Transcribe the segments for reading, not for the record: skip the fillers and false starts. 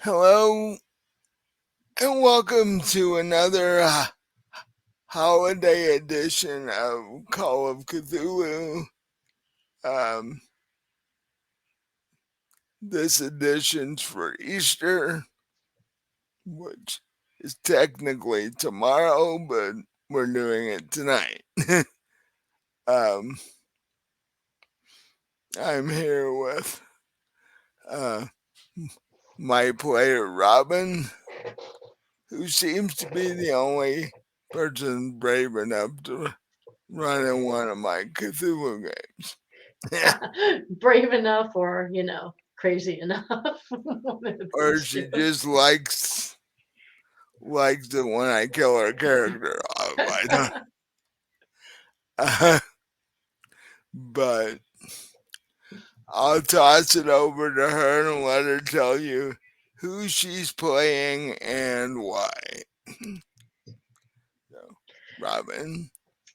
Hello and welcome to another holiday edition of Call of Cthulhu. Um, this edition's for Easter, which is technically tomorrow, but we're doing it tonight. um, I'm here with uh, my player Robin, who seems to be the only person brave enough to run in one of my Cthulhu games. Brave enough or, crazy enough. One of Or these she two. just likes it when I kill her character off. I don't. But I'll toss it over to her and let her tell you who she's playing and why. So, Robin.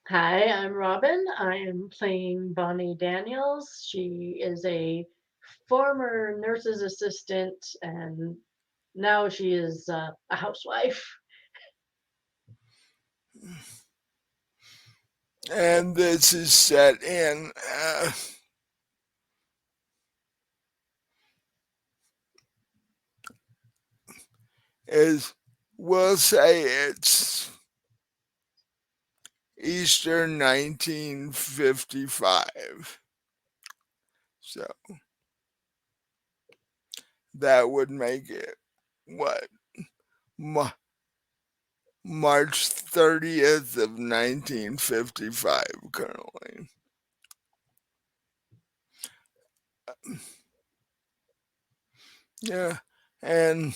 Hi, I'm Robin. I am playing Bonnie Daniels. She is a former nurse's assistant and now she is a housewife. And this is set in, is we'll say it's Easter 1955. So that would make it what? March 30th of 1955 currently. Yeah, and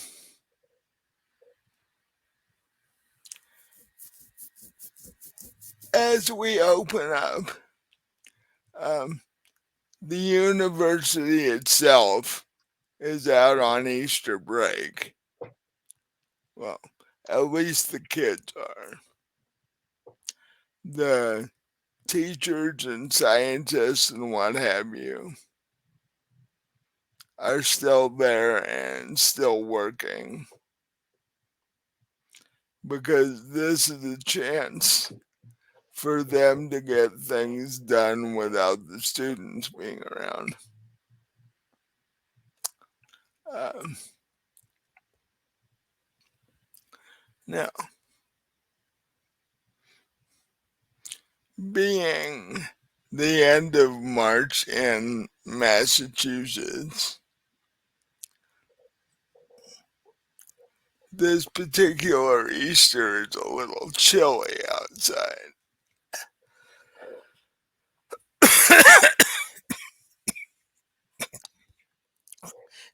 as we open up, um, the university itself is out on Easter break. Well, at least the kids are. The teachers and scientists and what have you are still there and still working because this is a chance for them to get things done without the students being around. Um, Now, being the end of March in Massachusetts, this particular Easter is a little chilly outside.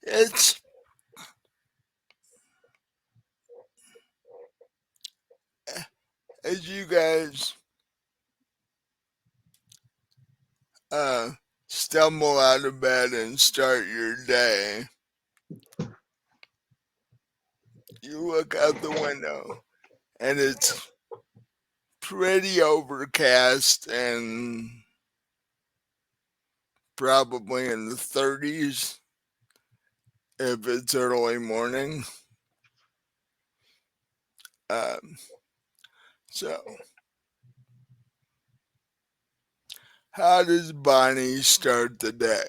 It's, as you guys uh, stumble out of bed and start your day, you look out the window and it's pretty overcast and probably in the 30s if it's early morning. Um, so, how does Bonnie start the day?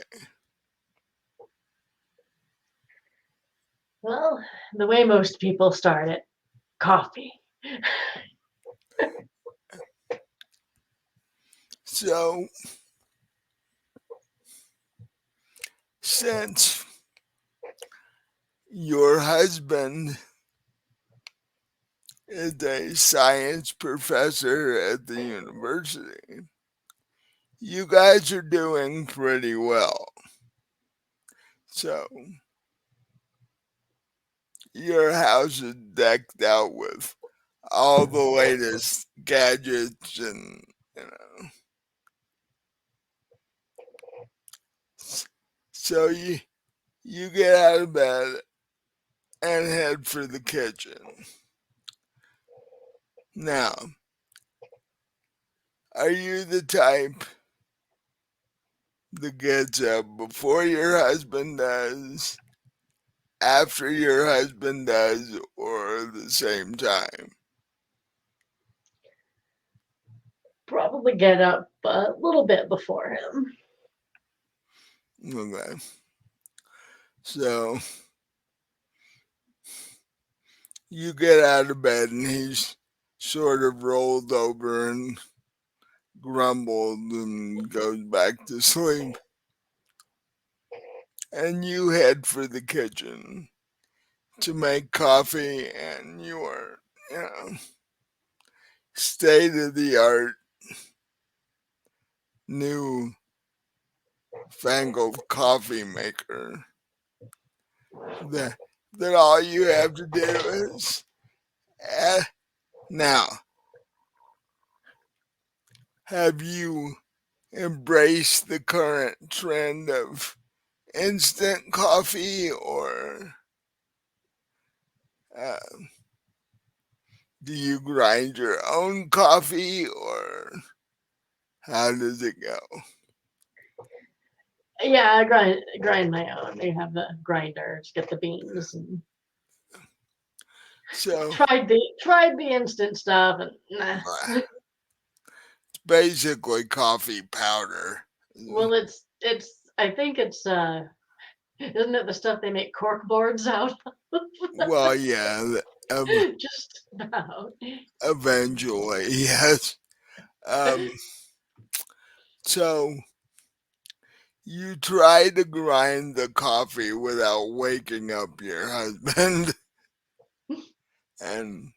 Well, the way most people start it, coffee. So, since your husband is a science professor at the university, you guys are doing pretty well. So, your house is decked out with all the latest gadgets and you know so you get out of bed and head for the kitchen. Now, are you the type that gets up before your husband does, after your husband does or the same time? Probably get up a little bit before him. Okay. So you get out of bed and he's sort of rolled over and grumbled and goes back to sleep. And you head for the kitchen to make coffee and your, you know, state of the art new fangled coffee maker that all you have to do is add. Now, have you embraced the current trend of instant coffee, or uh, do you grind your own coffee, or how does it go? Yeah, I grind my own. They have the grinder to get the beans and So tried the instant stuff and nah. basically coffee powder. Well, it's I think it's isn't it the stuff they make cork boards out Well, yeah, just about. eventually, yes. Um, so you try to grind the coffee without waking up your husband, and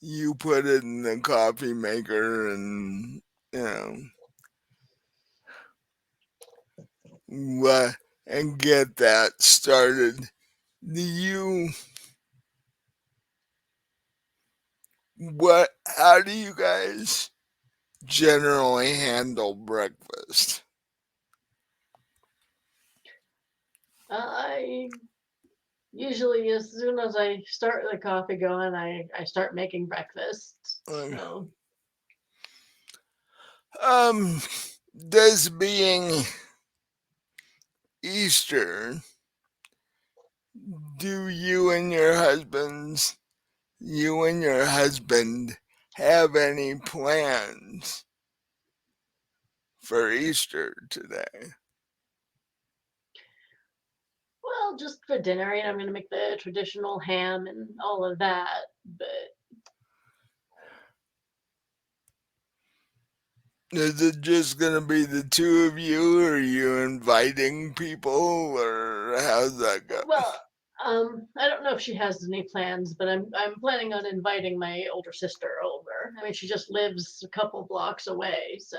you put it in the coffee maker, and you know what, and get that started. Do you what? How do you guys generally handle breakfast? I usually, as soon as I start the coffee going, I start making breakfast. Um, So um, this being Easter, do you and your husband have any plans for Easter today? well, just for dinner, I'm gonna make the traditional ham and all of that. But Is it just gonna be the two of you, or are you inviting people, or how's that go? well, I don't know if she has any plans, but I'm planning on inviting my older sister over. I mean, she just lives a couple blocks away, so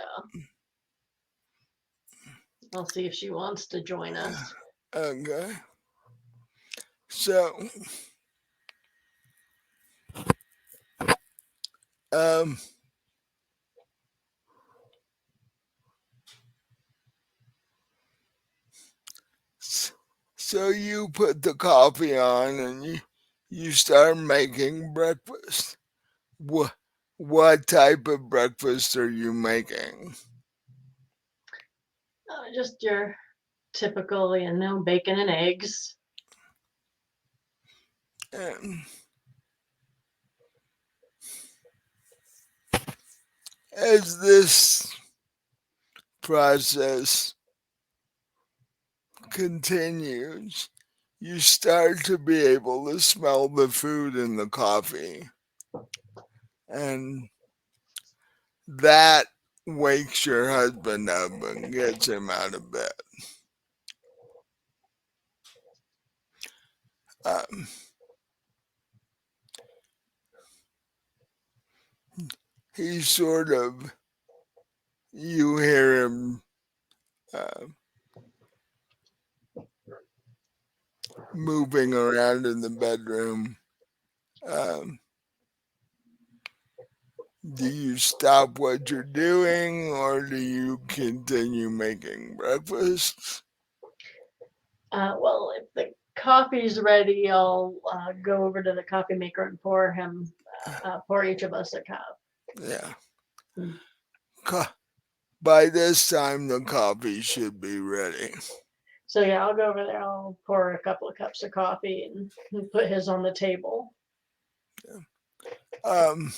I'll see if she wants to join us. Okay. So, um, so you put the coffee on and you start making breakfast. What type of breakfast are you making? Just your typical, bacon and eggs. And as this process continues, you start to be able to smell the food in the coffee, and that wakes your husband up and gets him out of bed. Um, he sort of, you hear him uh, moving around in the bedroom. Um, do you stop what you're doing, or do you continue making breakfast? Well, if the coffee's ready, I'll go over to the coffee maker and pour each of us a cup. Yeah. Mm. By this time, the coffee should be ready. So yeah, I'll go over there. I'll pour a couple of cups of coffee and put his on the table. Um,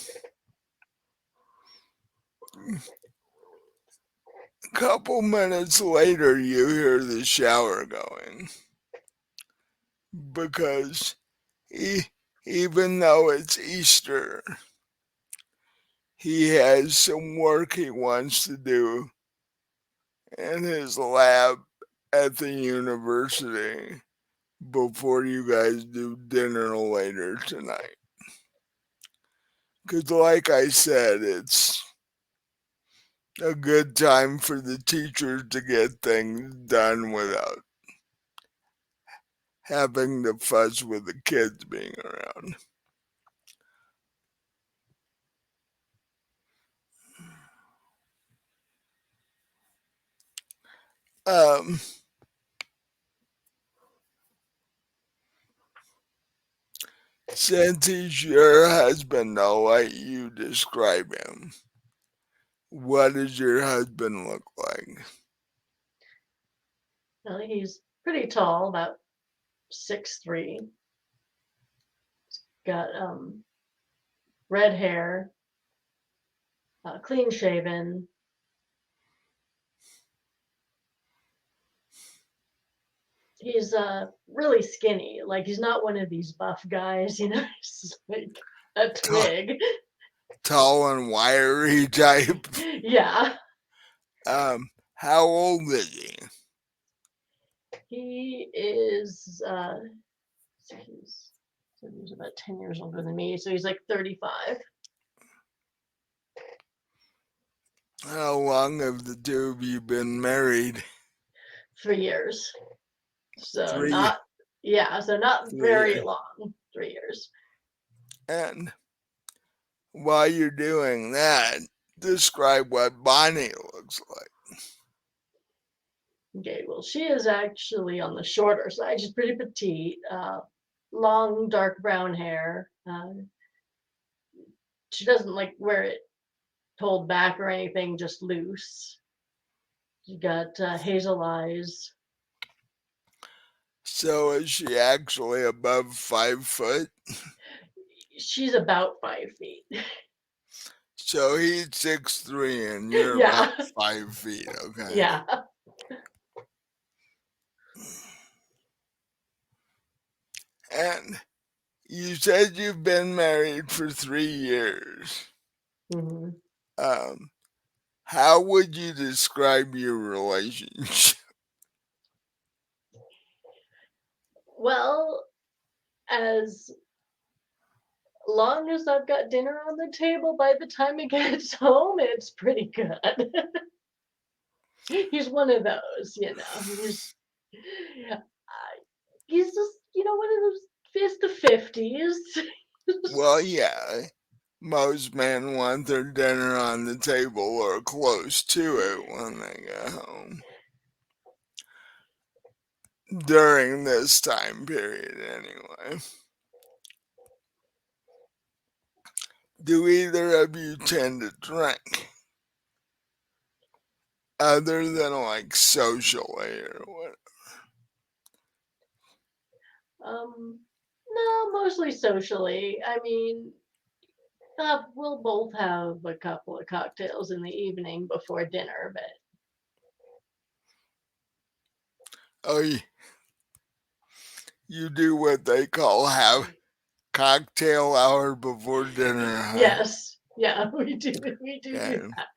a couple minutes later, you hear the shower going because he, even though it's Easter, he has some work he wants to do in his lab at the university before you guys do dinner later tonight. Because, like I said, it's a good time for the teachers to get things done without having to fuss with the kids being around. Um, since he's your husband, I'll let you describe him. What does your husband look like? Well, he's pretty tall, about 6'3". Got red hair, clean shaven. He's really skinny. Like he's not one of these buff guys, you know. He's like a Ta- twig. Tall and wiry type. Yeah. How old is he? He is he's about 10 years older than me, so he's like 35. How long have the two of you been married? 3 years. So Three, not yeah, so not 3 years. very long. 3 years. And while you're doing that, describe what Bonnie looks like. Okay, well, she is actually on the shorter side. She's pretty petite, long dark brown hair. She doesn't like wear it pulled back or anything, just loose. She got hazel eyes. So is she actually above 5 foot? She's about 5 feet. So he's 6'3" and you're about Yeah, 5 feet, okay? yeah. And you said you've been married for 3 years. Hmm. Um, how would you describe your relationship? Well, as long as I've got dinner on the table by the time he gets home, it's pretty good. He's one of those, you know. He's just, one of those. It's the 50s. Well, yeah, most men want their dinner on the table or close to it when they get home. During this time period, anyway. Do either of you tend to drink? Other than like socially or what? No, mostly socially. I mean, we'll both have a couple of cocktails in the evening before dinner, but Oh, you do what they call have cocktail hour before dinner, huh? yes, yeah, we do Okay. that.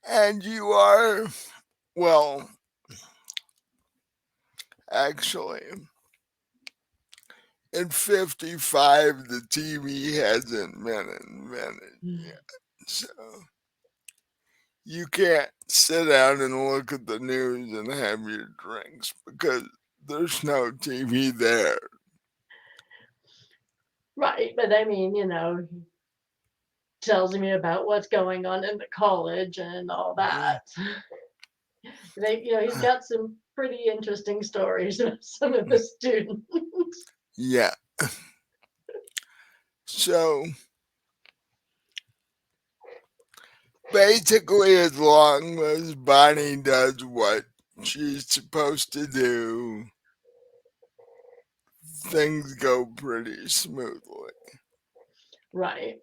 And you are, well, actually, in 55, the TV hasn't been invented yet. So you can't sit down and look at the news and have your drinks because there's no TV there. Right, but I mean, he tells me about what's going on in the college and all Mm. that. He's got some pretty interesting stories about some of the students. Yeah. So basically, as long as Bonnie does what she's supposed to do, things go pretty smoothly. Right.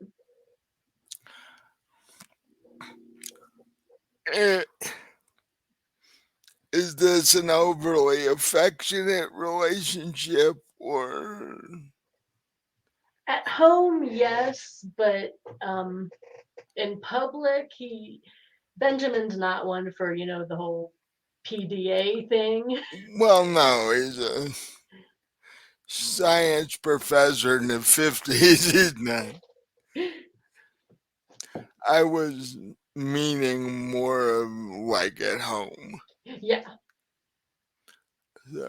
Eh, Is this an overly affectionate relationship or At home, yes, but um, in public, Benjamin's not one for the whole PDA thing. well no, he's a science professor in the 50s, isn't it? I was meaning more of like at home. Yeah. So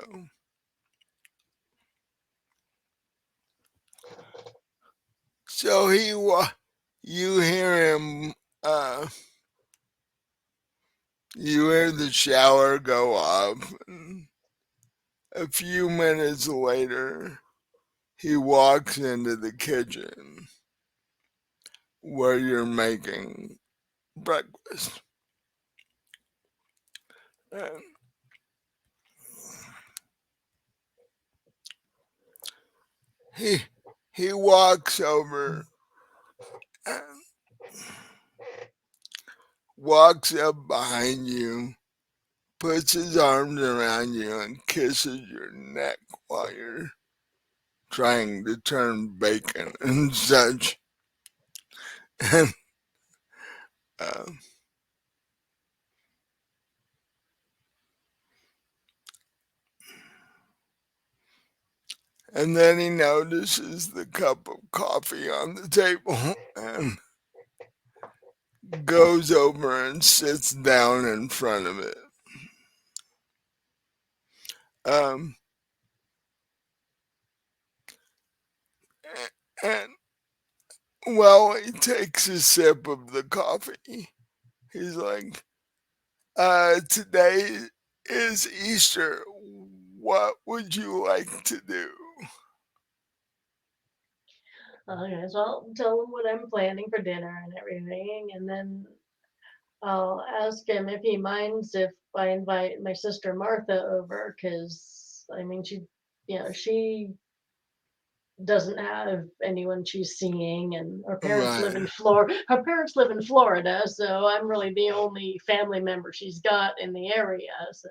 so you hear him you hear the shower go off. And a few minutes later, he walks into the kitchen where you're making breakfast. And he he walks over and walks up behind you, puts his arms around you and kisses your neck while you're trying to turn bacon and such. And, uh, and then he notices the cup of coffee on the table and goes over and sits down in front of it. Um, and while he takes a sip of the coffee, he's like, today is Easter. What would you like to do? Okay, so I'll tell him what I'm planning for dinner and everything, and then I'll ask him if he minds if I invite my sister Martha over, because I mean, she doesn't have anyone she's seeing, and her parents live Right. in Florida. Her parents live in Florida, so I'm really the only family member she's got in the area. So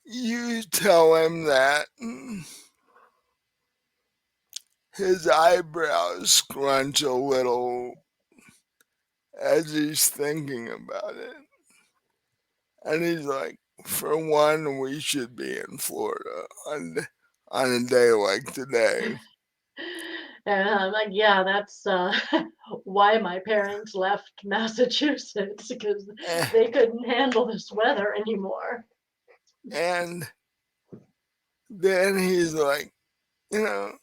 You tell him that his eyebrows scrunch a little as he's thinking about it. And he's like, for one, we should be in Florida on a day like today. and I'm like, yeah, that's why my parents left Massachusetts, because Eh, they couldn't handle this weather anymore. And then he's like, you know,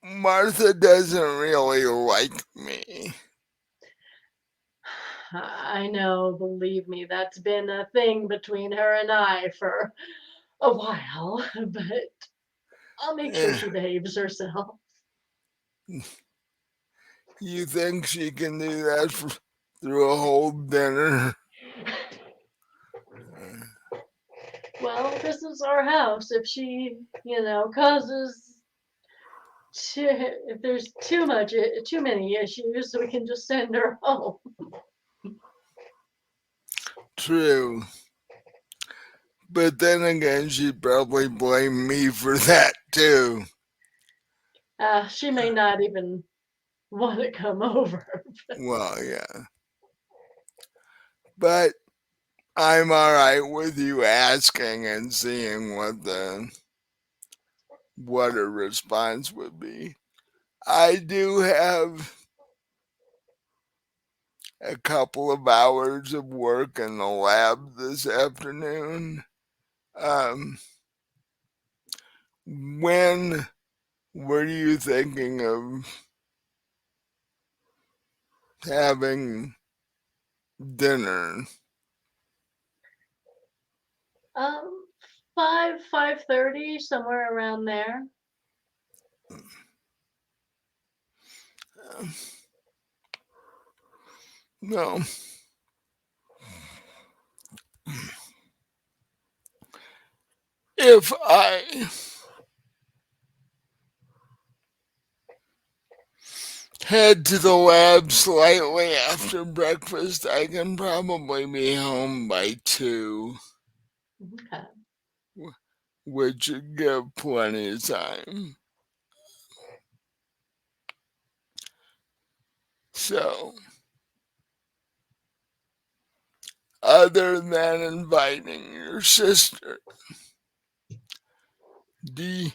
Martha doesn't really like me. I know, believe me, that's been a thing between her and I for a while, but I'll make sure Eh, she behaves herself. you think she can do that through a whole dinner? Well, this is our house. If she, causes if there's too many issues, we can just send her home. True. But then again, she'd probably blame me for that too. She may not even want to come over. Well, yeah. But I'm alright with you asking and seeing what her response would be. I do have a couple of hours of work in the lab this afternoon. Um, when were you thinking of having dinner? Um, 5:30, somewhere around there. No, if I head to the lab slightly after breakfast, I can probably be home by 2, Okay. which would give plenty of time. So, other than inviting your sister, do you,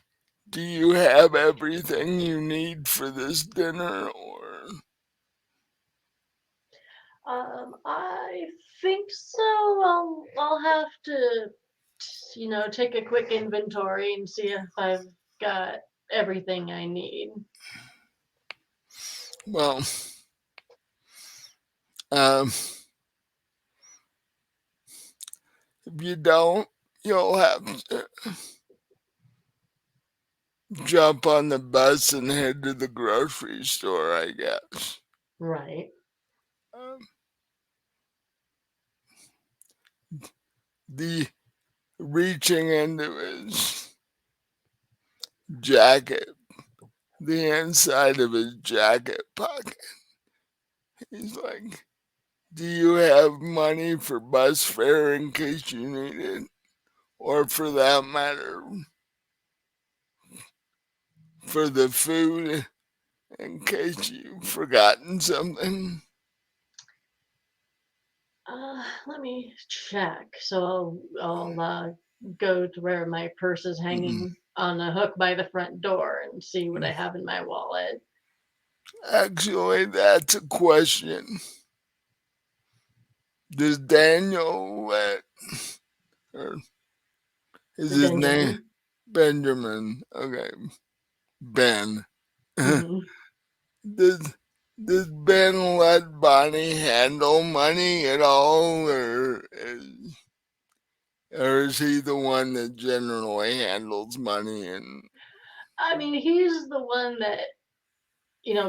do you have everything you need for this dinner, or I think so. I'll have to, take a quick inventory and see if I've got everything I need. well, um, if you don't, you'll have to jump on the bus and head to the grocery store, I guess. Right. Um, the reaching into his jacket, the inside of his jacket pocket, he's like, "Do you have money for bus fare in case you need it? Or for that matter, for the food in case you've forgotten something?" Let me check. So I'll go to where my purse is hanging on a hook by the front door and see what I have in my wallet. Actually, that's a question. Does Daniel let, or is his name Benjamin. Benjamin? Okay, Ben. Hmm. does does Ben let Bonnie handle money at all, or is he the one that generally handles money? And I mean, he's the one that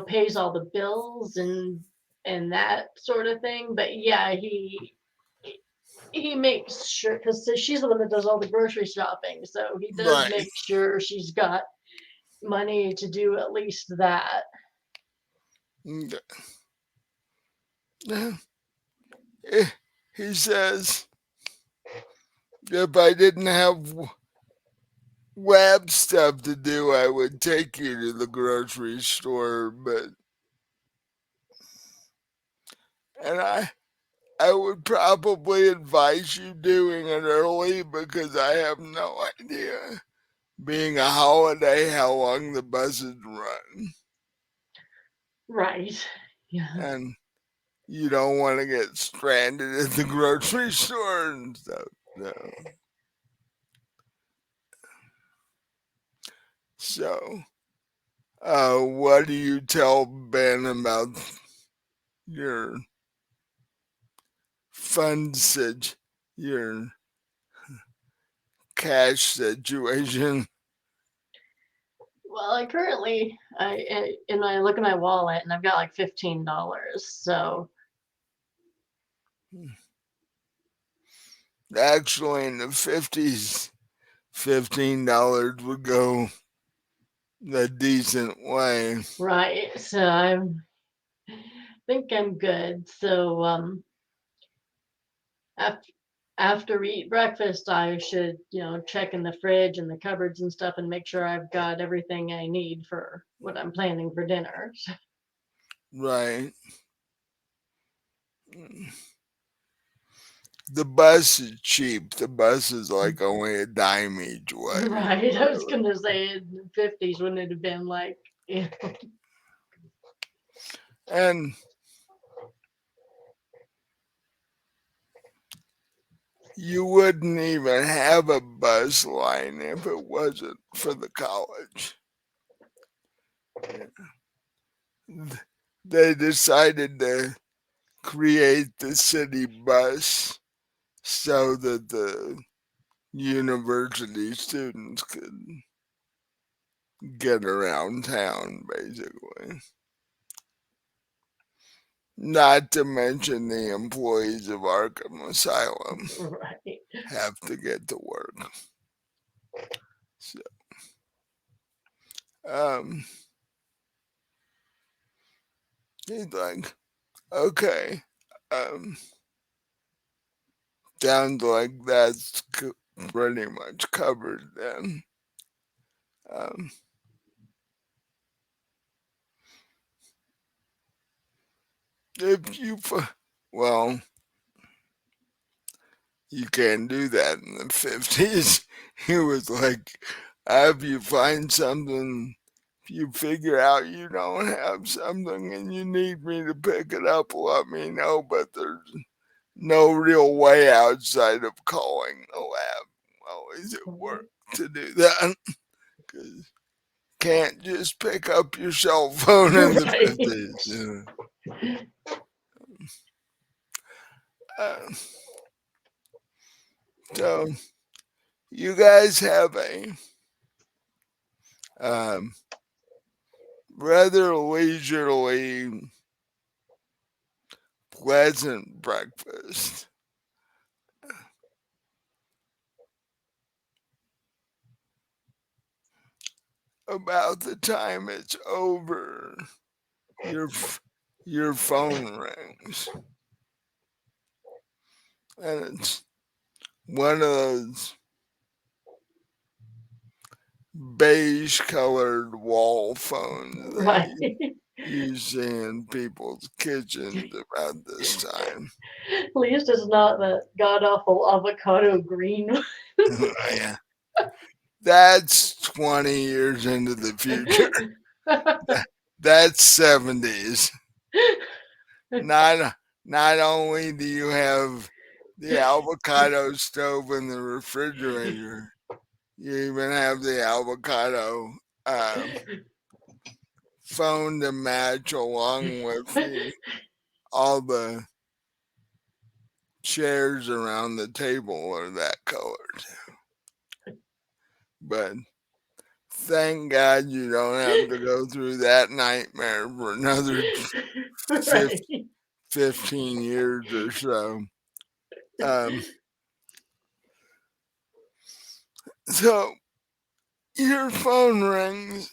pays all the bills and that sort of thing. But yeah, he makes sure because she's the one that does all the grocery shopping, so he does right, make sure she's got money to do at least that. Eh, he says, if I didn't have lab stuff to do, I would take you to the grocery store, but and I would probably advise you doing it early because I have no idea, being a holiday, how long the buses run, Right. Yeah. and you don't want to get stranded at the grocery store and stuff. So, so what do you tell Ben about your fund your cash situation? Well, I currently and I look at my wallet and I've got like $15. So Actually, in the 50s, $15 would go a decent way. right. So I think I'm good. So after we eat breakfast, I should check in the fridge and the cupboards and stuff and make sure I've got everything I need for what I'm planning for dinner. Right. The bus is cheap. The bus is like only a dime each way. Right. I was Really. gonna say in the 50s wouldn't it have been like And you wouldn't even have a bus line if it wasn't for the college. They decided to create the city bus so that the university students could get around town, basically. Not to mention the employees of Arkham Asylum Right. have to get to work. So, um, he's like, okay, um, sounds like that's pretty much covered then. Um, if you, well, you can't do that in the 50s. He was like, if you find something, if you figure out you don't have something and you need me to pick it up, let me know. But there's no real way outside of calling the lab while he's at work to do that. Because can't just pick up your cell phone in the Right. 50s. Uh, so you guys have a um, rather leisurely, pleasant breakfast. About the time it's over, your your phone rings, and it's one of those beige colored wall phones that Right. you see in people's kitchens about this time. At least it's not that god awful avocado green. Yeah, that's 20 years into the future. That's 70s. Not not only do you have the avocado stove in the refrigerator, you even have the avocado uh, phone to match along with all the chairs around the table are that color. But thank God you don't have to go through that nightmare for another Right. 15 years or so. Um, so your phone rings.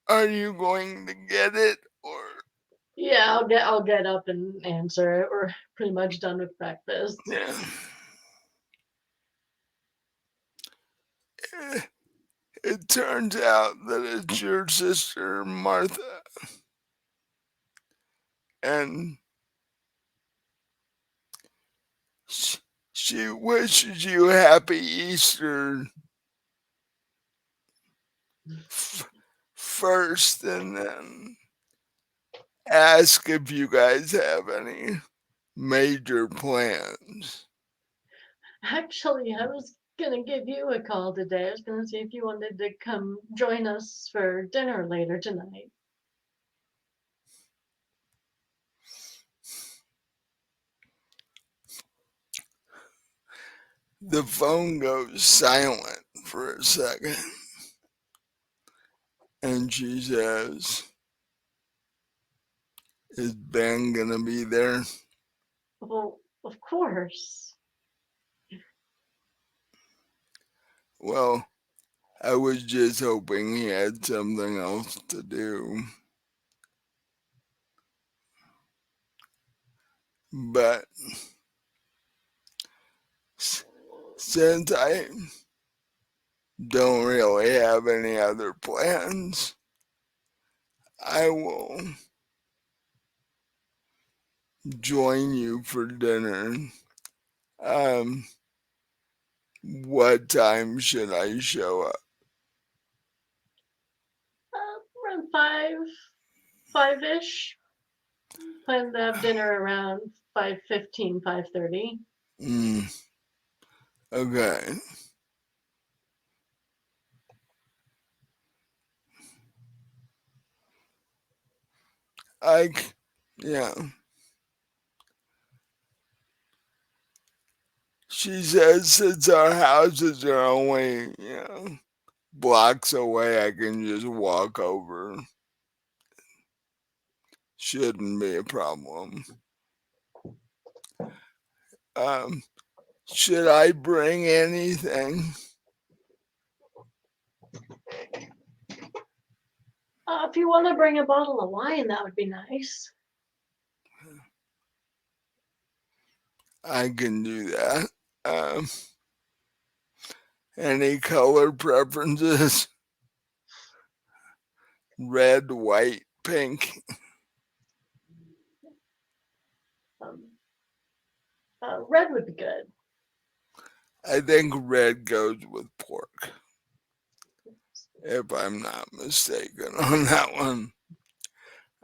Are you going to get it or? Yeah, I'll get up and answer it. We're pretty much done with breakfast. Yeah. Eh, it turns out that it's your sister Martha, and sh- she wishes you happy Easter first, and then ask if you guys have any major plans. Actually, I was gonna give you a call today. I was gonna see if you wanted to come join us for dinner later tonight. The phone goes silent for a second, and she says, is Ben gonna be there? Well, of course. Well, I was just hoping he had something else to do. But since I don't really have any other plans, I will join you for dinner. Um, what time should I show up? Around 5-ish. Plan to have dinner around 5:15, 5:30. Mm, okay. I, yeah. She says since our houses are only, blocks away, I can just walk over. shouldn't be a problem. Um, should I bring anything? If you want to bring a bottle of wine, that would be nice. I can do that. Um, any color preferences? Red, white, pink. Um, red would be good. I think red goes with pork, if I'm not mistaken on that one.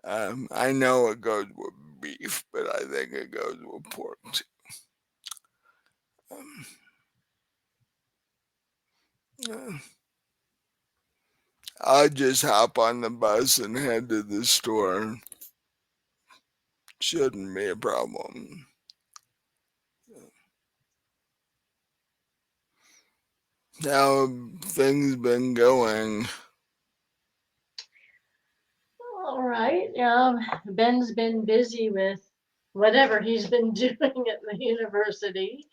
I know it goes with beef, but I think it goes with pork too. Um, uh, I'll just hop on the bus and head to the store. Shouldn't be a problem. How have things been going? All right. Ben's been busy with whatever he's been doing at the university.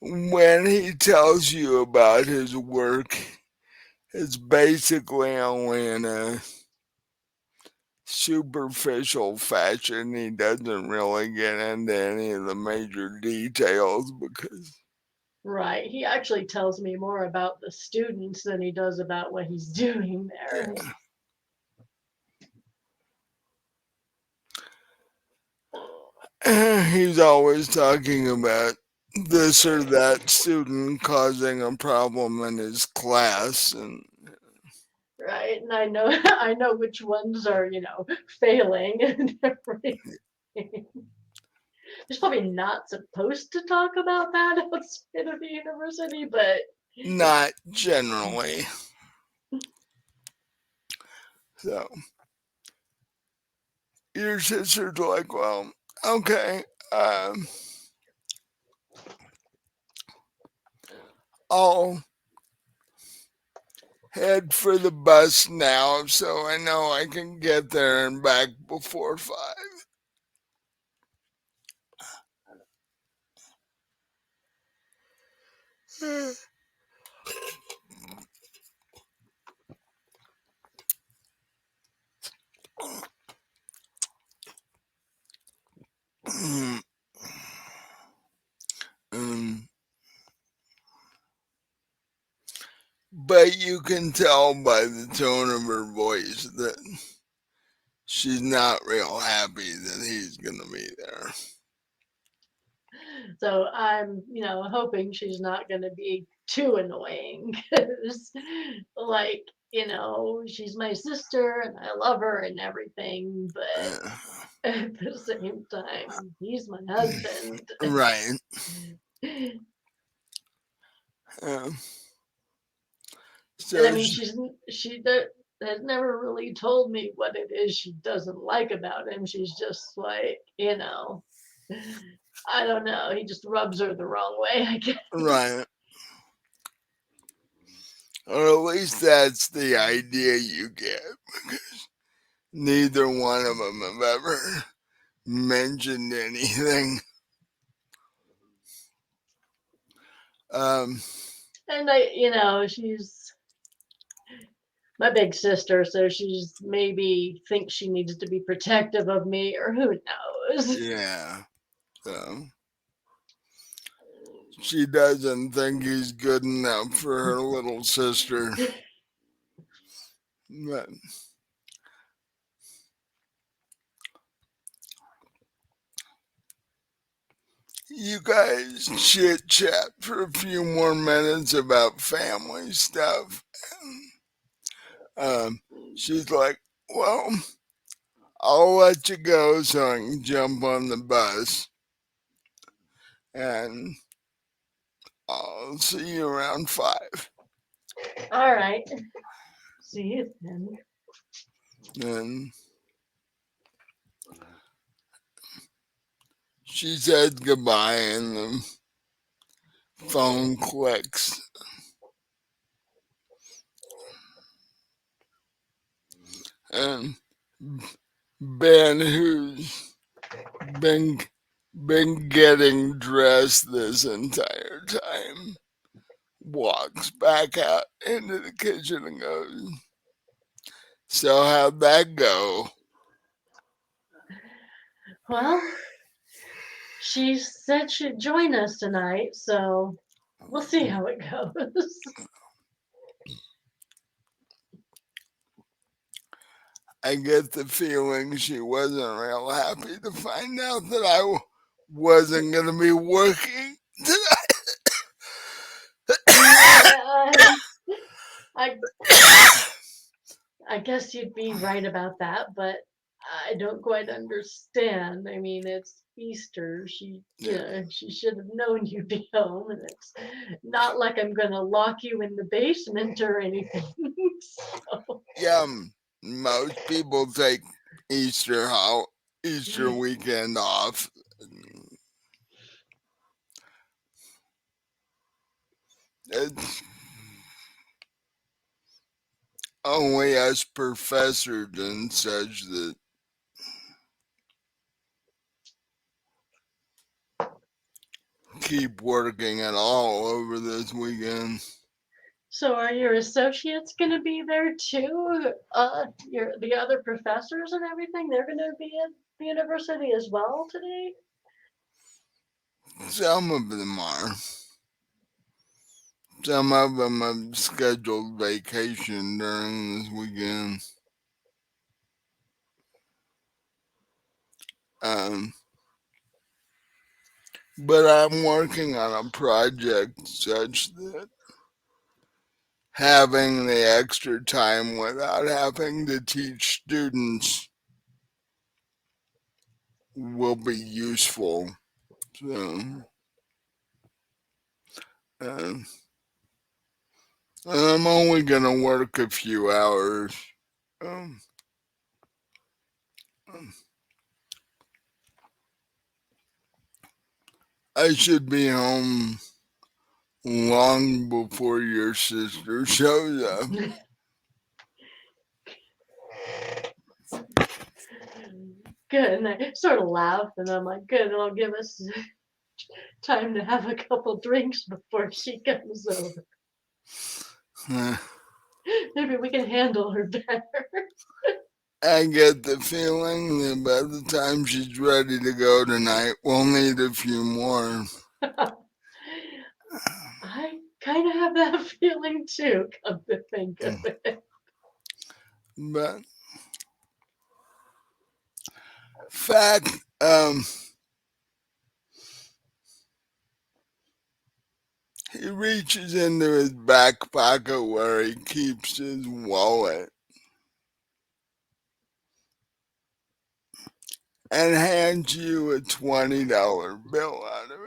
When he tells you about his work, it's basically only in a superficial fashion. He doesn't really get into any of the major details because Right. He actually tells me more about the students than he does about what he's doing there. he's always talking about this or that student causing a problem in his class, and Right. And I know I know which ones are, failing and everything. He's probably not supposed to talk about that outside of the university, but not generally. So your sister's like, well, okay, um, I'll head for the bus now so I know I can get there and back before 5. um, but you can tell by the tone of her voice that she's not real happy that he's gonna be there. so I'm, hoping she's not going to be too annoying because, like, she's my sister and I love her and everything, Uh, but at the same time, he's my husband. right. Um, And I so mean, she, has never really told me what it is she doesn't like about him. She's just like, I don't know. He just rubs her the wrong way, I guess. right. Or at least that's the idea you get. Neither one of them have ever mentioned anything. Um, And she's my big sister, so she's maybe thinks she needs to be protective of me, or who knows. yeah. So she doesn't think he's good enough for her little sister. But you guys chit chat for a few more minutes about family stuff. Um, she's like, well, I'll let you go so I can jump on the bus and I'll see you around 5. All right. See you then. And she said goodbye and the phone clicks. And Ben, who's been been getting dressed this entire time, walks back out into the kitchen and goes, "So how'd that go?" Well, she said she'd join us tonight, so we'll see how it goes. I get the feeling she wasn't real happy to find out that I wasn't going to be working Yeah, I tonight. I guess you'd be right about that, but I don't quite understand. I mean, it's Easter. Yeah. She should have known you'd be home, and it's not like I'm gonna lock you in the basement or anything. So, Yeah, most people take Easter weekend off. It's only us professors and such that keep working at all over this weekend. so are your associates gonna be there too? The other professors and everything, they're gonna be at the university as well today? Some of them are. Some of them have scheduled vacation during this weekend. Um, but I'm working on a project such that having the extra time without having to teach students will be useful. So, uh, I'm only gonna work a few hours. Um, I should be home long before your sister shows up. Good. And I sort of laugh, and I'm like, good, it'll give us time to have a couple drinks before she comes over. Maybe we can handle her better. I get the feeling that by the time she's ready to go tonight, we'll need a few more. I kind of have that feeling too, come to think of it. But fact, he reaches into his back pocket where he keeps his wallet and hands you a $20 bill out of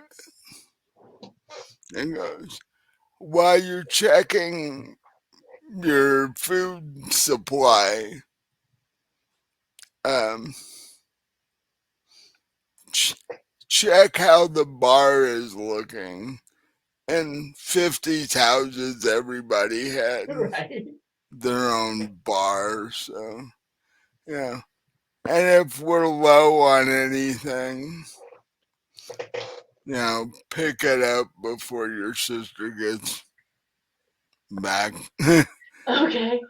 it and goes, "While you're checking your food supply, um, ch- check how the bar is looking." In 50s houses, everybody had Right. their own bar, so yeah. And if we're low on anything, pick it up before your sister gets back. Okay.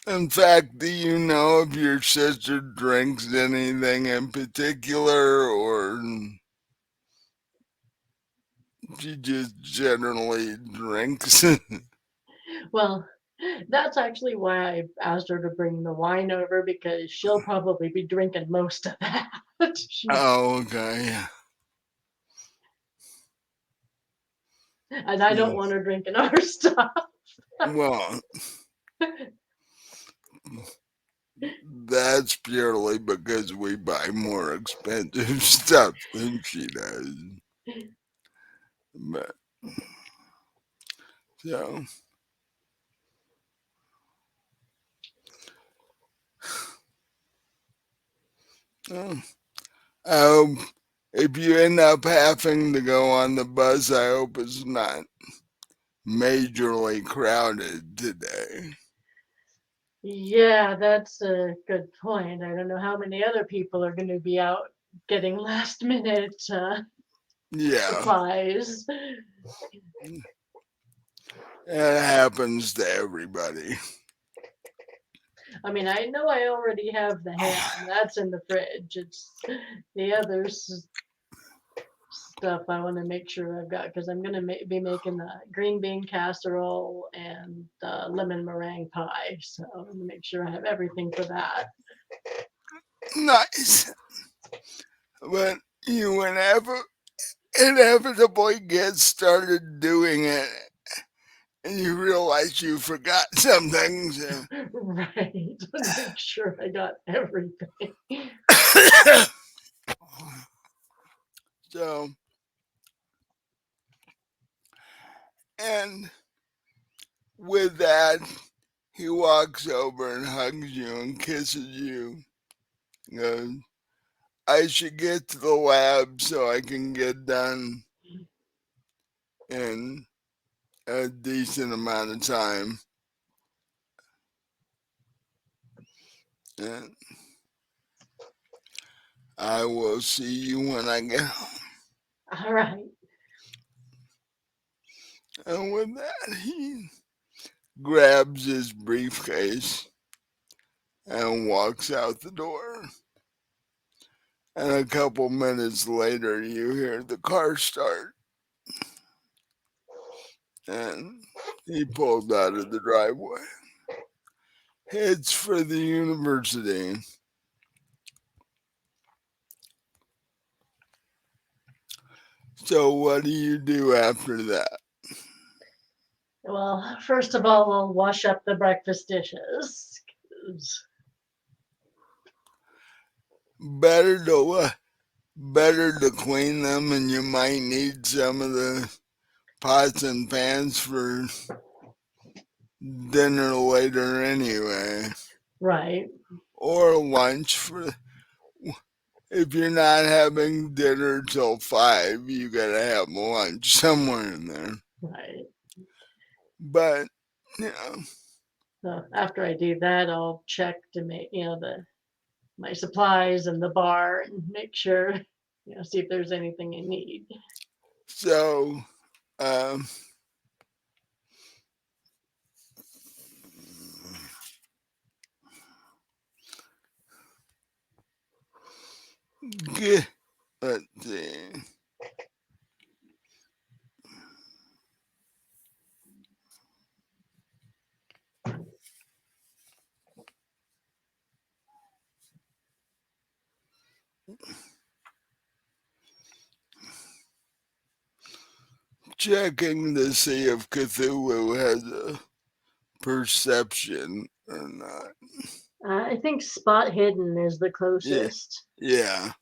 In fact, do you know if your sister drinks anything in particular, or she just generally drinks? Well, that's actually why I asked her to bring the wine over because she'll probably be drinking most of that. She's, Oh, okay. and I don't want her drinking our stuff. Well, that's purely because we buy more expensive stuff than she does. But so, uh, um, if you end up having to go on the bus, I hope it's not majorly crowded today. Yeah, that's a good point. I don't know how many other people are going to be out getting last minute Yeah, supplies. it happens to everybody. I mean, I know I already have the ham. That's in the fridge. It's the others stuff I want to make sure I've got because I'm going to be making the green bean casserole and lemon meringue pie. So I'm going to make sure I have everything for that. Nice. But you inevitably get started doing it and you realize you forgot some things. Right. To make sure I got everything. So, and with that, he walks over and hugs you and kisses you. He goes, I should get to the lab so I can get done in a decent amount of time. And I will see you when I get home. All right. And with that, he grabs his briefcase and walks out the door. And a couple minutes later, you hear the car start. And he pulled out of the driveway. Heads for the university. So, what do you do after that? Well, first of all, I'll wash up the breakfast dishes. 'Cause Better to better to clean them, and you might need some of the pots and pans for dinner later anyway, Right, or lunch for if you're not having dinner till 5, you gotta have lunch somewhere in there. right. But you know, So after I do that, I'll check to make the my supplies in the bar and make sure see if there's anything I need. so um, get, let's see. Checking to see if Cthulhu has a perception or not. I think spot hidden is the Yeah, closest. yeah.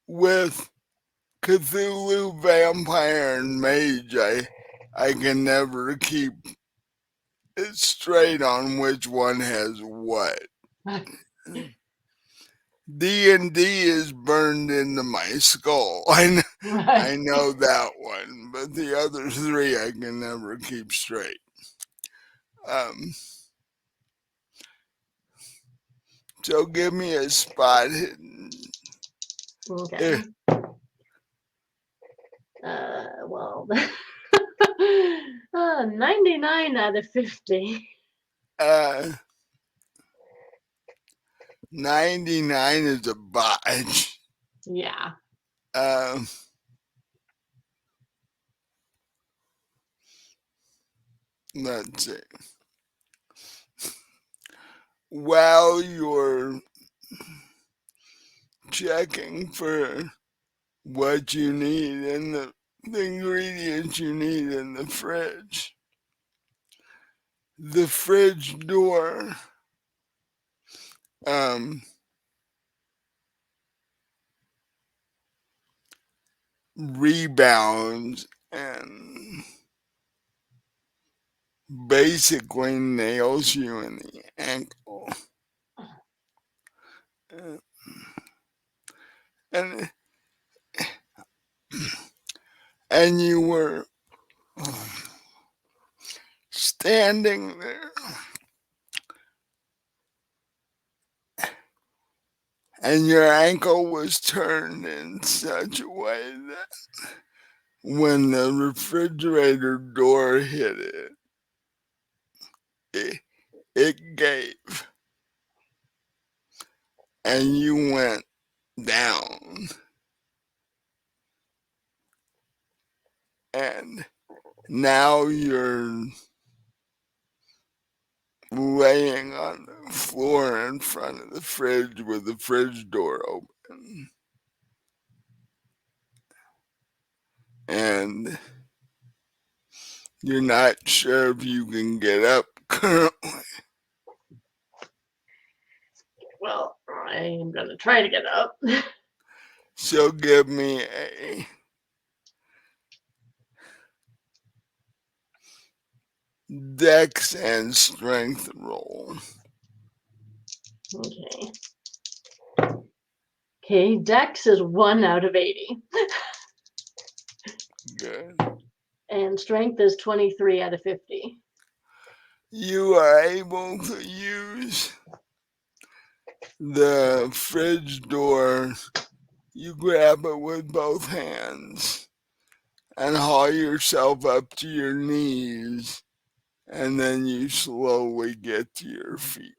With Cthulhu, vampire, and mage, I can never keep it straight on which one has what. D&D is burned into my skull. I Right. know that one, but the other three I can never keep straight. Um, so give me a spot hidden. Okay. Eh, Well, 99 out of 50. Uh, 99 is a botch. Yeah. Um, let's see. While you're checking for what you need and the ingredients you need in the fridge door um, rebounds and basically nails you in the ankle. Uh, and and you were Standing there, and your ankle was turned in such a way that when the refrigerator door hit it, it, it gave, and you went down. And now you're laying on the floor in front of the fridge with the fridge door open. And you're not sure if you can get up currently. Well, I am going to try to get up. So give me a dex and strength roll. Okay. Okay, Dex is 1 out of 80. Good. And Strength is 23 out of 50. You are able to use the fridge door. You grab it with both hands and haul yourself up to your knees, and then you slowly get to your feet.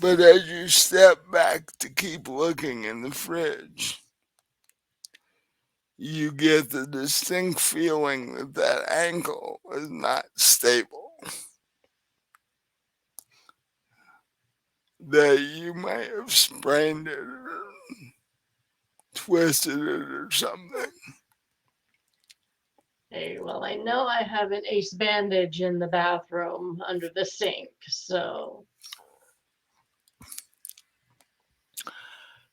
But as you step back to keep looking in the fridge, you get the distinct feeling that that ankle is not stable, that you may have sprained it or twisted it or something. Hey, well, I know I have an ace bandage in the bathroom under the sink, so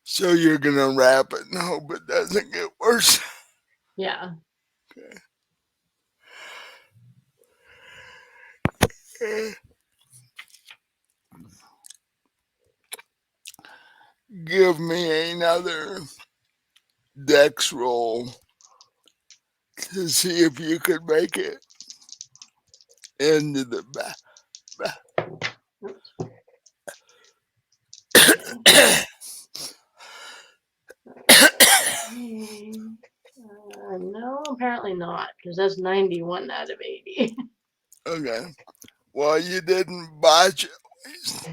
So you're gonna wrap it and hope it doesn't get worse. yeah. Give me another dex roll to see if you could make it into the back. Okay. No, apparently not, because that's 91 out of 80. Okay. Well, you didn't botch it,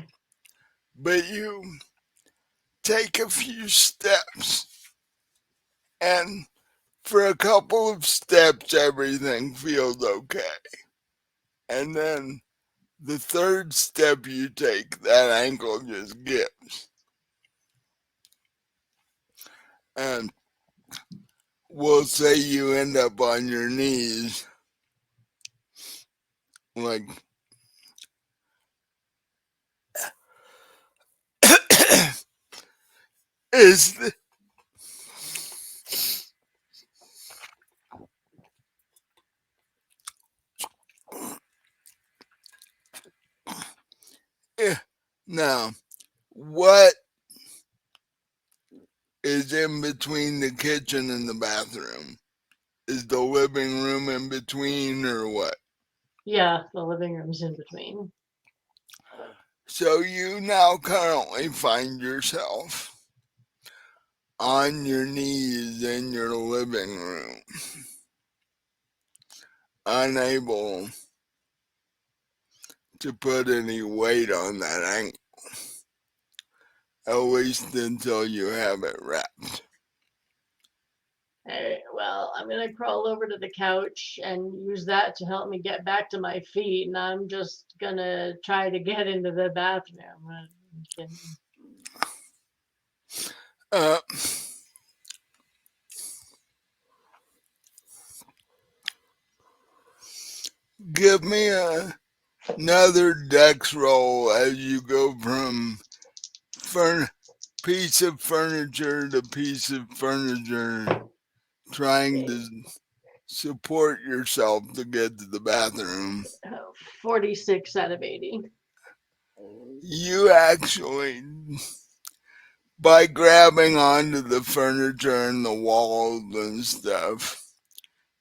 but you take a few steps, and for a couple of steps, everything feels okay. And then the third step you take, that ankle just gives. And we'll say you end up on your knees, like, is the, eh, now, what is in between the kitchen and the bathroom? Is the living room in between or what? Yeah, the living room's in between. So you now currently find yourself on your knees in your living room, unable to put any weight on that ankle, at least until you have it wrapped. Well, I'm gonna crawl over to the couch and use that to help me get back to my feet, and I'm just gonna try to get into the bathroom. Uh, give me another dex roll as you go from piece of furniture to piece of furniture, trying Okay. to support yourself to get to the bathroom. 46 out of 80. You actually by grabbing onto the furniture and the walls and stuff,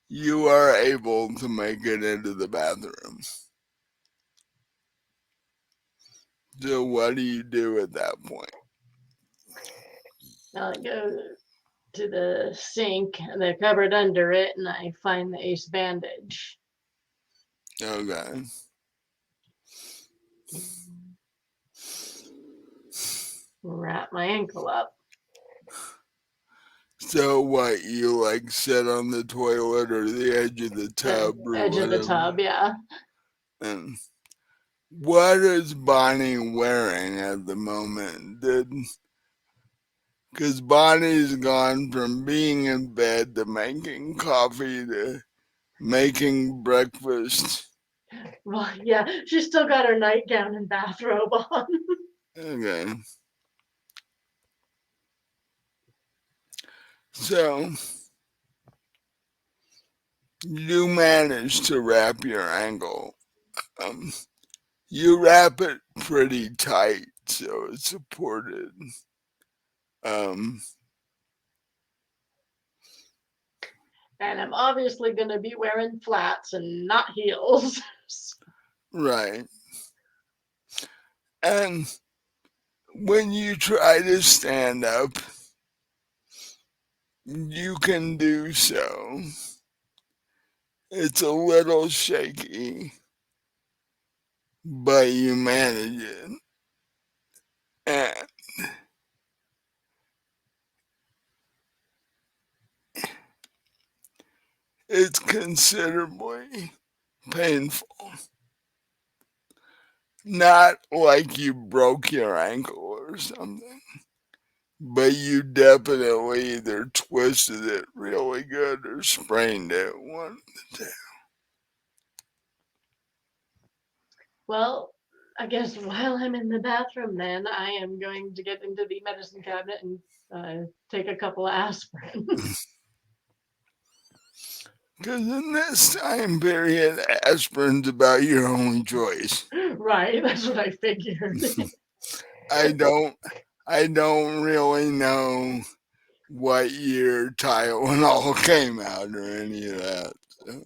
you are able to make it into the bathroom. So what do you do at that point? I go to the sink and the cupboard under it, and I find the ace bandage. Okay. Wrap my ankle up. So what, you like sit on the toilet or the edge of the tub or Edge of the whatever? tub, yeah. And what is Bonnie wearing at the moment? Because Bonnie's gone from being in bed to making coffee to making breakfast. Well, yeah, she's still got her nightgown and bathrobe on. Okay. So you managed to wrap your ankle. Um, you wrap it pretty tight so it's supported. Um, And I'm obviously going to be wearing flats and not heels. right. And when you try to stand up, you can do so. It's a little shaky, but you manage it. And it's considerably painful. Not like you broke your ankle or something, but you definitely either twisted it really good or sprained it one day. Well, I guess while I'm in the bathroom, then I am going to get into the medicine cabinet and take a couple of aspirin. Because in this time period, aspirin's about your only choice. Right, that's what I figured. I don't, I don't really know what year Tylenol came out or any of that. So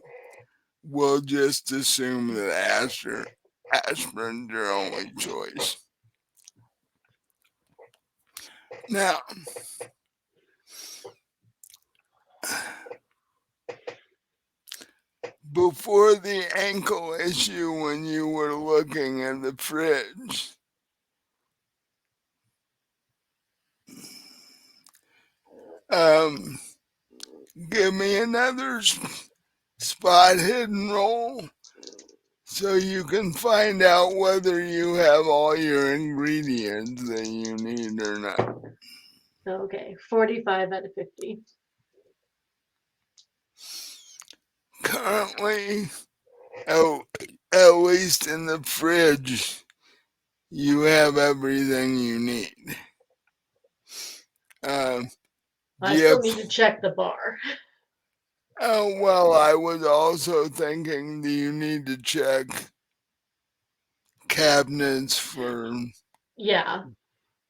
we'll just assume that aspirin's your only choice. Now, before the ankle issue, when you were looking in the fridge, um, give me another spot hidden roll so you can find out whether you have all your ingredients that you need or not. Okay, 45 out of 50. Currently, at, at least in the fridge, you have everything you need. Um, do I you still have, need to check the bar. well, I was also thinking, do you need to check cabinets for Yeah,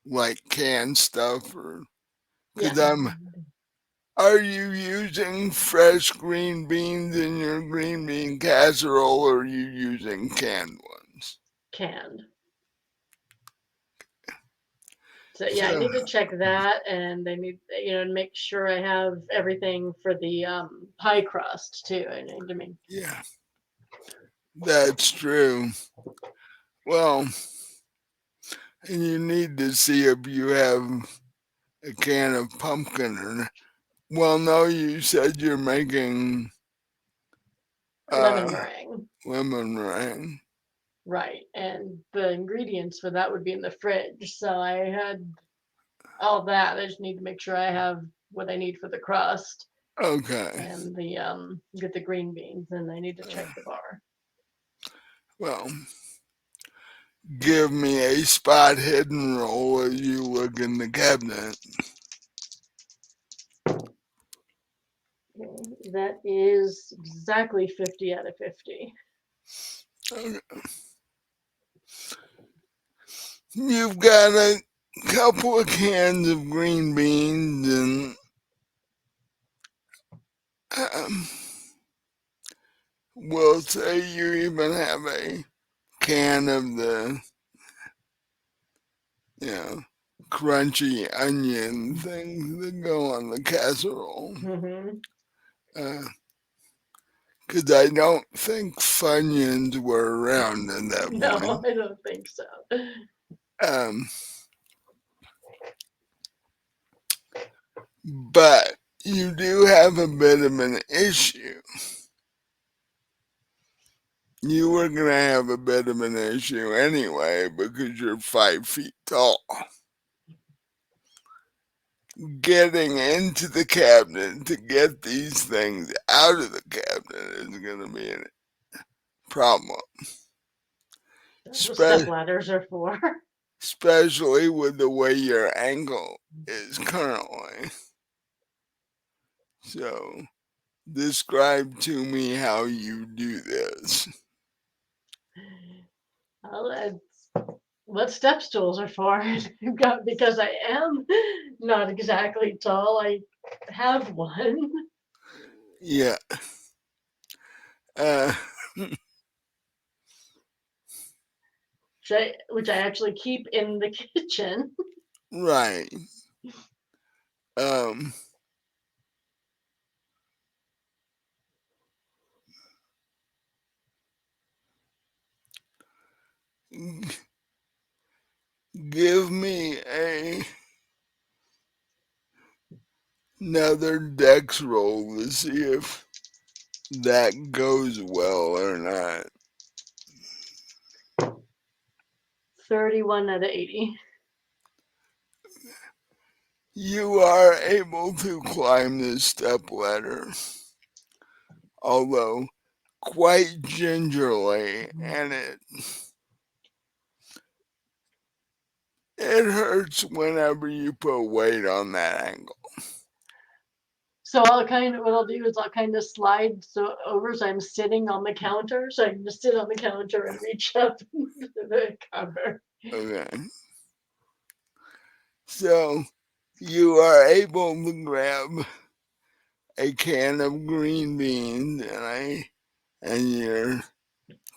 like canned stuff or because yeah. are you using fresh green beans in your green bean casserole or are you using canned ones? Canned. So yeah, I So need to check that, and I need make sure I have everything for the pie crust too. I need to make. yeah, that's true. Well, and you need to see if you have a can of pumpkin or not. Well, no, you said you're making Lemon uh meringue. lemon meringue. Right, and the ingredients for that would be in the fridge. So I had all that. I just need to make sure I have what I need for the crust Okay. and the get the green beans, and I need to check the bar. Well, give me a spot hidden roll as you look in the cabinet. Okay, that is exactly 50 out of 50. Okay. You've got it. couple of cans of green beans, and um, we'll say you even have a can of the, you know, crunchy onion things that go on the casserole. Mm-hmm. Because I don't think Funyuns were around at that No, point. I don't think so. Um, but you do have a bit of an issue. You were going to have a bit of an issue anyway because you're 5 feet tall. Getting into the cabinet to get these things out of the cabinet is going to be a problem, That's what step Spe- ladders are for. especially with the way your ankle is currently. So, describe to me how you do this. Well, that's what step stools are for. Because I am not exactly tall, I have one, Yeah. Uh, which I actually keep in the kitchen. right. Um, give me another dex roll to see if that goes well or not. 31 out of 80. You are able to climb this step ladder, although quite gingerly, and it hurts whenever you put weight on that angle. So what I'll do is I'll kind of slide over so I'm sitting on the counter, so I can just sit on the counter and reach up to the cover. Okay. So you are able to grab a can of green beans and your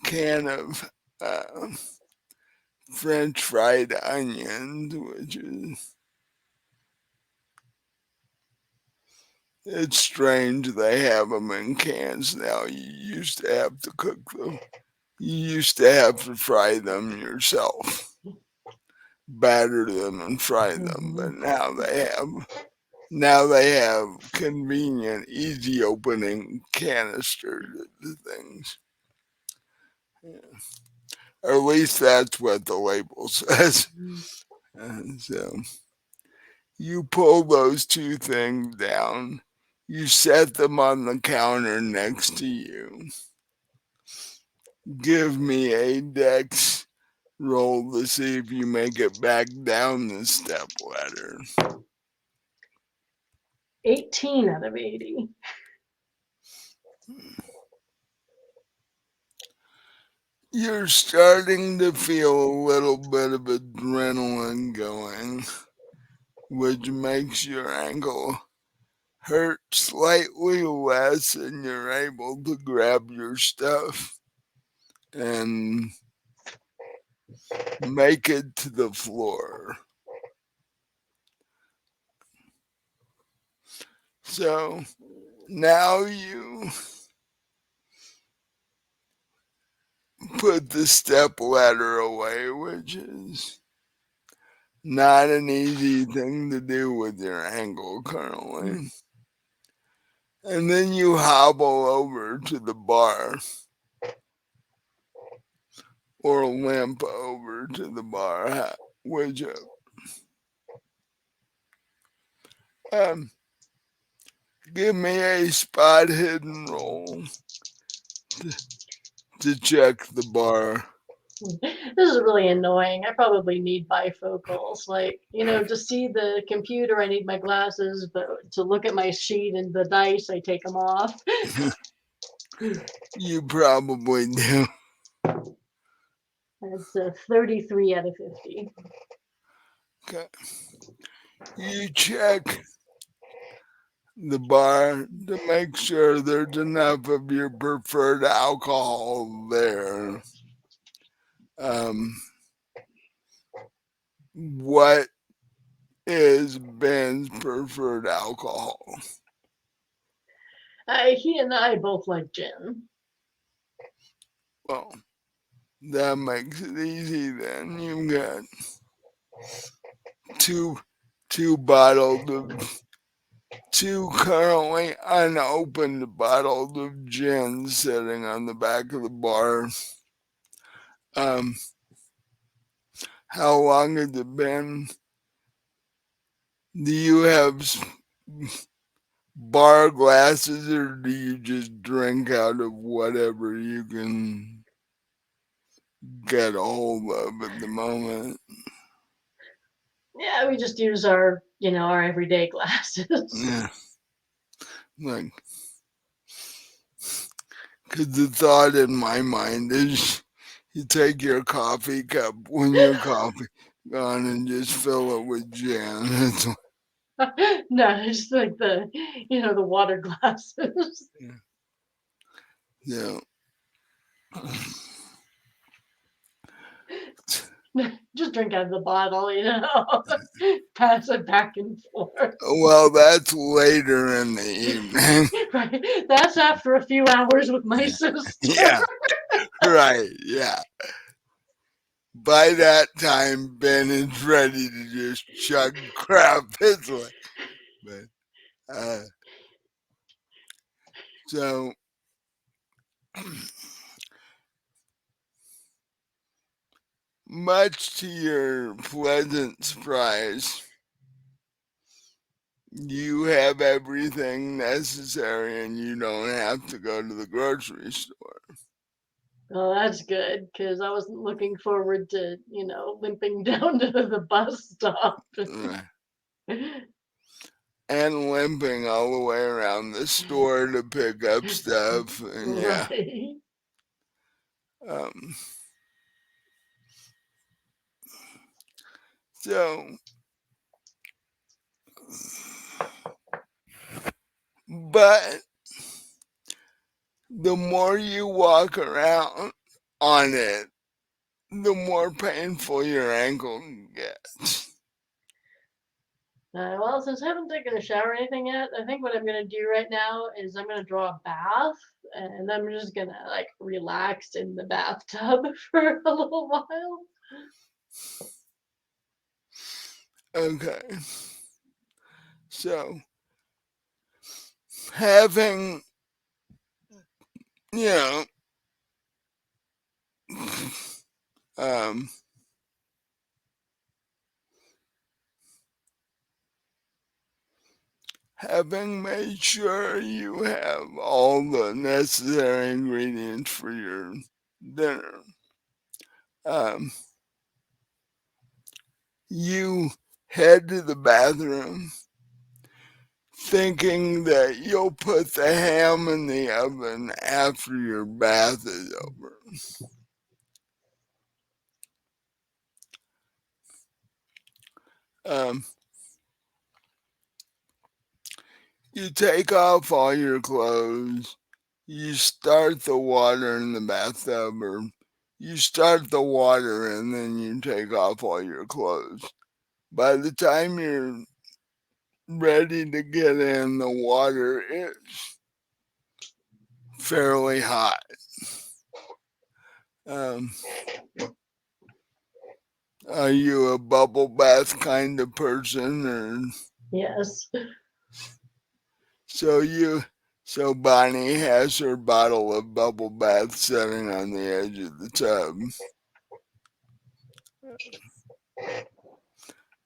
can of French fried onions, which is it's strange they have them in cans now. You used to have to cook them. You used to have to fry them yourself, batter them and fry them, but Mhm. now they have convenient, easy opening canister things. Yeah. Or at least that's what the label says. And so you pull those two things down, you set them on the counter next to you. Give me a dex roll to see if you make it back down the step ladder. 18 out of 80. You're starting to feel a little bit of adrenaline going, which makes your ankle hurt slightly less, and you're able to grab your stuff and make it to the floor. So now you put the step ladder away, which is not an easy thing to do with your ankle currently. And then you hobble over to the bar or limp over to the bar, which um, give me a spot hidden roll to, to check the bar. This is really annoying. I probably need bifocals. Like, to see the computer, I need my glasses, but to look at my sheet and the dice, I take them off. You probably do. That's a 33 out of 50. Okay. You check the bar to make sure there's enough of your preferred alcohol there. Um, what is Ben's preferred alcohol? He and I both like gin. Well, that makes it easy then. You've got two two bottles of two currently unopened bottles of gin sitting on the back of the bar. Um, how long has it been? Do you have bar glasses or do you just drink out of whatever you can get a hold of at the moment? Yeah, we just use our everyday glasses. Yeah, like, because the thought in my mind is you take your coffee cup when your coffee gone and just fill it with gin. It's like, No, just like the water glasses. yeah. Just drink out of the bottle. Pass it back and forth. Well, that's later in the evening. Right. That's after a few hours with my sister. Yeah, right. Yeah. By that time, Ben is ready to just chug crap. It's like, but uh, so much to your pleasant surprise, you have everything necessary and you don't have to go to the grocery store. Oh, that's good because I wasn't looking forward to limping down to the bus stop. Right. And limping all the way around the store to pick up stuff. And yeah. Right. Um, so, but the more you walk around on it, the more painful your ankle gets. Well, since I haven't taken a shower or anything yet, I think what I'm gonna do right now is I'm gonna draw a bath, and I'm just gonna like relax in the bathtub for a little while. Okay. So, having, you know, um, having made sure you have all the necessary ingredients for your dinner, um, you head to the bathroom thinking that you'll put the ham in the oven after your bath is over. Um, you take off all your clothes, you start the water in the bathtub, or you start the water and then you take off all your clothes. By the time you're ready to get in, the water is fairly hot. Um, are you a bubble bath kind of person, or Yes. so you? So Bonnie has her bottle of bubble bath sitting on the edge of the tub,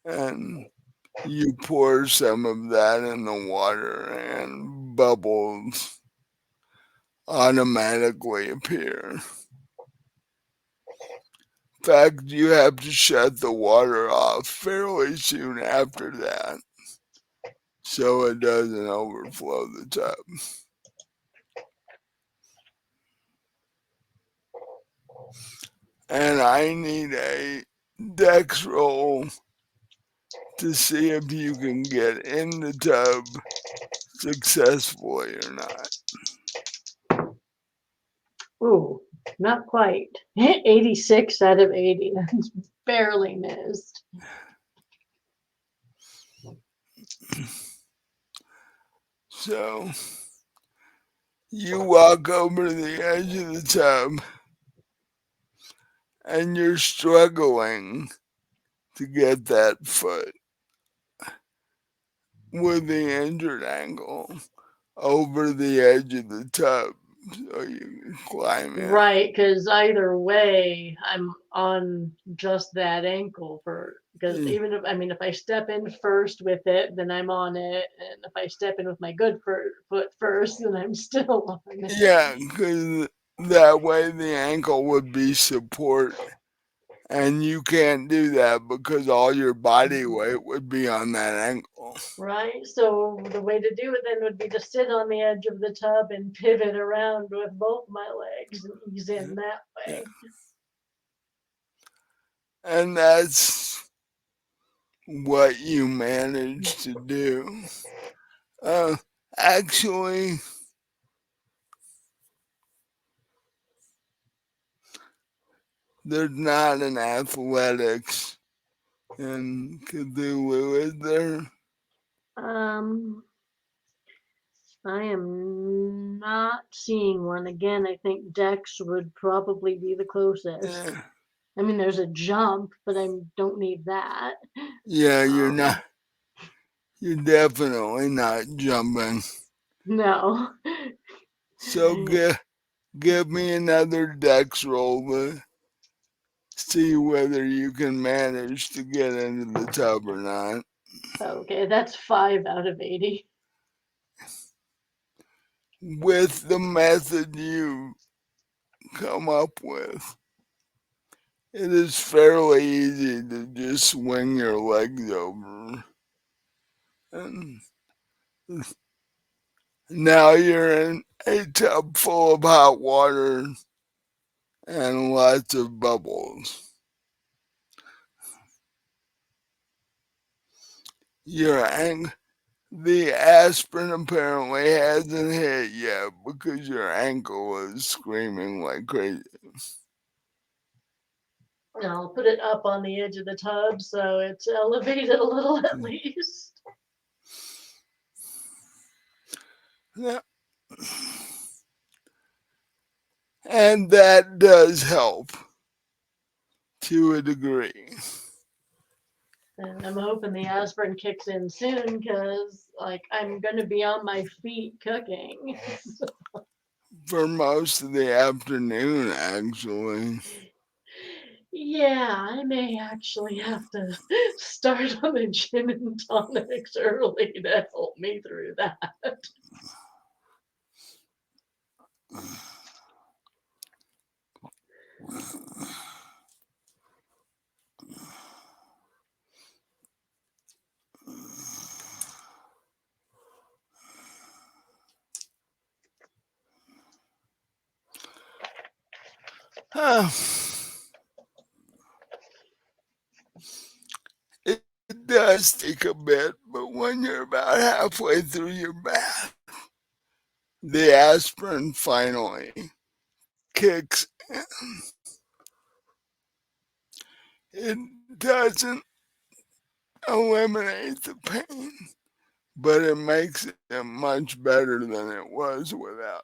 and you pour some of that in the water, and bubbles automatically appear. In fact, you have to shut the water off fairly soon after that so it doesn't overflow the tub. And I need a Dex roll to see if you can get in the tub successfully or not. Ooh, not quite. 86 out of 80. That's barely missed. So you walk over to the edge of the tub and you're struggling to get that foot with the injured ankle over the edge of the tub so you can climb in. Right, because either way, I'm on just that ankle for because Y- even if I mean if I step in first with it, then I'm on it, and if I step in with my good foot first, then I'm still on it. Yeah, because that way the ankle would be support, and you can't do that because all your body weight would be on that ankle. Right, so the way to do it then would be to sit on the edge of the tub and pivot around with both my legs and ease in that Yeah. way. And that's what you managed to do. Uh, actually, there's not an athletics in Cthulhu, is there? Um, I am not seeing one. Again, I think Dex would probably be the closest. Yeah, I mean, there's a jump, but I don't need that. yeah, you're not. Um, You're definitely not jumping. no. So give me another dex roll to see whether you can manage to get into the tub or not. Okay, that's 5 out of 80. With the method you come up with, it is fairly easy to just swing your legs over. And now you're in a tub full of hot water and lots of bubbles. Your the aspirin apparently hasn't hit yet because your ankle is screaming like crazy. I'll put it up on the edge of the tub so it's elevated a little at least. Yeah. And that does help to a degree. And I'm hoping the aspirin kicks in soon because, like, I'm going to be on my feet cooking. For most of the afternoon, actually. Yeah, I may actually have to start on the gin and tonics early to help me through that. Huh. It does take a bit, but when you're about halfway through your bath, the aspirin finally kicks in. It doesn't eliminate the pain, but it makes it much better than it was without.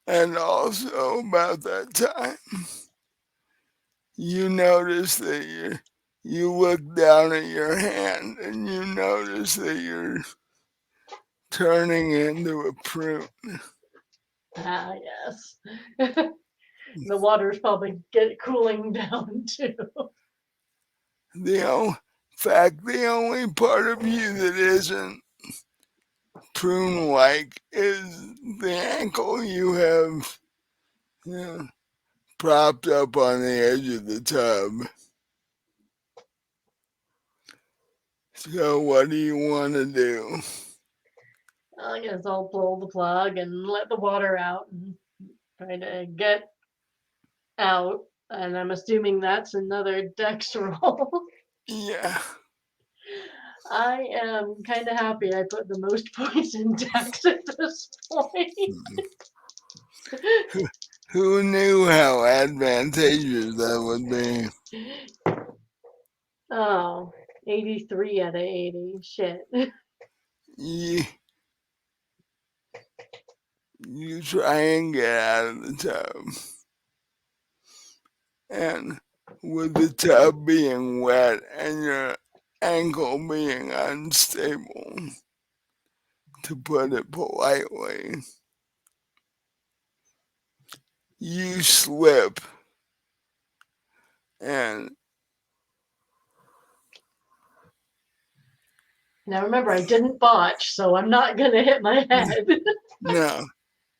And also, about that time, you notice that you look down at your hand and you notice that you're turning into a prune. Ah, yes. The water's probably cooling down too. The only fact, the only part of you that isn't prune-like is the ankle you have, you know, propped up on the edge of the tub. So what do you want to do? I guess I'll pull the plug and let the water out and try to get out, and I'm assuming that's another dex roll. Yeah. I am kind of happy I put the most points in dex at this point. Who, who knew how advantageous that would be? Oh, 83 out of 80. Shit. You, you try and get out of the tub. And with the tub being wet and your ankle being unstable, to put it politely, you slip and Now remember, I didn't botch, so I'm not gonna hit my head. no,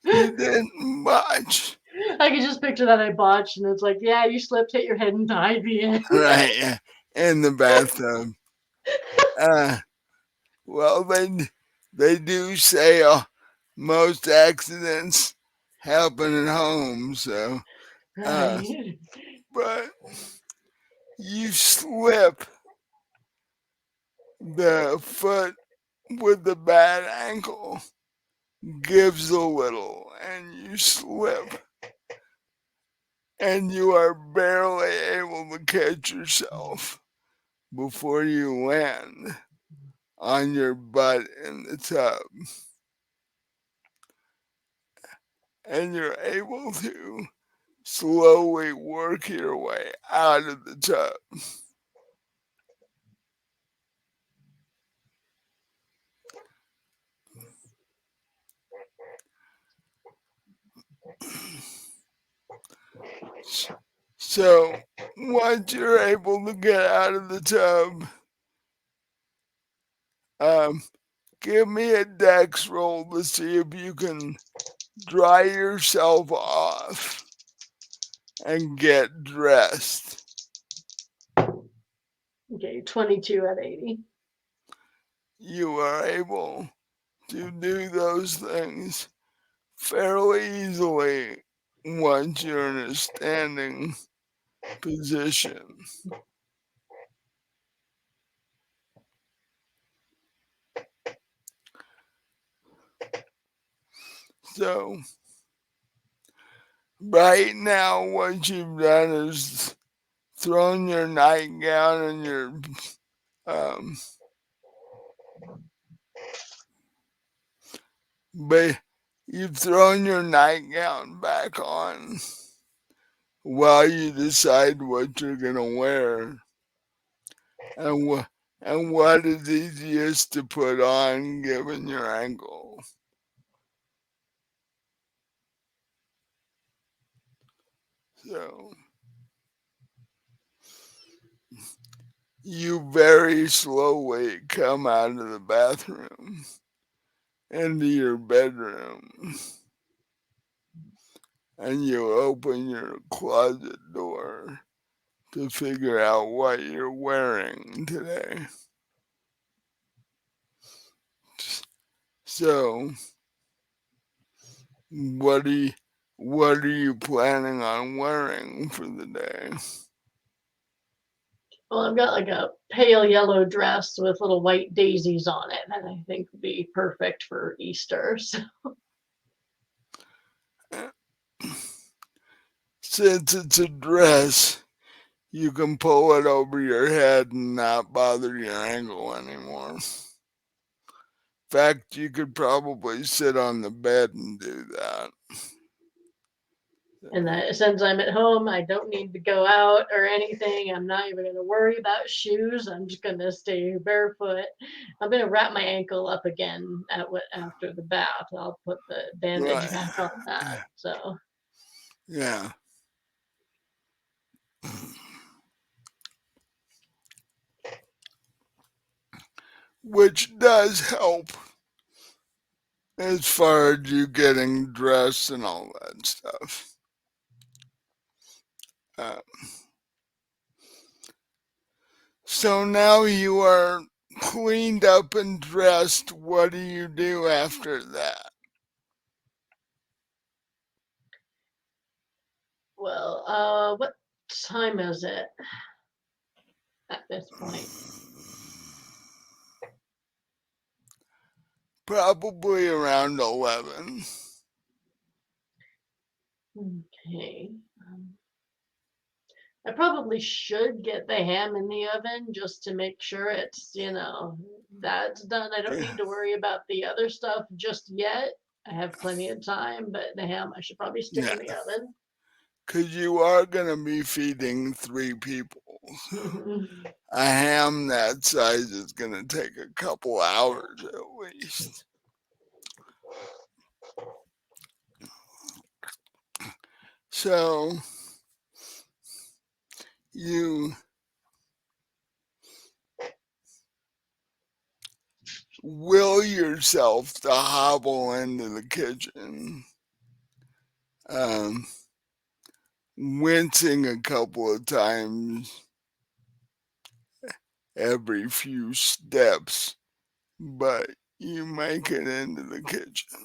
you didn't botch. I can just picture that I botched, and it's like, yeah, you slipped, hit your head, and died the end. Right, yeah, in the bathtub. Uh, well, they do say most accidents happen at home, so, Right. but you slip the foot with the bad ankle gives a little and you slip and you are barely able to catch yourself before you land on your butt in the tub and you're able to slowly work your way out of the tub. So once you're able to get out of the tub, um, give me a dex roll to see if you can dry yourself off and get dressed. Okay, 22 out of 80. You are able to do those things fairly easily once you're in a standing position. So right now what you've done is thrown your nightgown and your um but you've thrown your nightgown back on while you decide what you're gonna wear and what is easiest to put on given your ankle. So you very slowly come out of the bathroom into your bedroom and you open your closet door to figure out what you're wearing today. So what are you what are you planning on wearing for the day? Well, I've got like a pale yellow dress with little white daisies on it that I think would be perfect for Easter. So, Since it's a dress, you can pull it over your head and not bother your ankle anymore. In fact, you could probably sit on the bed and do that. and that since I'm at home, I don't need to go out or anything. I'm not even going to worry about shoes. I'm just going to stay barefoot. I'm going to wrap my ankle up again after the bath. I'll put the bandage Right. back on that. So, Yeah. Which does help as far as you getting dressed and all that stuff. Uh, so now you are cleaned up and dressed. What do you do after that? Well, what time is it at this point? Probably around 11. Okay. Um, I probably should get the ham in the oven just to make sure that's done. I don't Yeah, need to worry about the other stuff just yet. I have plenty of time, but the ham I should probably stick in the oven. because you are going to be feeding 3 people. A ham that size is going to take a couple hours at least. So you will yourself to hobble into the kitchen, um, wincing a couple of times every few steps, but you make it into the kitchen.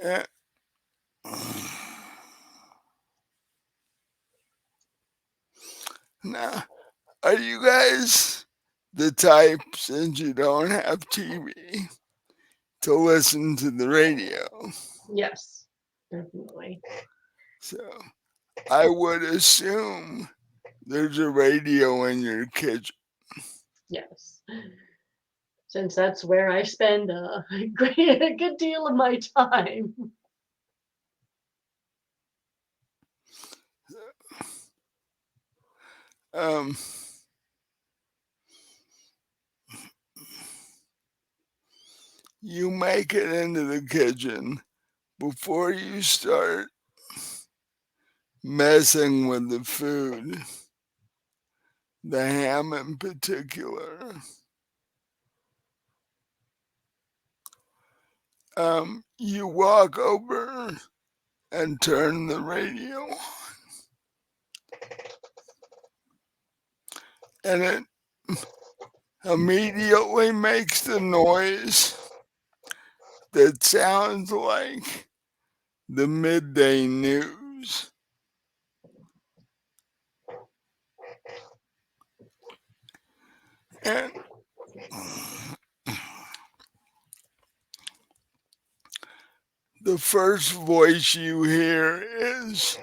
And now, are you guys the type, since you don't have TV, to listen to the radio? Yes, definitely. So I would assume there's a radio in your kitchen. Yes. Since that's where I spend a good deal of my time. Um, you make it into the kitchen before you start messing with the food, the ham in particular. You walk over and turn the radio on, and it immediately makes the noise that sounds like the midday news. And the first voice you hear is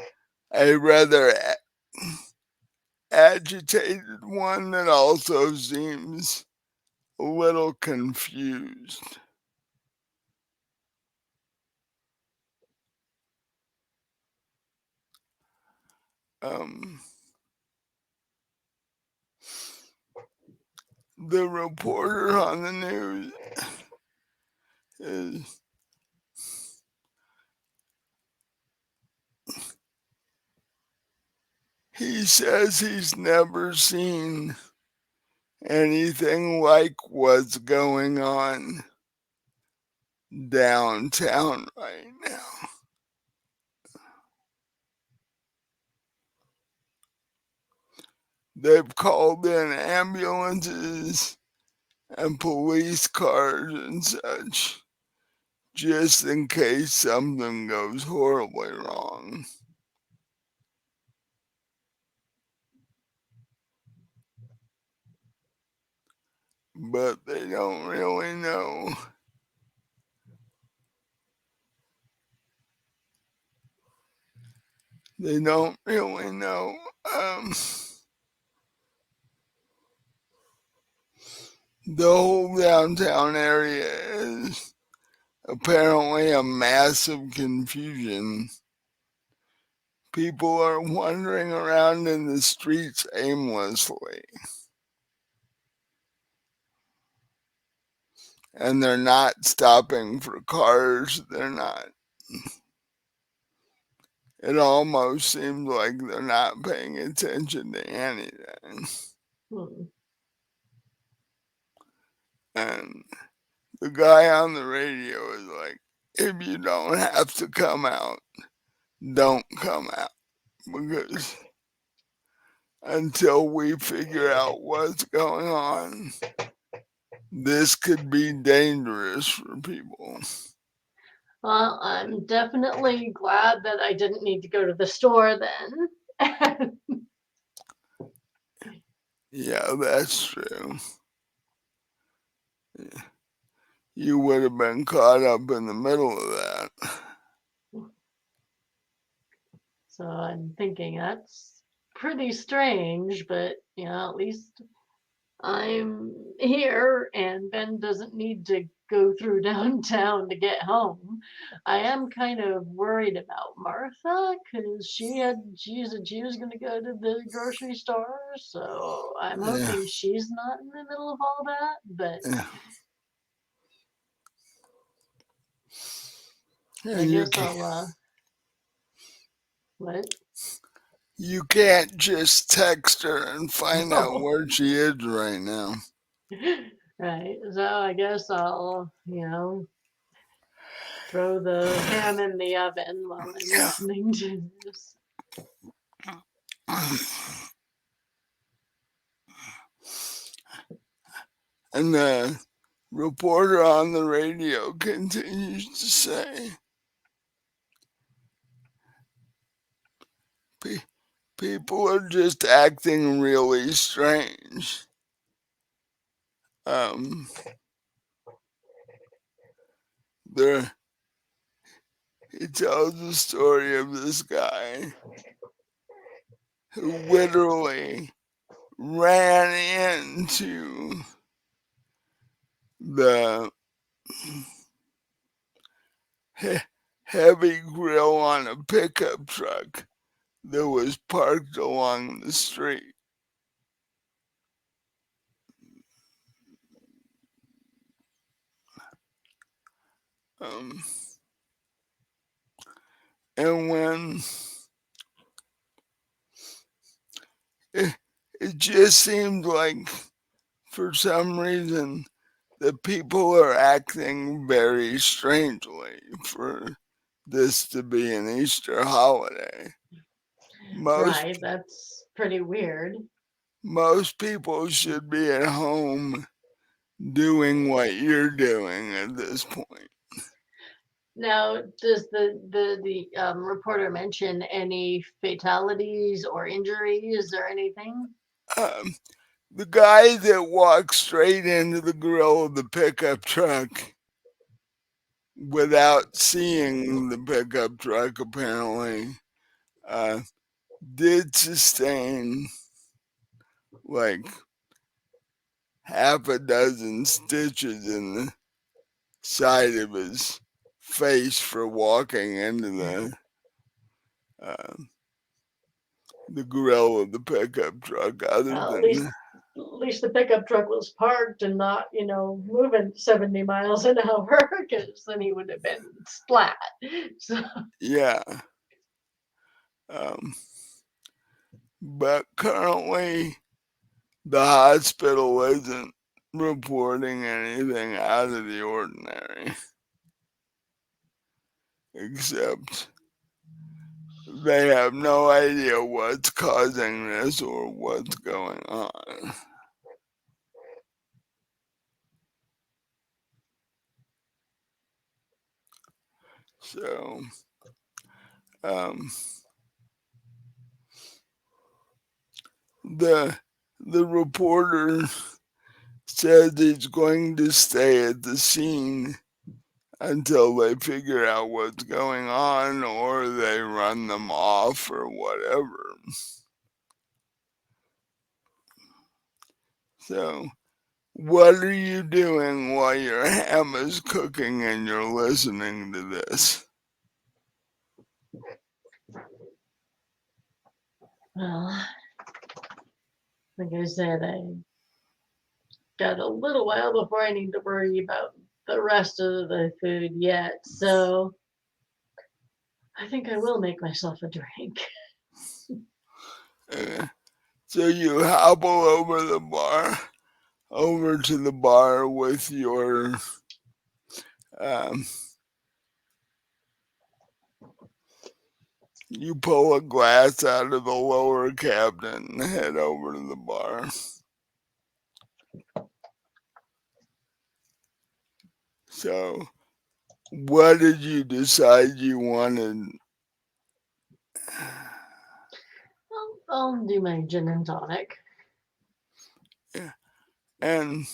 a rather agitated one that also seems a little confused. Um, the reporter on the news is, he says he's never seen anything like what's going on downtown right now. They've called in ambulances and police cars and such just in case something goes horribly wrong. But they don't really know. They don't really know. Um, the whole downtown area is apparently a massive confusion. People are wandering around in the streets aimlessly, and they're not stopping for cars. They're not. It almost seems like they're not paying attention to anything. Hmm. And the guy on the radio is like, if you don't have to come out, don't come out. Because until we figure out what's going on, this could be dangerous for people. Well, I'm definitely glad that I didn't need to go to the store then. Yeah, that's true. You would have been caught up in the middle of that. So I'm thinking that's pretty strange, but at least I'm here and Ben doesn't need to go through downtown to get home. I am kind of worried about Martha because she said she was going to go to the grocery store, so I'm Yeah, hoping she's not in the middle of all that. But yeah. I And guess I'll what? you can't just text her and find out No. where she is right now. Right. So I guess I'll throw the ham in the oven while I'm Yeah. listening to this. And the reporter on the radio continues to say, People are just acting really strange." Um, there, he tells the story of this guy who literally ran into the he- heavy grill on a pickup truck that was parked along the street. Um, and when it, it just seemed like for some reason the people are acting very strangely for this to be an Easter holiday. Most Right. That's pretty weird. most people should be at home doing what you're doing at this point. Now, does the reporter mention any fatalities or injuries or anything? Um, the guy that walked straight into the grill of the pickup truck without seeing the pickup truck apparently uh, did sustain like half a dozen stitches in the side of his face for walking into uh, the grill of the pickup truck. Other Well, than at least the pickup truck was parked and not, moving 70 miles an hour, because then he would have been splat. So, yeah, um, but currently the hospital isn't reporting anything out of the ordinary, except they have no idea what's causing this or what's going on. So, um, the the reporter says he's going to stay at the scene until they figure out what's going on or they run them off or whatever. So, what are you doing while your ham is cooking and you're listening to this? well, like I said, I got a little while before I need to worry about the rest of the food yet. So, I think I will make myself a drink. Uh, so you hobble over to the bar with your um, you pull a glass out of the lower cabinet and head over to the bar. So what did you decide you wanted? I'll do my gin and tonic. Yeah. And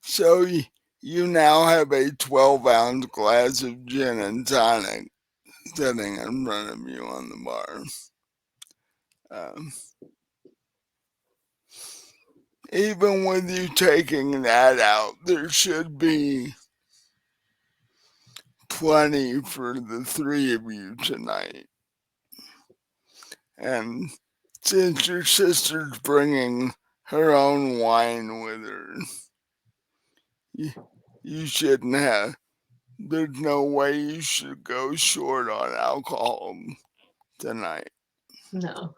so you now have a 12-ounce glass of gin and tonic sitting in front of you on the bar. Um, Even with you taking that out, there should be plenty for the three of you tonight. And since your sister's bringing her own wine with her, you, you shouldn't have. There's no way you should go short on alcohol tonight. No.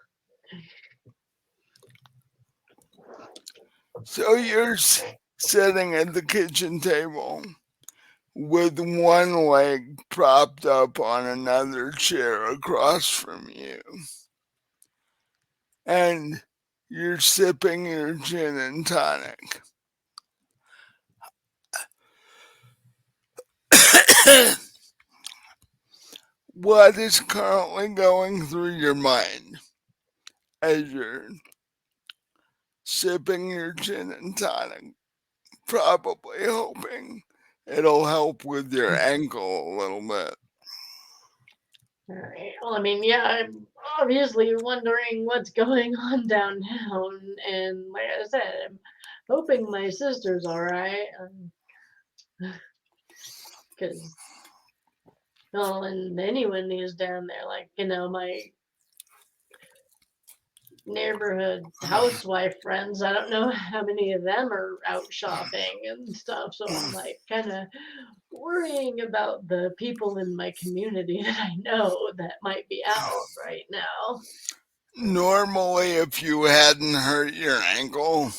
So you're sitting at the kitchen table with one leg propped up on another chair across from you, and you're sipping your gin and tonic. What is currently going through your mind as you're sipping your gin and tonic, probably hoping it'll help with your ankle a little bit? All right. Well, I mean, yeah, I'm obviously wondering what's going on downtown, and like I said, I'm hoping my sister's all right, because well, and anyone who's down there, like my neighborhood housewife friends, I don't know how many of them are out shopping and stuff, so I'm like kind of worrying about the people in my community that I know that might be out right now. Normally, if you hadn't hurt your ankle,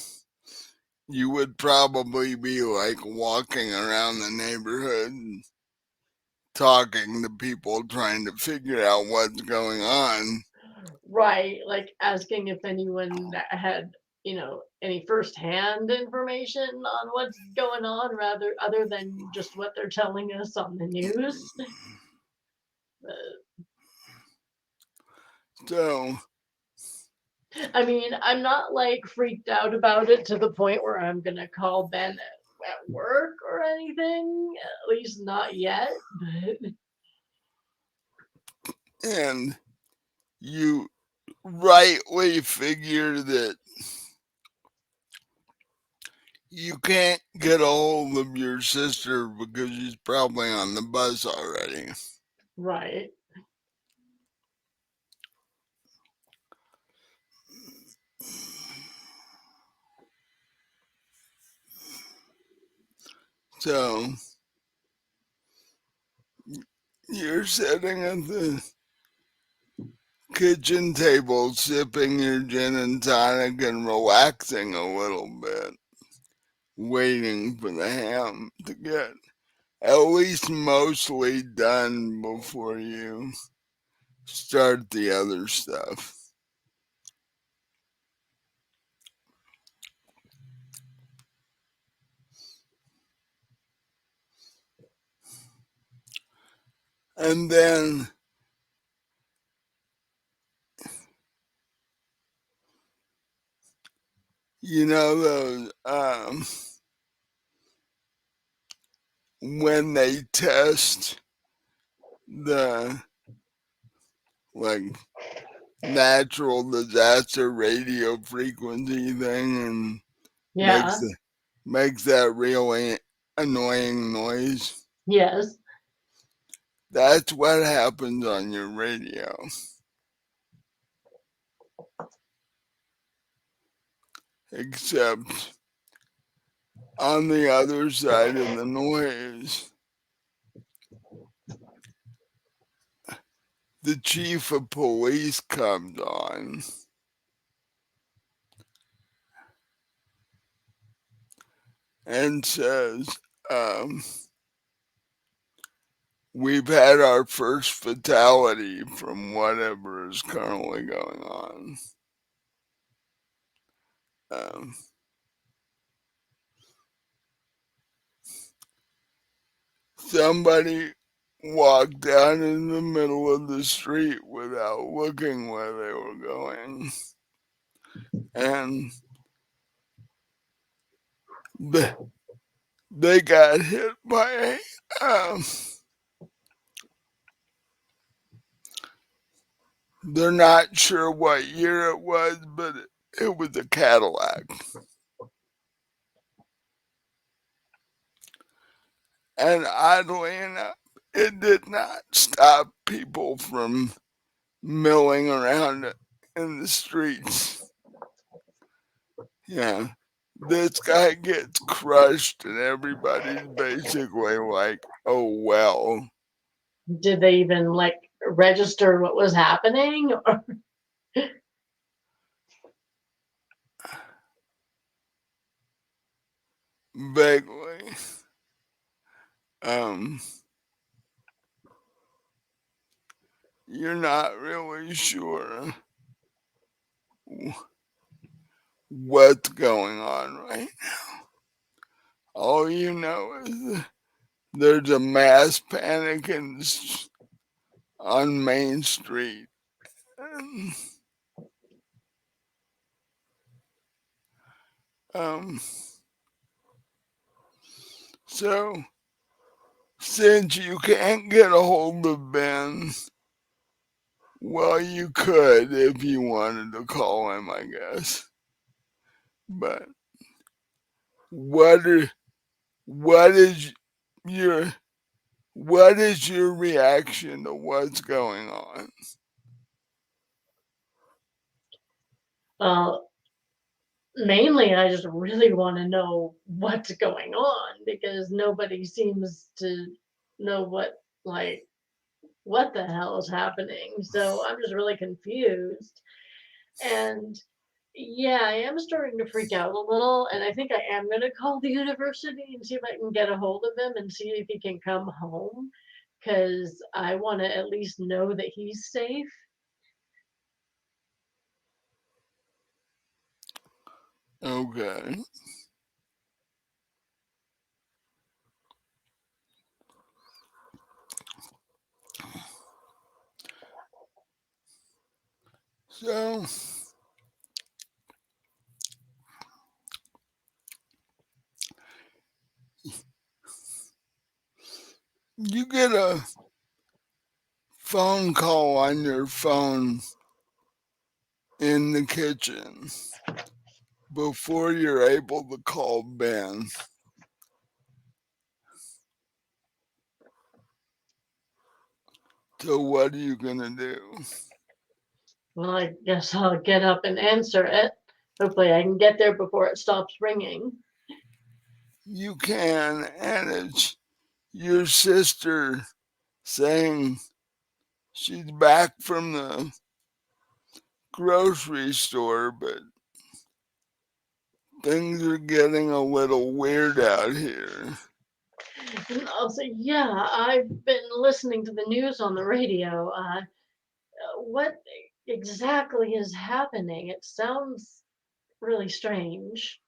you would probably be like walking around the neighborhood talking to people trying to figure out what's going on. Right, like asking if anyone that had, any firsthand information on what's going on rather other than just what they're telling us on the news. So, I mean, I'm not like freaked out about it to the point where I'm gonna call Ben at work or anything, at least not yet, but and you rightly figure that you can't get a hold of your sister because she's probably on the bus already. right. So, you're sitting at the kitchen table sipping your gin and tonic and relaxing a little bit, waiting for the ham to get at least mostly done before you start the other stuff. And then, those when they test the like natural disaster radio frequency thing and makes Yeah. the makes that really annoying noise. Yes. That's what happens on your radio. Except on the other side of the noise, the chief of police comes on and says, um, we've had our first fatality from whatever is currently going on. Um, somebody walked out in the middle of the street without looking where they were going, and they, they got hit by a they're not sure what year it was, but it was a Cadillac. And oddly enough, it did not stop people from milling around in the streets. Yeah. This guy gets crushed, and everybody's basically like, oh, well, Did they even like register what was happening? vaguely. Um, you're not really sure what's going on right. All you know is there's a mass panic on Main Street. And, um, so, since you can't get a hold of Ben, well, you could if you wanted to call him, I guess. But what are, what is your what is your reaction to what's going on? uh, Mainly, I just really want to know what's going on because nobody seems to know what the hell is happening. So I'm just really confused. And yeah, I am starting to freak out a little, and I think I am going to call the university and see if I can get a hold of him and see if he can come home because I want to at least know that he's safe. Okay. So you get a phone call on your phone in the kitchen before you're able to call Ben. So what are you gonna do? Well, I guess I'll get up and answer it. Hopefully, I can get there before it stops ringing. You can, and it's your sister saying she's back from the grocery store, but things are getting a little weird out here. And I'll say, yeah, I've been listening to the news on the radio. What exactly is happening? It sounds really strange.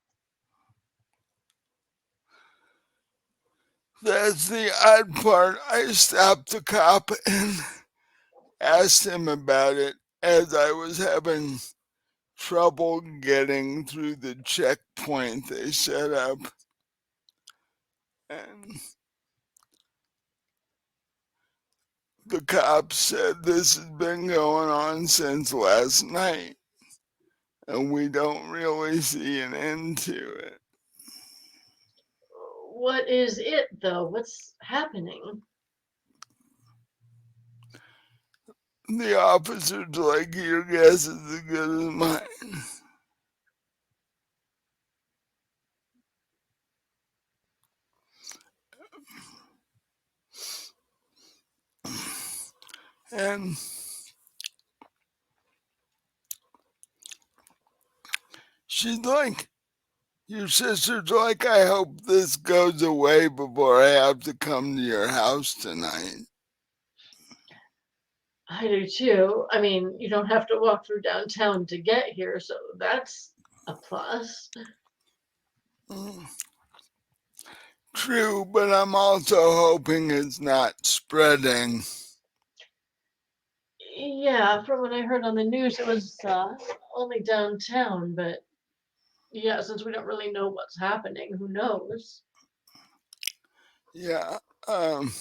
That's the odd part. I stopped the cop and asked him about it as I was having trouble getting through the checkpoint they set up. And the cop said this has been going on since last night, and we don't really see an end to it. What is it, though? What's happening? The officer's like, your guess is as good as mine. And she's like, your sister's like, I hope this goes away before I have to come to your house tonight. I do too. I mean, you don't have to walk through downtown to get here, so that's a plus. Mm. True, but I'm also hoping it's not spreading. Yeah, from what I heard on the news, it was only downtown, but yeah, since we don't really know what's happening, who knows? Yeah, um,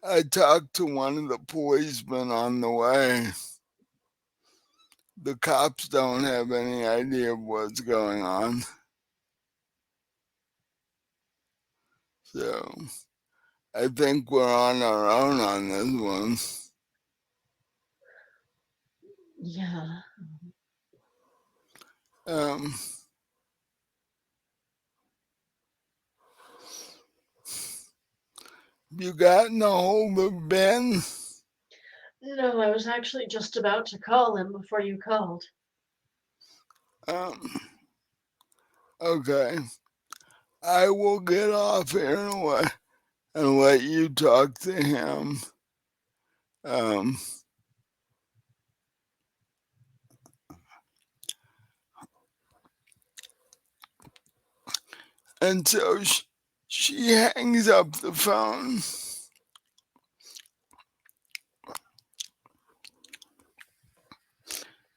I talked to one of the policemen on the way. The cops don't have any idea of what's going on. So I think we're on our own on this one. Yeah. Um, you gotten a hold of Ben? No, I was actually just about to call him before you called. Um, okay. I will get off here and let you talk to him. Um, and so she hangs up the phone.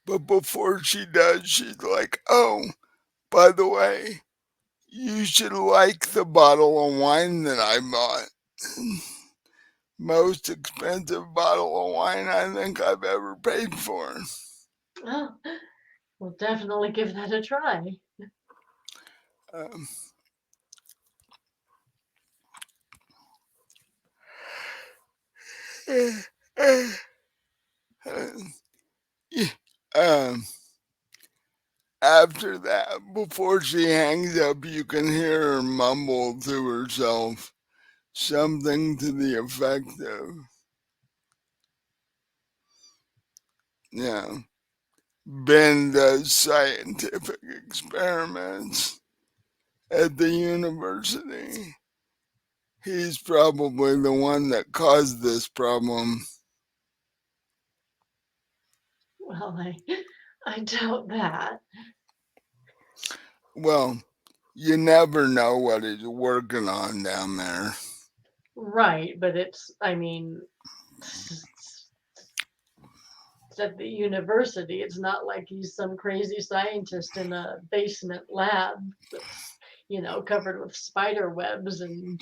But before she does, she's like, oh, by the way, you should like the bottle of wine that I bought. Most expensive bottle of wine I think I've ever paid for. Oh, we'll definitely give that a try. Um, um, after that, before she hangs up, you can hear her mumble to herself something to the effect of, yeah, Ben does scientific experiments at the university. He's probably the one that caused this problem. Well, I doubt that. Well, you never know what he's working on down there. Right, but I mean, it's at the university. It's not like he's some crazy scientist in a basement lab that's, covered with spider webs and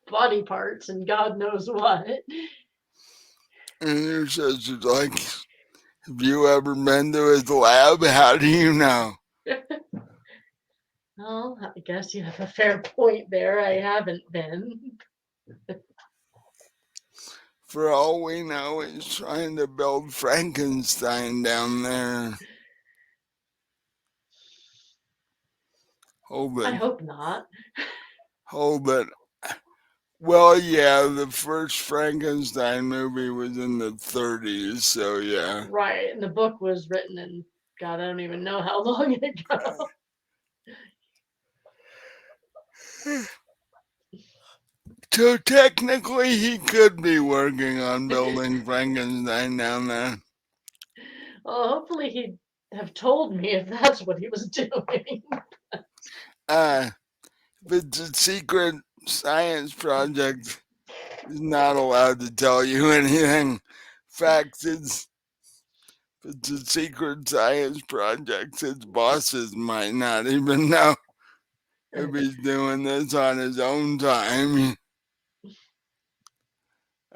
body parts and God knows what. And your sister's like, have you ever been to his lab? How do you know? Well, I guess you have a fair point there. I haven't been. For all we know, he's trying to build Frankenstein down there. Hold I it. hope not. Hold it. Well, yeah, the first Frankenstein movie was in the 30s, so yeah. Right, and the book was written in, God, I don't even know how long ago. So technically, he could be working on building Frankenstein down there. Well, hopefully he'd have told me if that's what he was doing. Uh, if it's a secret science project, he's not allowed to tell you anything. In fact, if it's a secret science project, his bosses might not even know if he's doing this on his own time.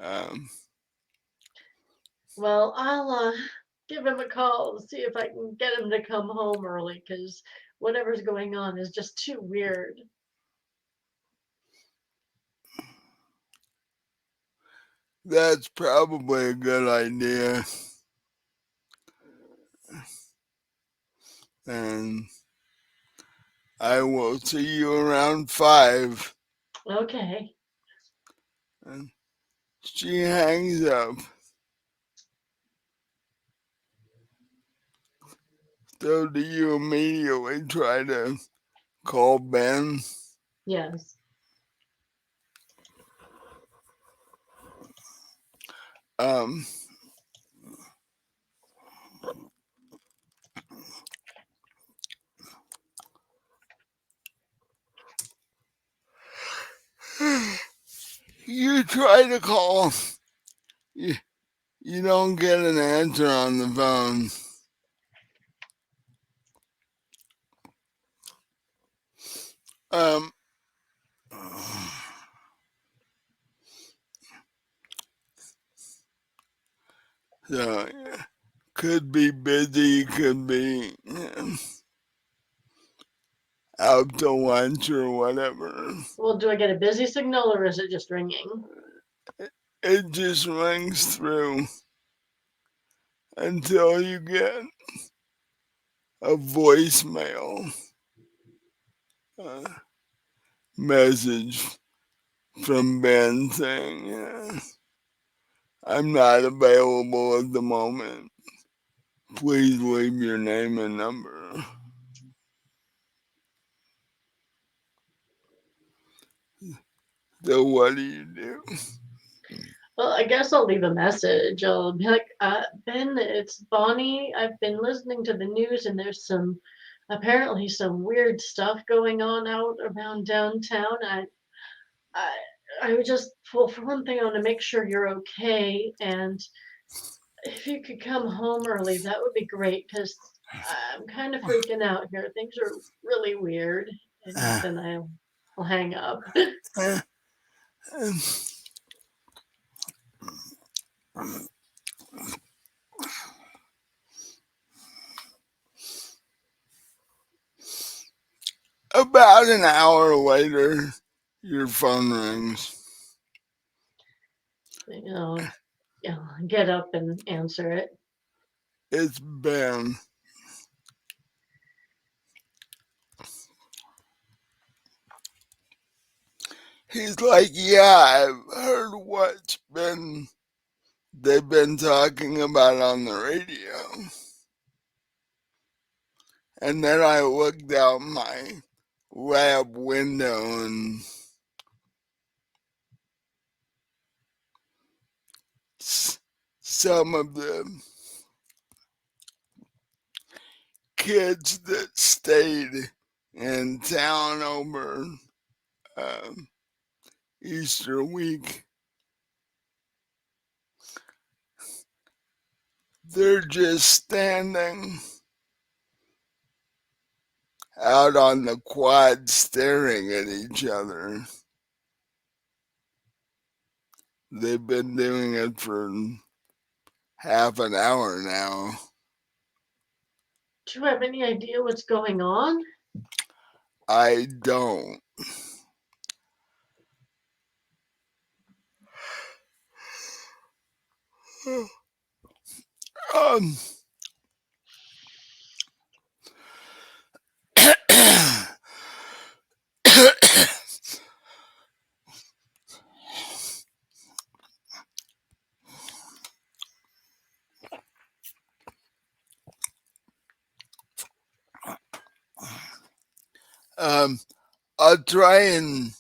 Um, Well, I'll give him a call and see if I can get him to come home early because whatever's going on is just too weird. that's probably a good idea. And I will see you around 5. Okay. And she hangs up. So do you immediately try to call Ben? Yes. Um, you try to call, you, you don't get an answer on the phone. Um, so could be busy, could be out to lunch or whatever. Well, do I get a busy signal or is it just ringing? It just rings through until you get a voicemail uh, message from Ben saying, I'm not available at the moment. Please leave your name and number. So what do you do? Well, I guess I'll leave a message. I'll be like, Ben, it's Bonnie. I've been listening to the news and there's apparently some weird stuff going on out around downtown. I, I would just, well, for one thing, I want to make sure you're okay. And if you could come home early, that would be great because I'm kind of freaking out here. Things are really weird. And Uh, then I'll hang up. uh, About an hour later, your phone rings. You know, get up and answer it. It's Ben. He's like, yeah, I've heard what's been they've been talking about on the radio. And then I looked out my lab window and some of the kids that stayed in town over um, Easter week, they're just standing out on the quad staring at each other. They've been doing it for half an hour now. Do you have any idea what's going on? I don't. Um, um, I'll try and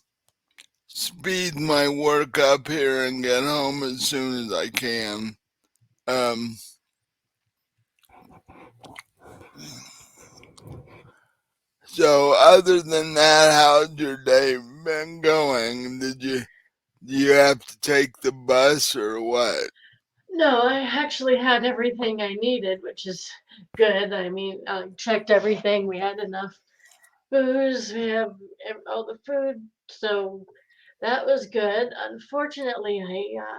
speed my work up here and get home as soon as I can. Um, so other than that, how's your day been going? Do you have to take the bus or what? No, I actually had everything I needed, which is good. I mean, I checked everything. We had enough booze. We have all the food, so that was good. Unfortunately, I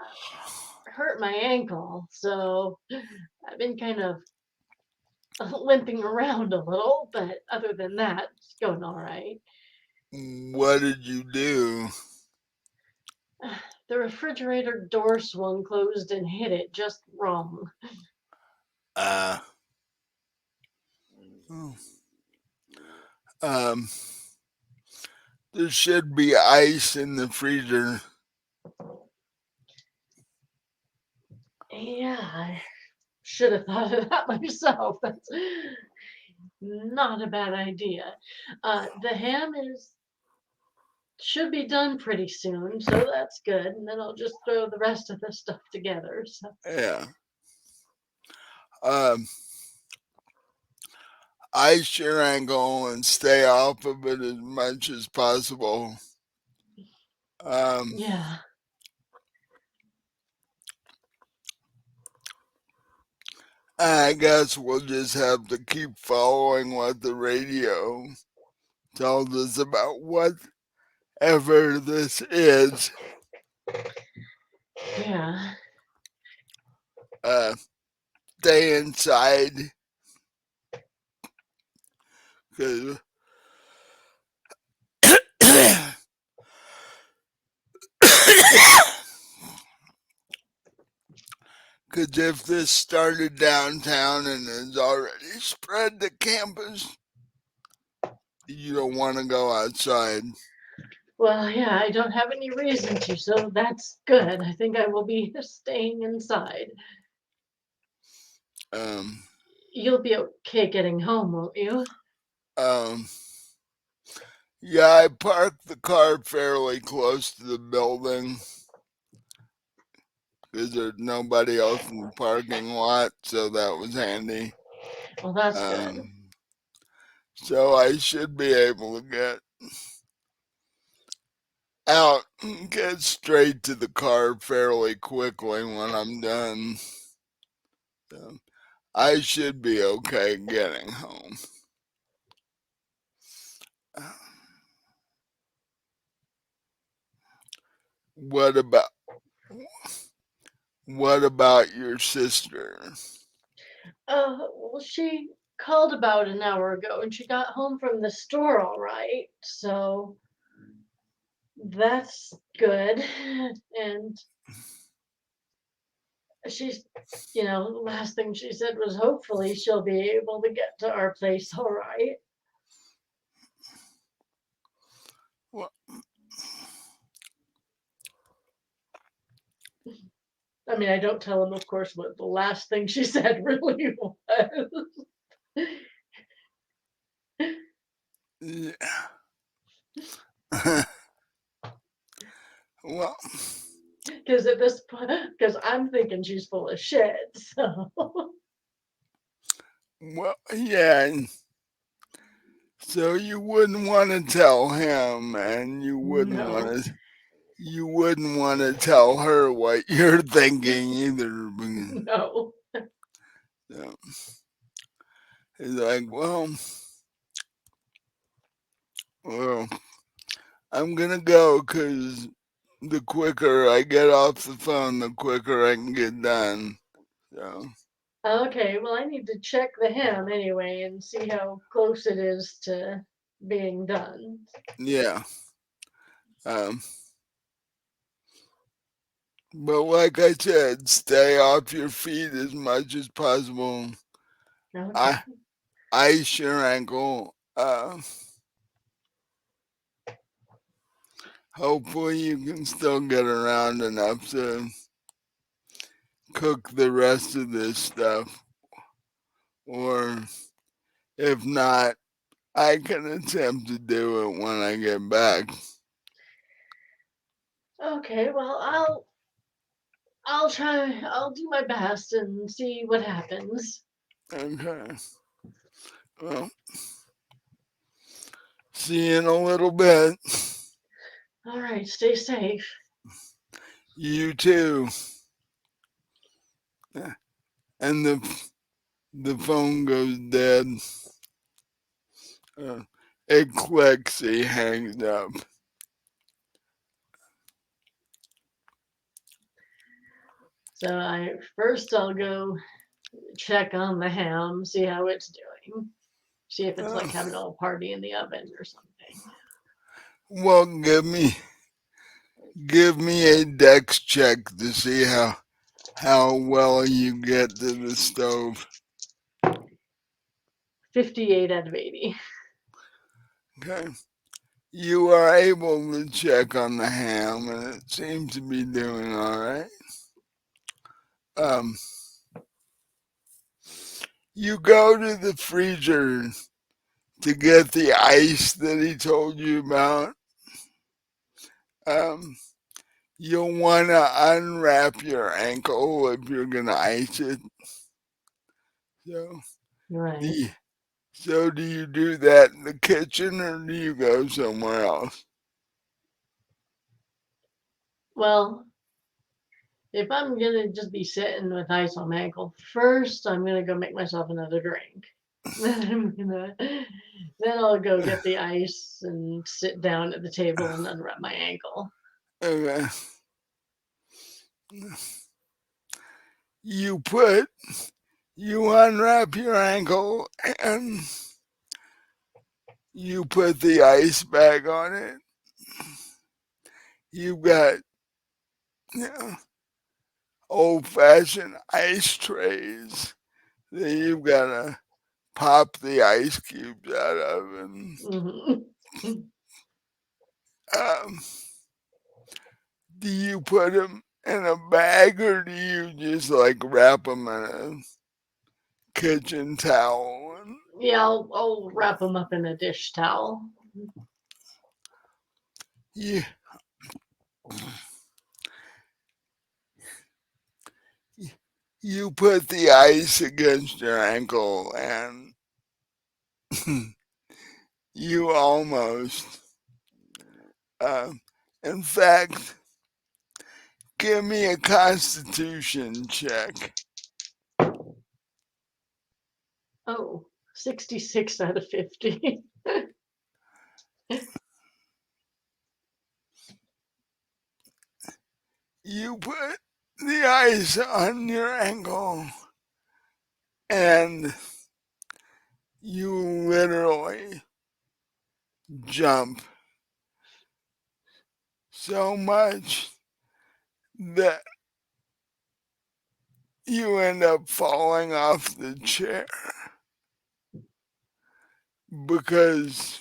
hurt my ankle, so I've been kind of limping around a little. But other than that, it's going all right. What did you do? The refrigerator door swung closed and hit it just wrong. Uh, um, there should be ice in the freezer. Yeah, I should have thought of that myself. That's not a bad idea. The ham is should be done pretty soon, so that's good. And then I'll just throw the rest of the stuff together. So Yeah. Um, I sure ain't going to stay off of it as much as possible. Um, yeah, I guess we'll just have to keep following what the radio tells us about whatever this is. Yeah. Uh, Stay inside because if this started downtown and has already spread to campus, you don't want to go outside. Well, yeah, I don't have any reason to, so that's good. I think I will be staying inside. Um, You'll be okay getting home, won't you? um, yeah, I parked the car fairly close to the building because there's nobody else in the parking lot, so that was handy. Well, that's good. Um, so I should be able to get out and get straight to the car fairly quickly when I'm done. So I should be okay getting home. What about your sister? Well, she called about an hour ago and she got home from the store all right, so that's good. And she's, the last thing she said was hopefully she'll be able to get to our place all right. Well, I mean, I don't tell him, of course, what the last thing she said really was. yeah. Well, Because at this point, because I'm thinking she's full of shit, so. yeah. So you wouldn't want to tell him, and No, you wouldn't want to tell her what you're thinking either. no. So, he's like, well, I'm gonna go because the quicker I get off the phone, the quicker I can get done. So, Okay, well, I need to check the ham anyway and see how close it is to being done. yeah. Um, but like I said, stay off your feet as much as possible. Okay. I ice your ankle. Hopefully you can still get around enough to cook the rest of this stuff. Or if not, I can attempt to do it when I get back. Okay, well, I'll try. I'll do my best and see what happens. Okay. Well, see you in a little bit. All right, stay safe. You too. And the phone goes dead. Uh, it clicks. He hangs up. So I'll go check on the ham, see how it's doing, see if it's Uh, like having a little party in the oven or something. well, give me a dex check to see how well you get to the stove. 58 out of 80. Okay. You are able to check on the ham, and it seems to be doing all right. Um, you go to the freezer to get the ice that he told you about. Um, you'll want to unwrap your ankle if you're gonna ice it. So, Right. the do you do that in the kitchen or do you go somewhere else? Well, if I'm gonna just be sitting with ice on my ankle, first I'm gonna go make myself another drink. Then then I'll go get the ice and sit down at the table and unwrap my ankle. Okay. You put you unwrap your ankle and you put the ice bag on it. You've got, you know, old fashioned ice trays that you've got to pop the ice cubes out of. And Hmm. um, do you put them in a bag or do you just like wrap them in a kitchen towel? And Yeah, I'll wrap them up in a dish towel. you, you put the ice against your ankle and you almost, uh, in fact, give me a constitution check. Oh, 66 out of 50. You put the ice on your ankle and you literally jump so much that you end up falling off the chair because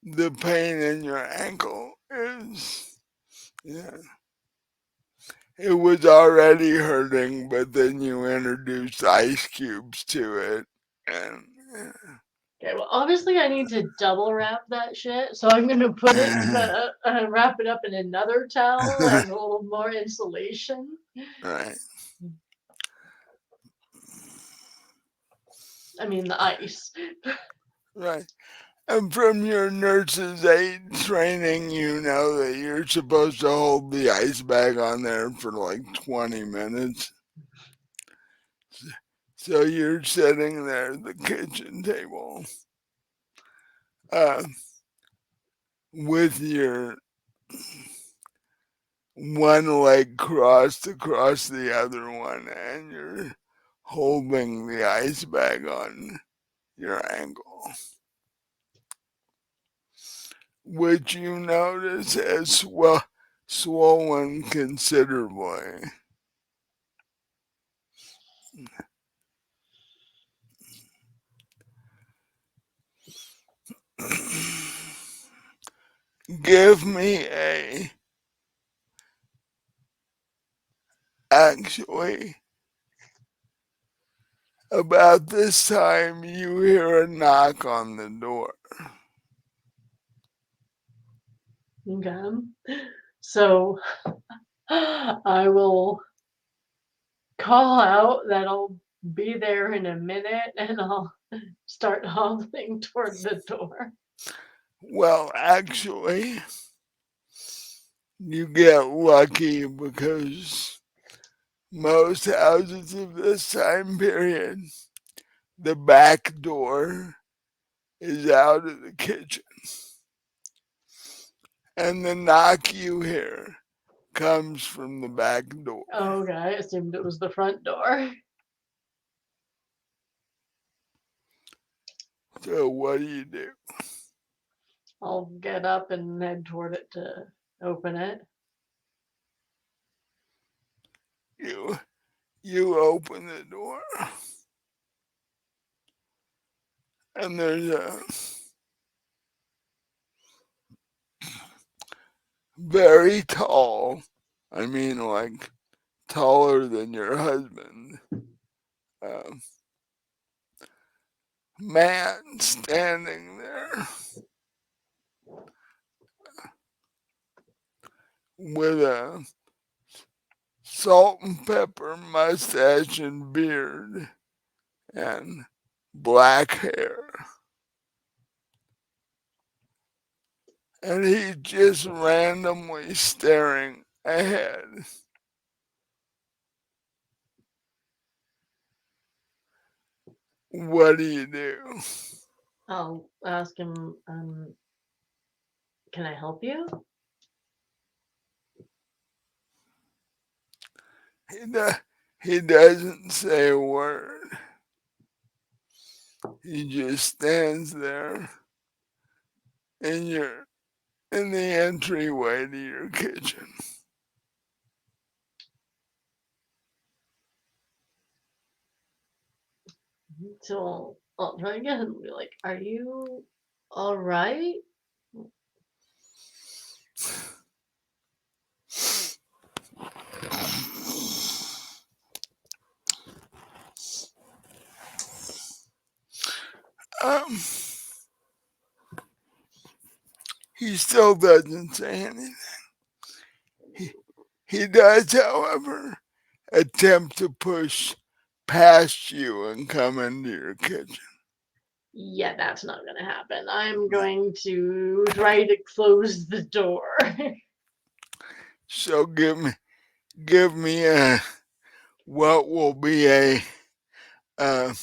the pain in your ankle is, yeah, it was already hurting, but then you introduced ice cubes to it. And Okay, well, obviously I need to double wrap that shit, so I'm gonna put it, wrap it up in another towel as a little more insulation. right, I mean, the ice. right. And from your nurse's aid training, you know that you're supposed to hold the ice bag on there for like 20 minutes. So you're sitting there at the kitchen table uh, with your one leg crossed across the other one, and you're holding the ice bag on your ankle, which you notice has swollen considerably. Give me a actually about this time you hear a knock on the door. Okay. So I will call out that I'll be there in a minute and I'll start hobbling toward the door. Well, actually, you get lucky because most houses of this time period, the back door is out of the kitchen, and the knock you hear comes from the back door. Okay, I assumed it was the front door. So, what do you do? I'll get up and head toward it to open it. You, you open the door, and there's a very tall, I mean, like taller than your husband, um, man standing there with a salt and pepper mustache and beard and black hair. And he's just randomly staring ahead. What do you do? I'll ask him, can I help you? He, do, he doesn't say a word. He just stands there in in the entryway to your kitchen. So I'll try again and be like, are you all right? Um, he still doesn't say anything. He, he does, however, attempt to push past you and come into your kitchen. Yeah, that's not gonna happen. I'm going to try to close the door. So give me a what will be a uh,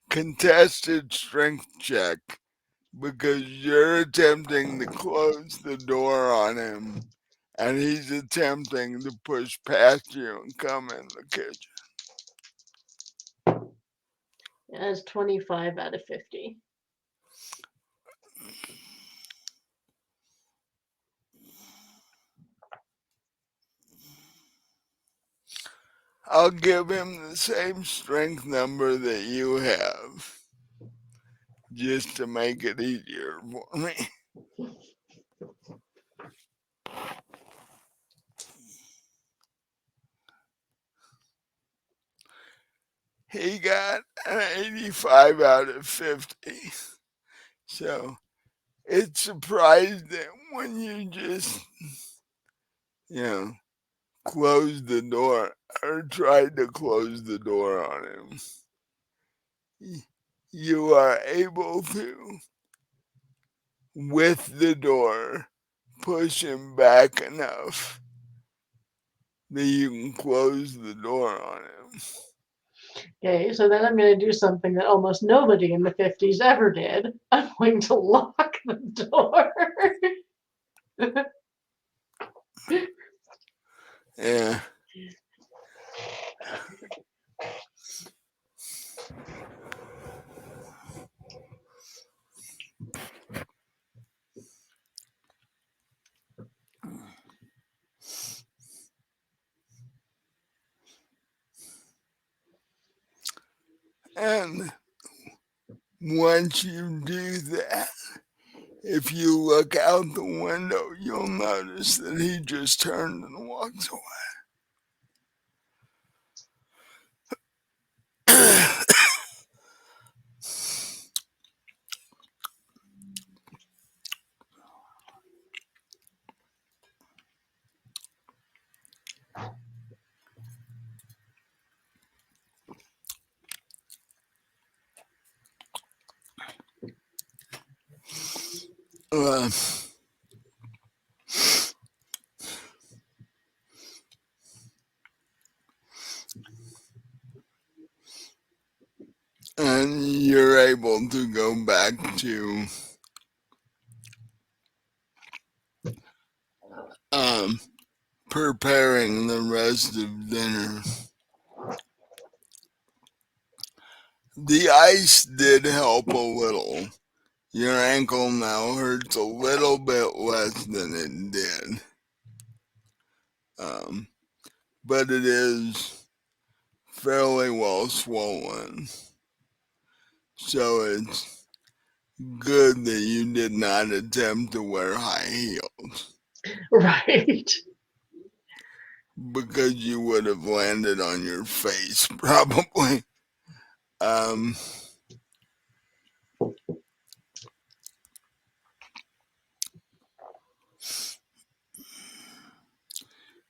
contested strength check because you're attempting to close the door on him and he's attempting to push past you and come in the kitchen. That's 25 out of 50. I'll give him the same strength number that you have just to make it easier for me. He got an 85 out of 50. So it surprised him when you just, you know, closed the door or tried to close the door on him. You are able to, with the door, push him back enough that you can close the door on him. Okay, so then I'm going to do something that almost nobody in the 50s ever did. I'm going to lock the door. Yeah. And once you do that, if you look out the window, you'll notice that he just turned and walks away. uh, and you're able to go back to um, preparing the rest of dinner. The ice did help a little. Your ankle now hurts a little bit less than it did. Um, but it is fairly well swollen. So it's good that you did not attempt to wear high heels Right. because you would have landed on your face probably. Um,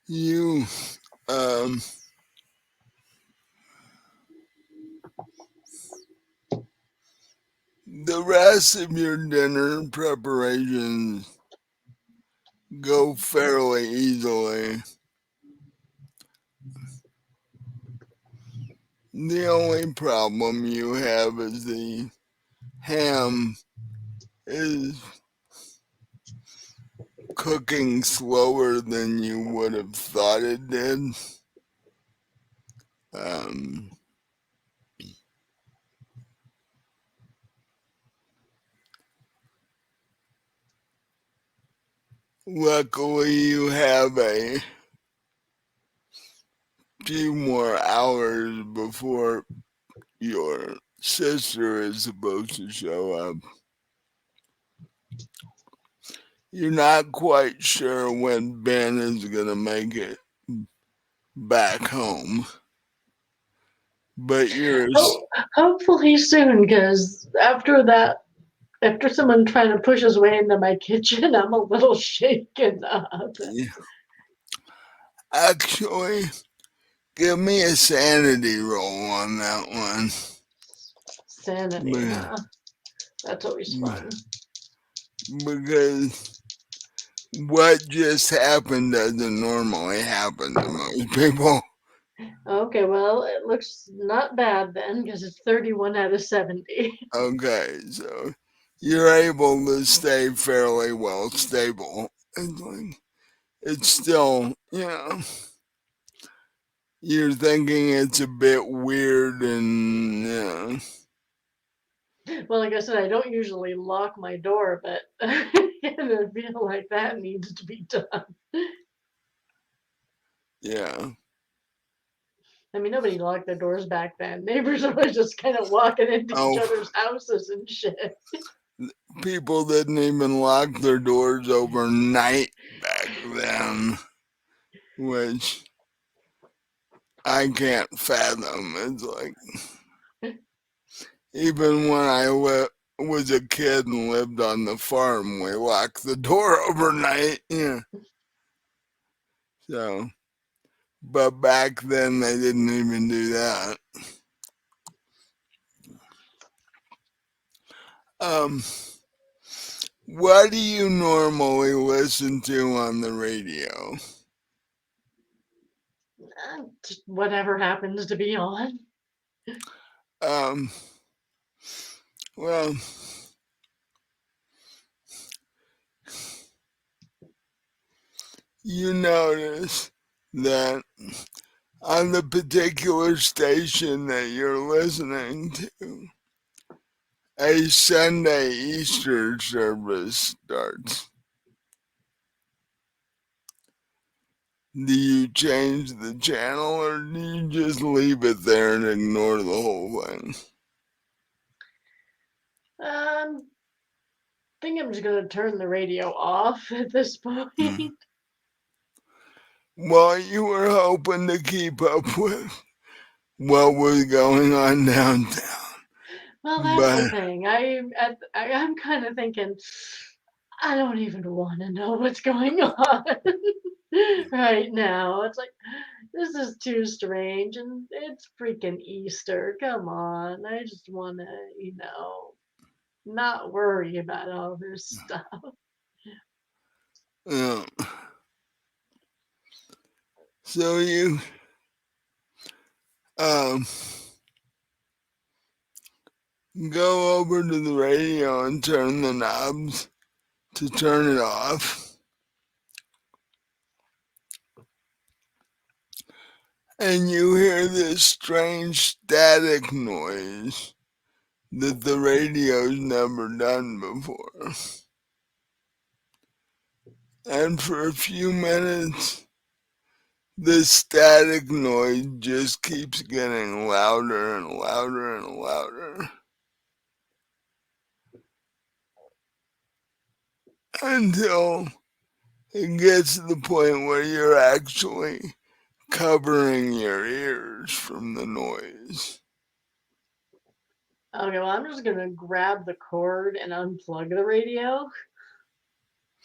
you um, the rest of your dinner preparations go fairly easily. The only problem you have is the ham is cooking slower than you would have thought it did. Um, Luckily, you have a few more hours before your sister is supposed to show up. You're not quite sure when Ben is gonna make it back home, but Oh, hopefully soon, because after someone trying to push his way into my kitchen, I'm a little shaken up. actually, give me a sanity roll on that one. Sanity, Be- huh? That's always fun. Because what just happened doesn't normally happen to most people. Okay, well, it looks not bad then, because it's 31 out of 70. Okay, so you're able to stay fairly well stable. It's like it's still, you're thinking it's a bit weird and Well, like I said, I don't usually lock my door, but I feel like that needs to be done. yeah. I mean, nobody locked their doors back then. Neighbors were just kind of walking into each Oh, other's houses and shit. people didn't even lock their doors overnight back then, which I can't fathom. It's like even when was a kid and lived on the farm, we locked the door overnight. Yeah. So, but back then they didn't even do that. Um, what do you normally listen to on the radio? Just whatever happens to be on. Um, well, you notice that on the particular station that you're listening to, a Sunday Easter service starts. Do you change the channel or do you just leave it there and ignore the whole thing? I think I'm just gonna turn the radio off at this point. Mm. Well, you were hoping to keep up with what was going on downtown, Well, that's the but thing. I'm kind of thinking, I don't even want to know what's going on right now. It's like this is too strange, and it's freaking Easter. Come on, I just want to, not worry about all this stuff. uh, so you um, go over to the radio and turn the knobs to turn it off, and you hear this strange static noise that the radio's never done before. And for a few minutes, the static noise just keeps getting louder and louder and louder until it gets to the point where you're actually covering your ears from the noise. Okay, well, I'm just gonna grab the cord and unplug the radio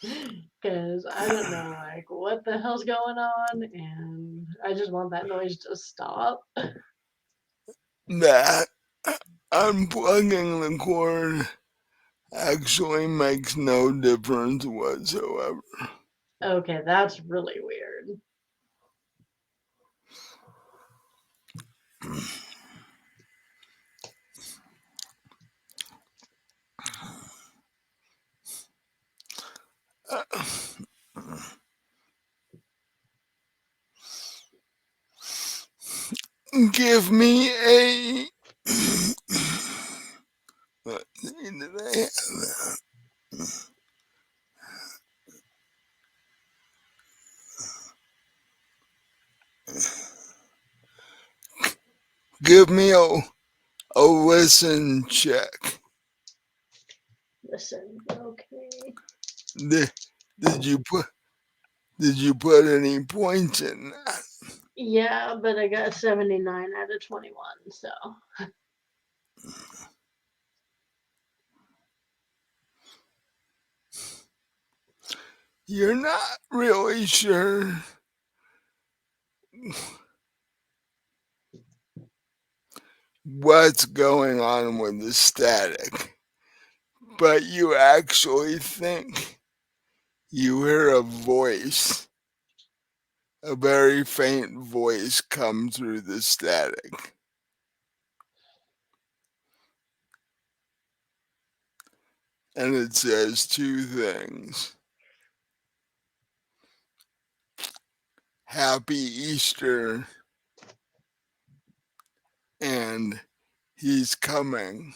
because I don't know, like, what the hell's going on, and I just want that noise to stop. That unplugging the cord actually makes no difference whatsoever. Okay, that's really weird. Uh, give me a. What did I have? Give me a listen check. Listen, okay. Did, did you put any points in that? Yeah, but I got 79 out of 21, so. You're not really sure what's going on with the static, but you actually think you hear a voice, a very faint voice come through the static. And it says two things: Happy Easter and he's coming.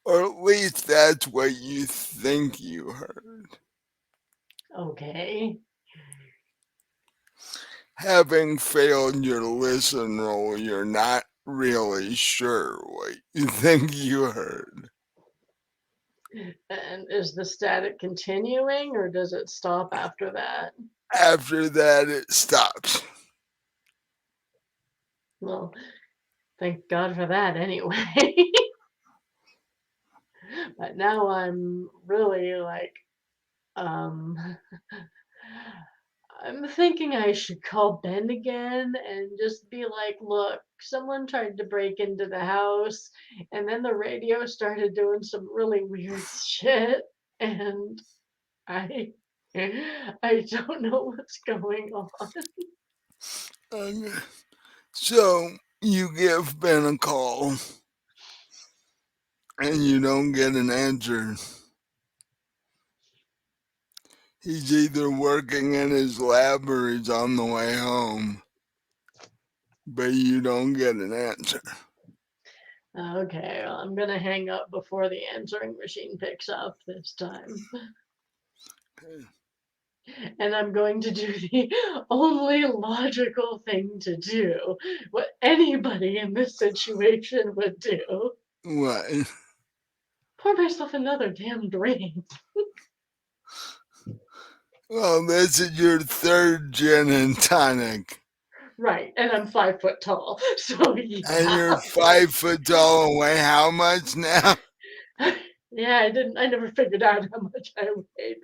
Or at least that's what you think you heard. Okay. Having failed your listen roll, you're not really sure what you think you heard. And is the static continuing or does it stop after that? After that, it stops. Well, thank God for that anyway. But now I'm really like, um, I'm thinking I should call Ben again and just be like, look, someone tried to break into the house, and then the radio started doing some really weird shit, and I I don't know what's going on. Okay. So you give Ben a call and you don't get an answer. He's either working in his lab or he's on the way home, but you don't get an answer. Okay, well, I'm gonna hang up before the answering machine picks up this time. And I'm going to do the only logical thing to do, what anybody in this situation would do. What? Pour myself another damn drink. Well, this is your third gin and tonic. Right, and I'm 5 foot tall, so And yeah. you're 5 foot tall and weigh how much now? Yeah, I never figured out how much I weigh,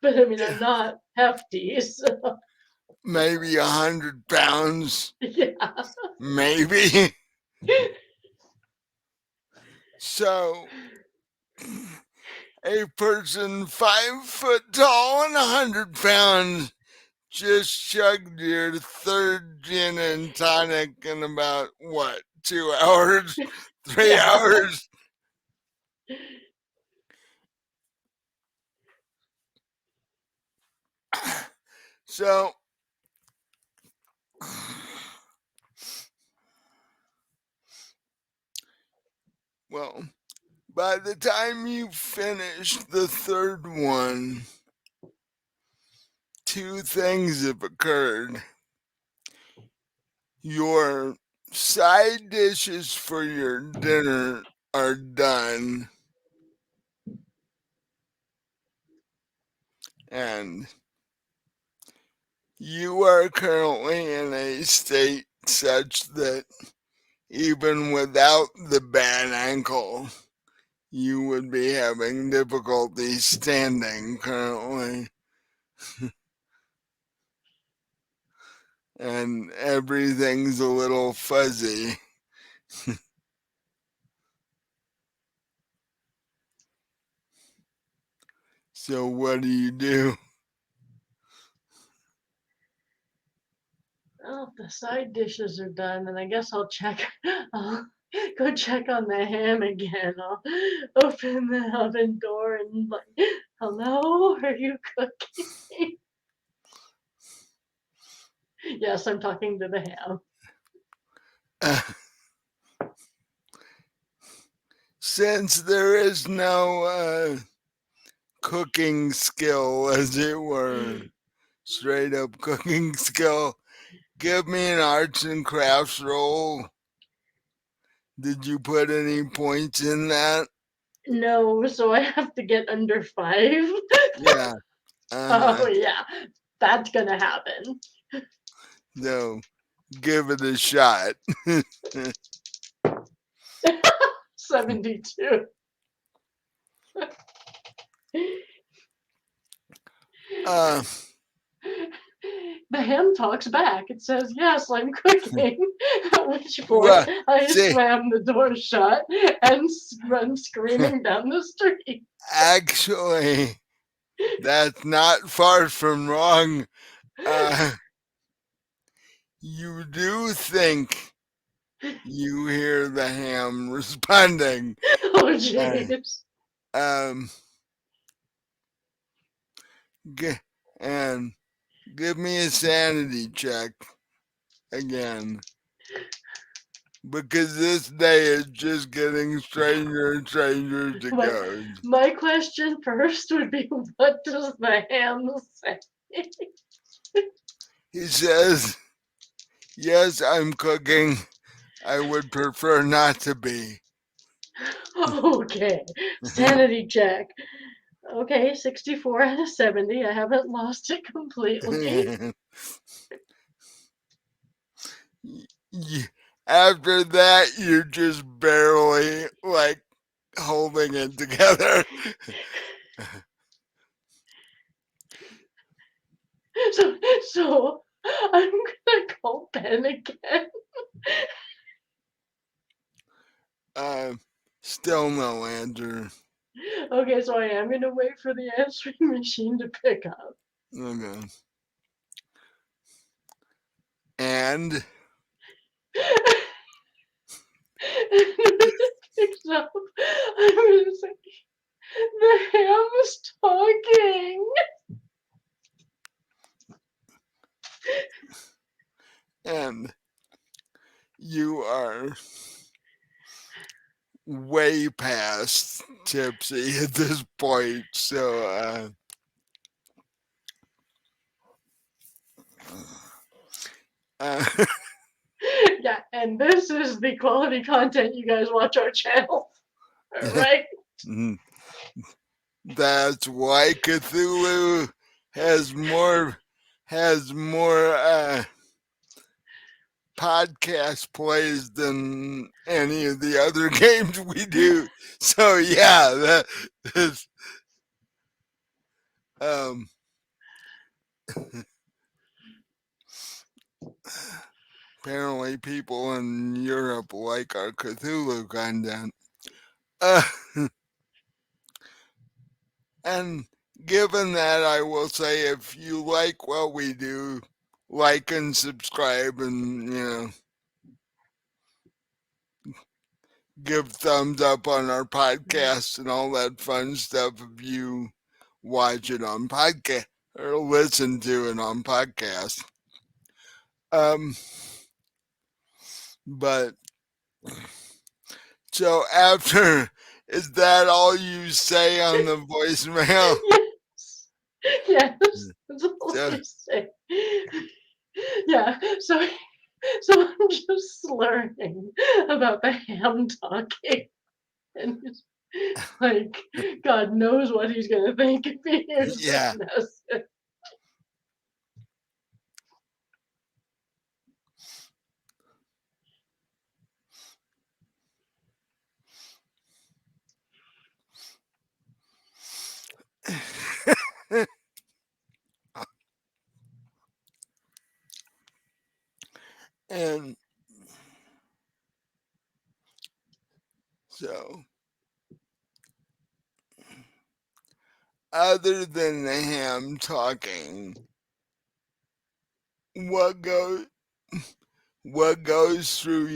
but I mean, I'm not hefty, so Maybe 100 pounds. yeah. Maybe. So a person 5 foot tall and 100 pounds just chugged your third gin and tonic in about what, 2 hours, three Yeah. hours? So, well, by the time you finish the third one, two things have occurred. Your side dishes for your dinner are done, and you are currently in a state such that even without the bad ankle, you would be having difficulty standing currently, and everything's a little fuzzy. So what do you do? Well, the side dishes are done, and I guess I'll check. I'll go check on the ham again. I'll open the oven door and like, hello, are you cooking? Yes, I'm talking to the ham. Uh, since there is no cooking skill, as it were, straight up cooking skill, give me an arts and crafts roll. Did you put any points in that? No, so I have to get under 5. Yeah. Oh Uh-huh. yeah, that's gonna happen. So give it a shot. 72. uh The ham talks back. It says, yes, I'm cooking. At which point well, I see, slam the door shut and run screaming down the street. actually, that's not far from wrong. Uh, you do think you hear the ham responding. Oh, Uh, jeez. um, g- and give me a sanity check again. Because this day is just getting stranger and stranger as it My, goes. my question first would be, what does the ham say? He says, yes, I'm cooking. I would prefer not to be. Okay, sanity check. Okay, 64 out of 70. I haven't lost it completely. After that, you're just barely like holding it together. So, so I'm gonna call Ben again. uh, Still no answer. Okay, so I am gonna wait for the answering machine to pick up. Okay. And When it picks up, I'm gonna say, the ham is talking. and you are way past tipsy at this point. So uh, Yeah, and this is the quality content you guys watch our channel, right? that's why Cthulhu has more podcast plays than any of the other games we do. So yeah, that is um apparently people in Europe like our Cthulhu content. Uh, and given that, I will say if you like what we do, like and subscribe, and give thumbs up on our podcast and all that fun stuff if you watch it on podcast or listen to it on podcast. Um, but so after, is that all you say on the voicemail? Yes, yes, that's all So, I say. Yeah, so I'm just slurring about the ham talking, and he's like, God knows what he's gonna think if he hears this yeah. message. And so other than him talking, what goes what goes through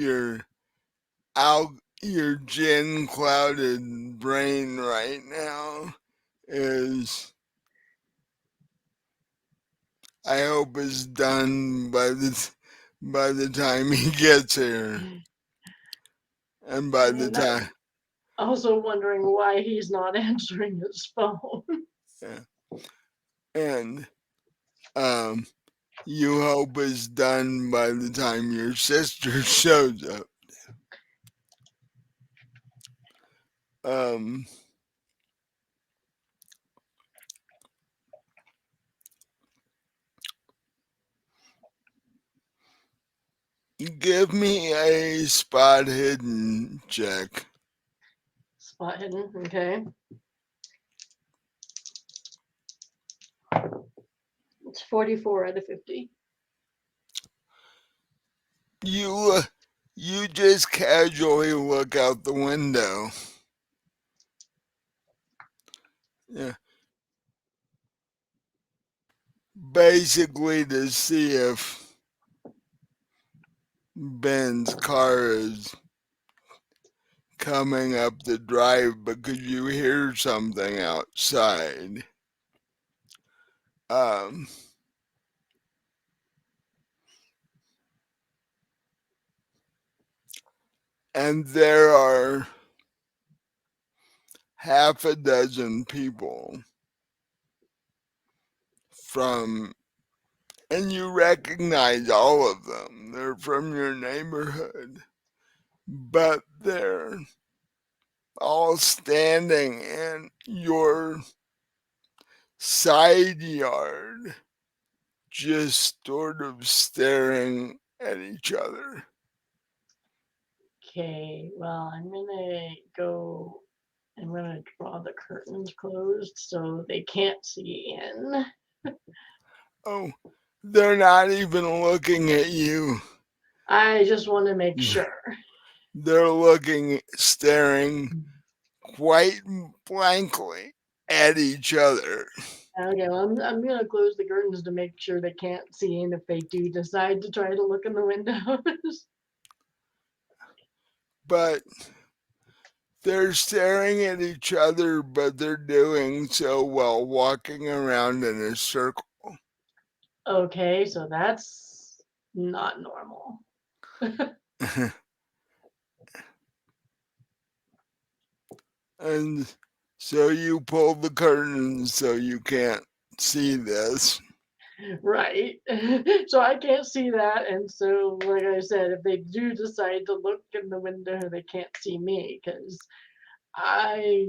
your gin clouded brain right now is I hope it's done by the time he gets here, and by the And time I'm also wondering why he's not answering his phone. yeah. And um you hope it's done by the time your sister shows up. Um, give me a spot hidden check. Spot hidden, okay. It's 44 out of 50. You you just casually look out the window. Yeah, basically to see if Ben's car is coming up the drive because you hear something outside. Um, and there are half a dozen people from, and you recognize all of them. They're from your neighborhood, but they're all standing in your side yard, just sort of staring at each other. Okay, well, I'm gonna draw the curtains closed so they can't see in. Oh, they're not even looking at you. I just want to make sure. They're looking, staring quite blankly at each other. Okay, well, I'm gonna close the curtains to make sure they can't see in if they do decide to try to look in the windows. But they're staring at each other, but they're doing so while walking around in a circle. Okay, so that's not normal. And so you pull the curtains so you can't see this. Right. So I can't see that, and so like I said, if they do decide to look in the window, they can't see me because I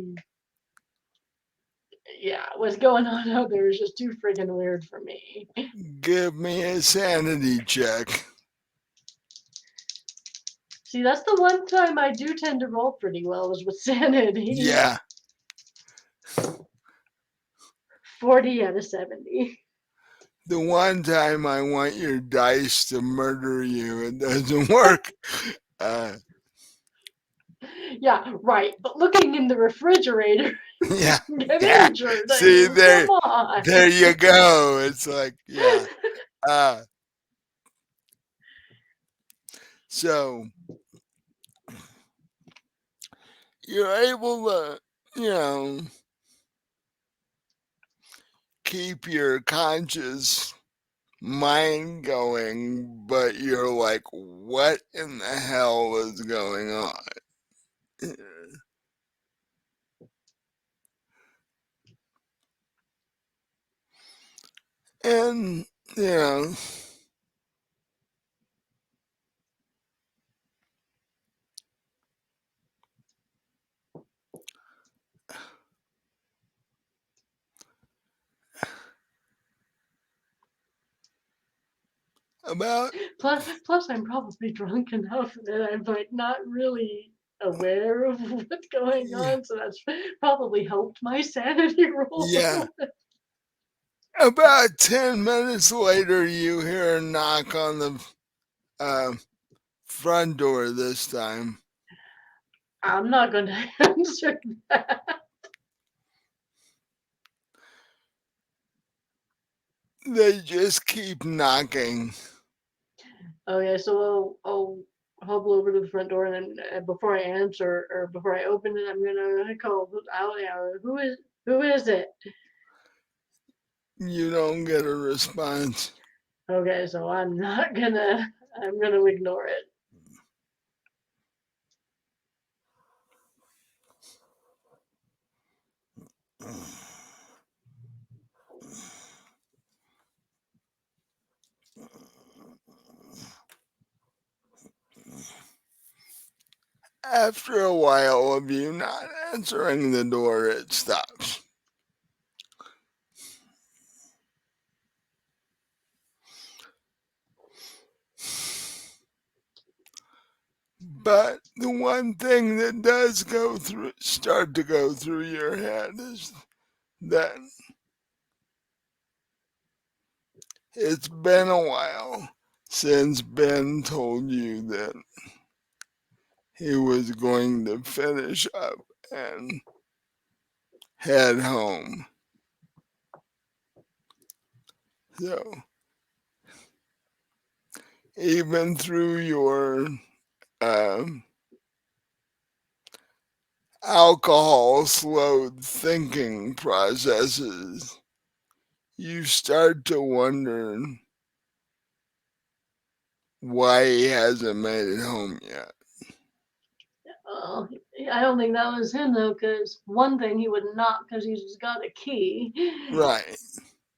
yeah, what's going on out there is just too friggin' weird for me. Give me a sanity check. See, that's the one time I do tend to roll pretty well is with sanity. Yeah, 40 out of 70. the one time I want your dice to murder you, it doesn't work. Uh, Yeah, right. But looking in the refrigerator, yeah, get yeah. injured. I See, mean, come on. there you go. It's like, yeah. Uh, so you're able to, you know, keep your conscious mind going, but you're like, what in the hell is going on? And, you know, about, Plus, I'm probably drunk enough that I'm like not really aware of what's going yeah, on, so that's probably helped my sanity roll a yeah. little bit. About 10 minutes later, you hear a knock on the uh, front door this time. I'm not going to answer that. They just keep knocking. Okay, so I'll hobble over to the front door, and then before I answer or before I open it, I'm gonna call out. Who is it? You don't get a response. Okay, so I'm gonna ignore it. After a while of you not answering the door, it stops. But the one thing that does start to go through your head is that it's been a while since Ben told you that he was going to finish up and head home. So even through your um, alcohol slowed thinking processes, you start to wonder why he hasn't made it home yet. Oh, I don't think that was him though, because one thing he would knock because he's got a key, Right,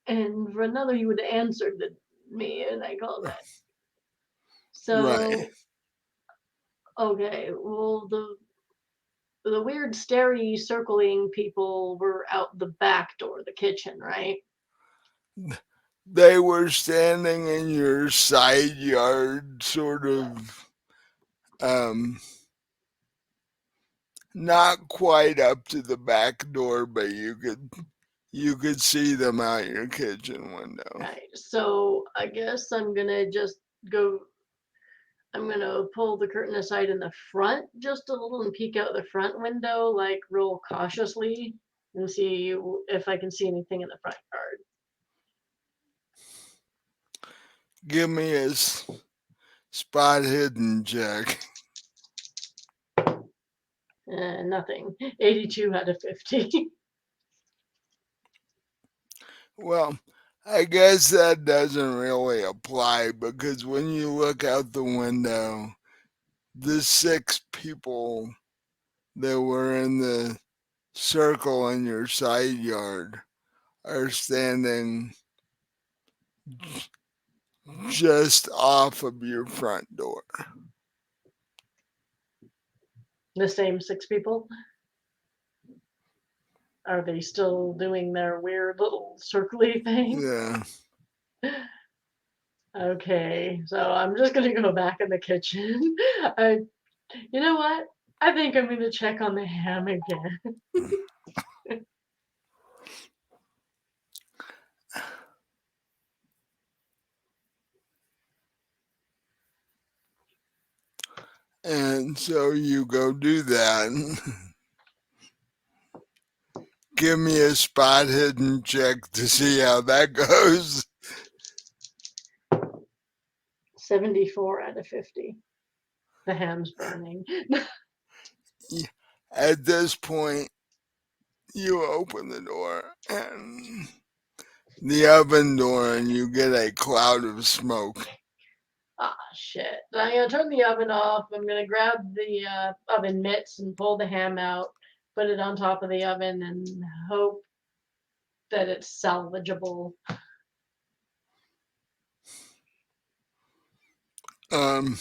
and for another he would have answered me, and I called that. right. So okay, well the weird starey circling people were out the back door, the kitchen, right? They were standing in your side yard, sort of, um, not quite up to the back door, but you could see them out your kitchen window. Right. So I guess go. I'm gonna pull the curtain aside in the front just a little and peek out the front window, like real cautiously, and see if I can see anything in the front yard. Give me a spot hidden check. Nothing. 82 out of 50. Well, I guess that doesn't really apply because when you look out the window, the 6 people that were in the circle in your side yard are standing just off of your front door. The same 6 people. Are they still doing their weird little circly thing? Yeah. Okay, so I'm just gonna go back in the kitchen. I, you know what? I think I'm gonna check on the ham again. And so you go do that. Give me a spot hidden check to see how that goes. 74 out of 50. The ham's burning. At this point, you open the door and the oven door, and you get a cloud of smoke. Ah, shit. I'm gonna turn the oven off. I'm gonna grab the oven mitts and pull the ham out, put it on top of the oven, and hope that it's salvageable. Um,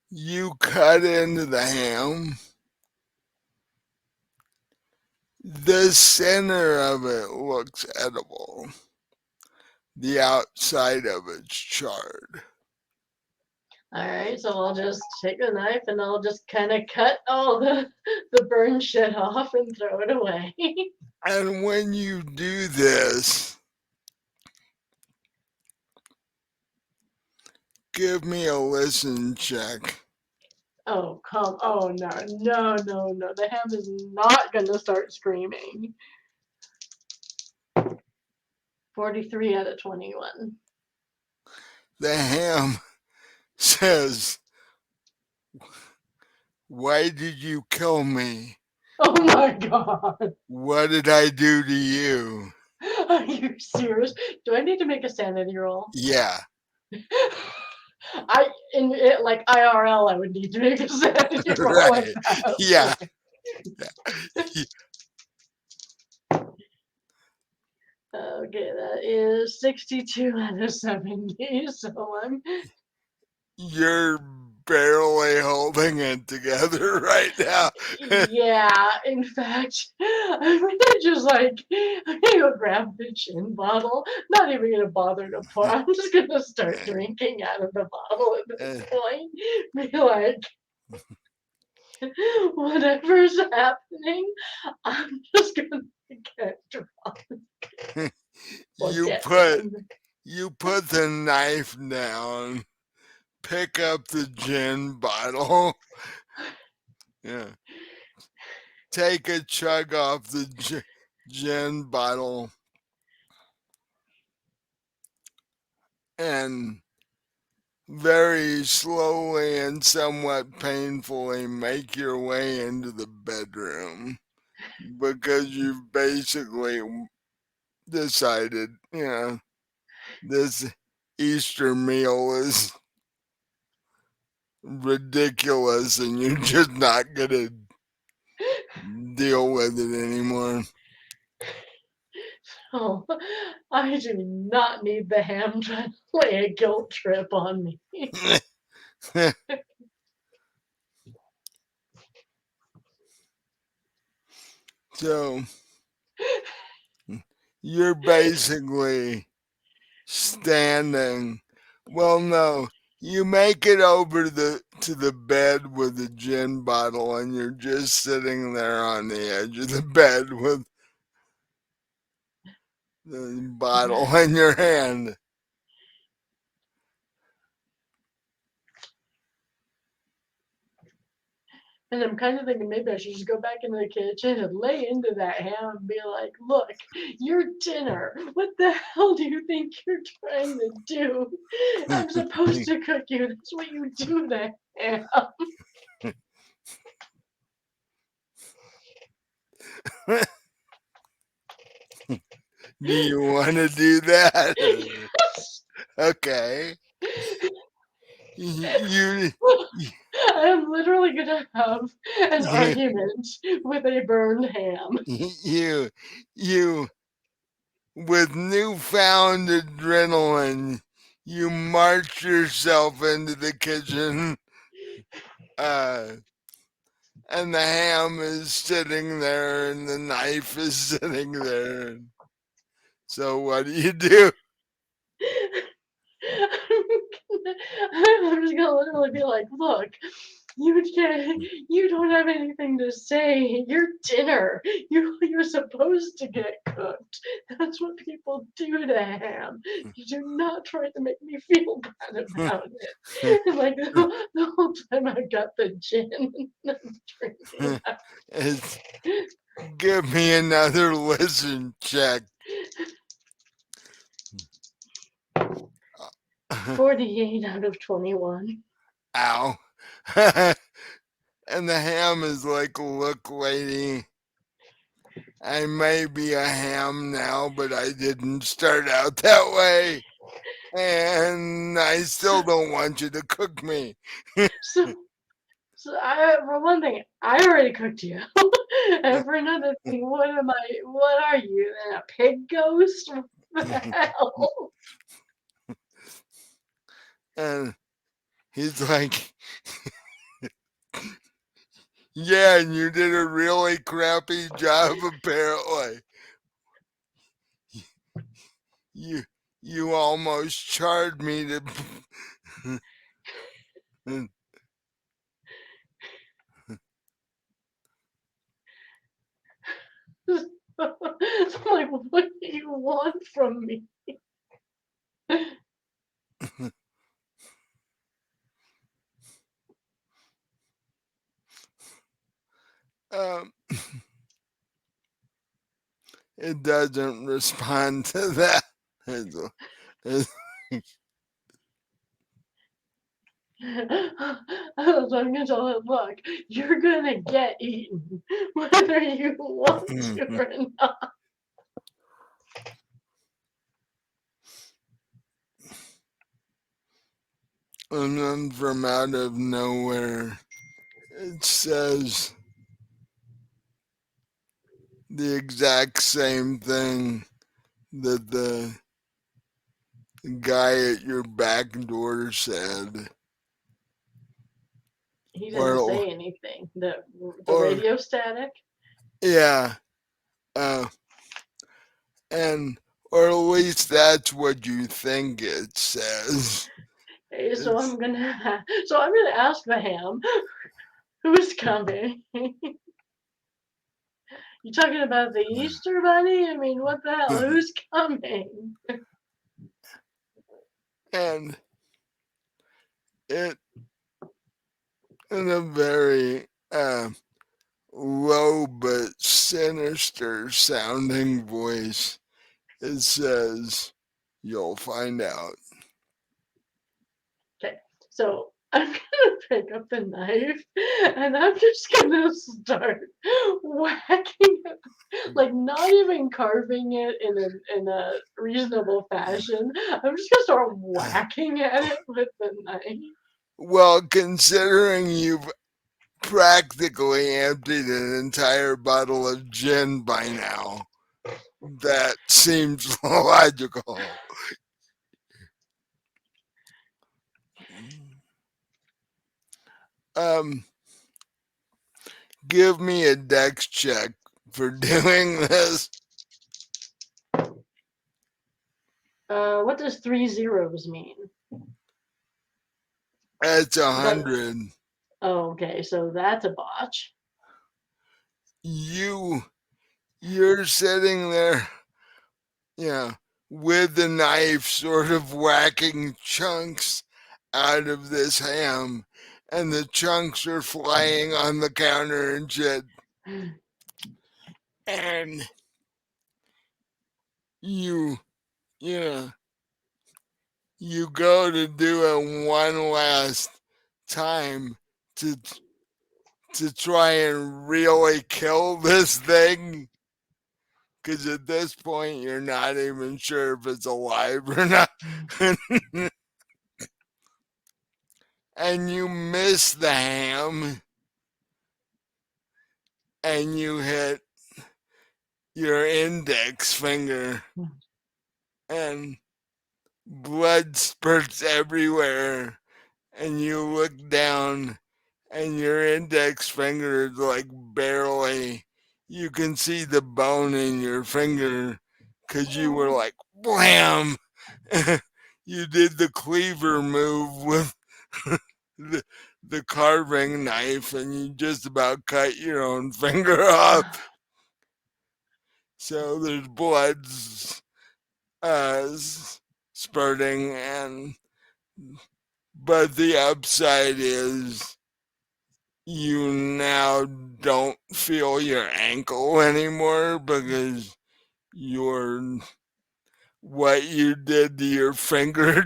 you cut into the ham. The center of it looks edible. The outside of it's charred. All right, so I'll just take a knife and I'll just kind of cut all the burn shit off and throw it away. And when you do this, give me a listen check. Oh, come. Oh, no, no, no, no. The ham is not gonna start screaming. 43 out of 21. The ham says, "Why did you kill me? Oh my god. What did I do to you?" Are you serious? Do I need to make a sanity roll? Yeah, I in it like IRL I would need to make a sanity roll like right. that. Yeah, Okay. yeah. Okay, that is 62 out of 70. So I'm You're barely holding it together right now. yeah, in fact, I'm gonna just like I'm gonna go grab the gin bottle. Not even gonna bother to pour. I'm just gonna start drinking out of the bottle at this point. Be like, whatever's happening, I'm just gonna get drunk or you get put drunk. you put the knife down, pick up the gin bottle, yeah, take a chug off the gin bottle, and very slowly and somewhat painfully make your way into the bedroom because you've basically decided, this Easter meal is ridiculous and you're just not gonna deal with it anymore. Oh, I do not need the ham trying to play a guilt trip on me. So you're basically standing. Well, no, you make it over to the bed with the gin bottle, and you're just sitting there on the edge of the bed with the bottle in your hand. And I'm kind of thinking maybe I should just go back into the kitchen and lay into that ham and be like, look, your dinner. What the hell do you think you're trying to do? I'm supposed to cook you. That's what you do to ham. Do you want to do that? Okay. You, I am literally gonna have an you, argument with a burned ham. you, with newfound adrenaline, you march yourself into the kitchen, uh, and the ham is sitting there, and the knife is sitting there. So what do? I'm just gonna literally be like, look, you can't, you don't have anything to say. Your dinner, you're supposed to get cooked. That's what people do to ham. You do not try to make me feel bad about it. And like the whole time I got the gin and I'm drinking that. It's, give me another listen check. 48 out of 21. Ow. And the ham is like, look, lady, I may be a ham now, but I didn't start out that way. And I still So, don't want you to cook me. so So for one thing, I already cooked you. And for another thing, what am I? What are you? Then a pig ghost? What the hell? And he's like, yeah, and you did a really crappy job, apparently. You you almost charred me to. So I'm like, what do you want from me? um, it doesn't respond to that. It's, it's, So I'm gonna tell him, look, you're gonna get eaten, whether you want to or not. and then from out of nowhere, it says the exact same thing that the guy at your back door said, He didn't or say anything. The or radio static. yeah, uh, and or at least that's what you think it says. Okay, It's so I'm gonna ask the ham who's coming. You talking about the Easter Bunny? I mean, what the hell? Who's coming? and it in a very low but sinister sounding voice. It says, "You'll find out." Okay, so I'm gonna pick up the knife and I'm just gonna start whacking it, like not even carving it in a reasonable fashion. I'm just gonna start whacking at it with the knife. Well, considering you've practically emptied an entire bottle of gin by now, that seems logical. Um, give me a dex check for doing this. What does three zeros mean? It's That 100. oh, okay, so that's a botch. You, you're sitting there, yeah, with the knife, sort of whacking chunks out of this ham, and the chunks are flying on the counter and shit. And you, yeah, you go to do it one last time to try and really kill this thing, because at this point you're not even sure if it's alive or not. And you miss the ham and you hit your index finger and blood spurts everywhere, and you look down and your index finger is like barely, you can see the bone in your finger because you were like blam. You did the cleaver move with the, the carving knife and you just about cut your own finger off. So there's blood uh, spurting, and but the upside is you now don't feel your ankle anymore because your what you did to your finger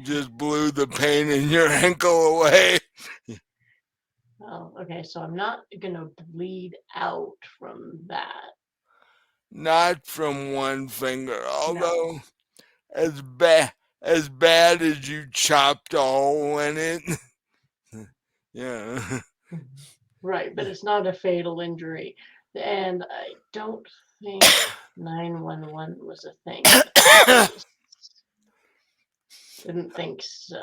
just blew the pain in your ankle away. Oh, okay, so I'm not gonna bleed out from that. Not from one finger, No. although as bad as you chopped a hole in it. Yeah. Right, but it's not a fatal injury. And I don't think 911 was a thing in this place. Didn't think so.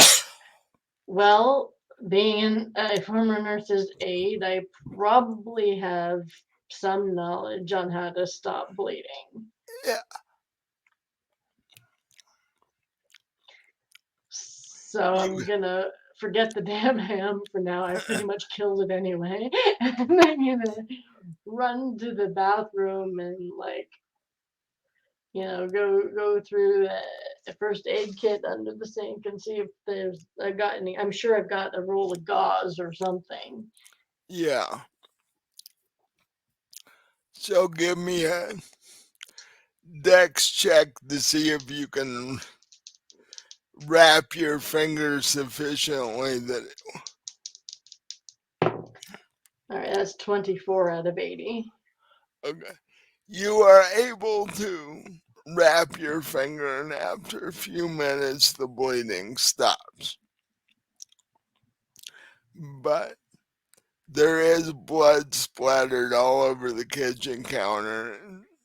Well, being a former nurse's aide, I probably have some knowledge on how to stop bleeding. Yeah. So I'm You gonna forget the damn ham for now. I pretty much killed it anyway. And I'm gonna run to the bathroom and like, go through the first aid kit under the sink and see if I've got any. I'm sure I've got a roll of gauze or something. yeah. So give me a dex check to see if you can wrap your fingers sufficiently that All right, that's 24 out of 80. okay, you are able to wrap your finger, and after a few minutes the bleeding stops. But there is blood splattered all over the kitchen counter,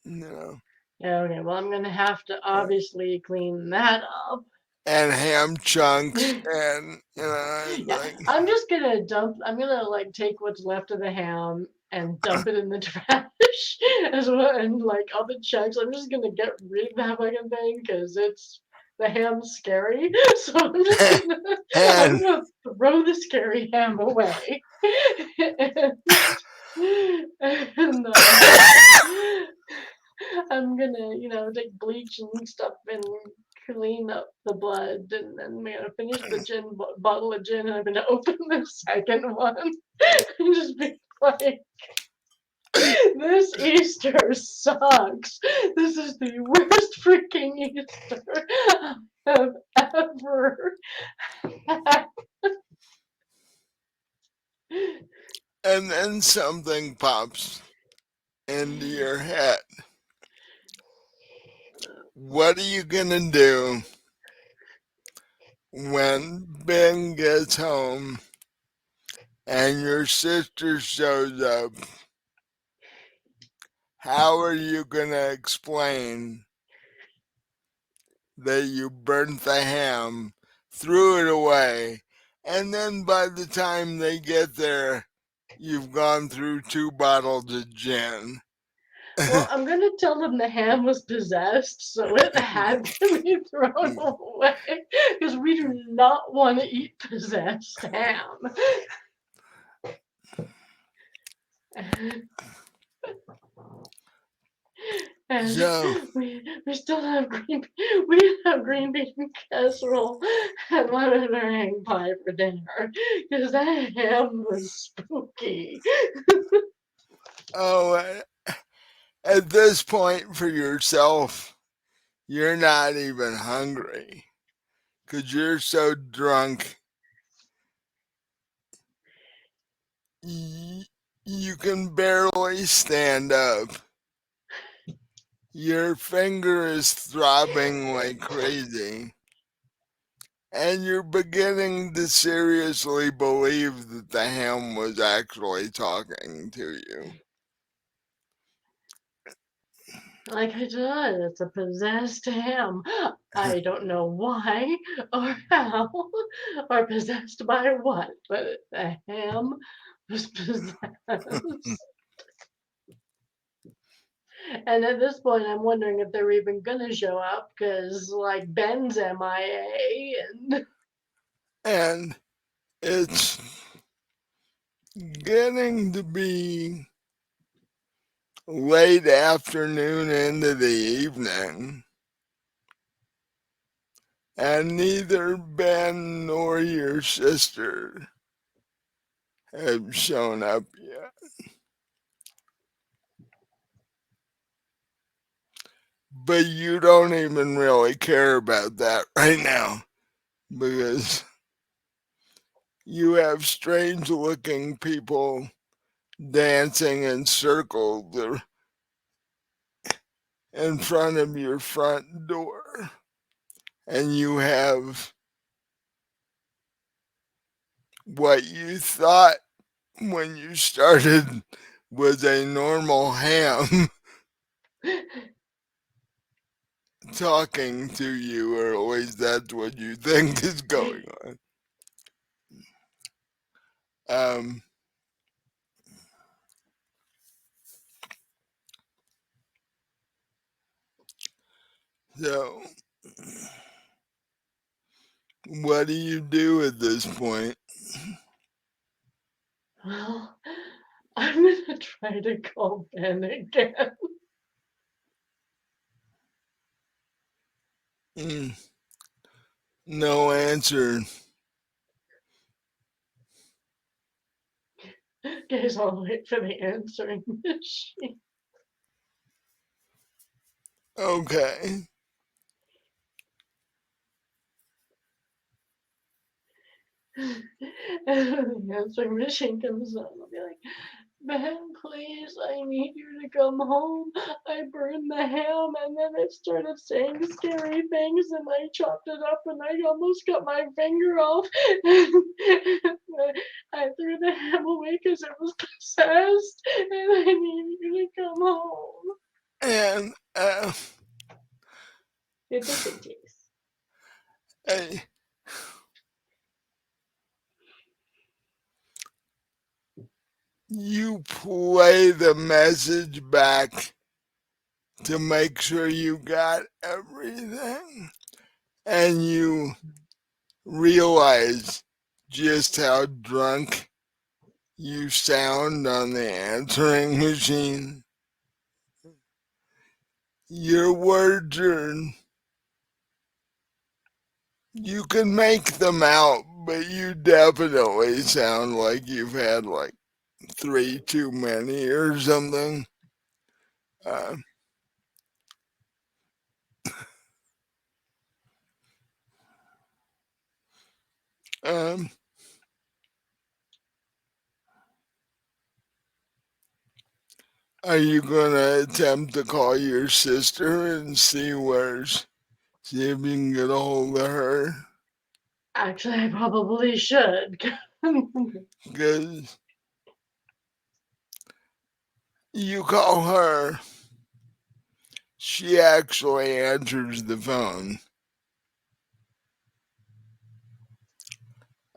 you know, Yeah, okay, well, I'm gonna have to obviously clean that up. and ham chunks, and you know, Yeah, I'm gonna like take what's left of the ham and dump it in the trash as well, and like all the chunks. I'm just gonna get rid of that fucking thing because the ham's scary. So I'm and gonna throw the scary ham away. and, and I'm gonna, take bleach and stuff and clean up the blood, and then I'm gonna finish the bottle of gin, and I'm gonna open the second one and just be like, "This Easter sucks. This is the worst freaking Easter I have ever had." and then something pops into your head. What are you gonna do when Ben gets home and your sister shows up? How are you gonna explain that you burnt the ham, threw it away, and then by the time they get there, you've gone through 2 bottles of gin? Well, I'm gonna tell them the ham was possessed, so it had to be thrown away because we do not want to eat possessed ham. And So, we still have green bean casserole and lemon meringue pie for dinner because that ham was spooky. oh, at this point for yourself, you're not even hungry because you're so drunk. You can barely stand up. Your finger is throbbing like crazy, and you're beginning to seriously believe that the ham was actually talking to you. Like I said, it's a possessed ham. I don't know why or how or possessed by what, but the ham was possessed. And at this point, I'm wondering if they're even gonna show up because, like, Ben's MIA, and And it's getting to be late afternoon into the evening, and neither Ben nor your sister have shown up yet. But you don't even really care about that right now because you have strange looking people dancing in circles in front of your front door. And you have what you thought when you started was a normal ham talking to you, or at least that's what you think is going on. Um, so, what do you do at this point? well, I'm gonna try to call Ben again. Mm, no answer. Guys, I'll wait for the answering machine. Okay. And the answering machine comes on. I'll be like, "Man, please, I need you to come home. I burned the ham and then it started saying scary things and I chopped it up and I almost cut my finger off. I threw the ham away because it was possessed and I need you to come home." And It doesn't taste. uh, you play the message back to make sure you got everything, and you realize just how drunk you sound on the answering machine. Your words are, you can make them out, but you definitely sound like you've had like three too many or something. Uh, um, are you gonna attempt to call your sister and see if you can get a hold of her? Actually, I probably should. Because you call her, she actually answers the phone.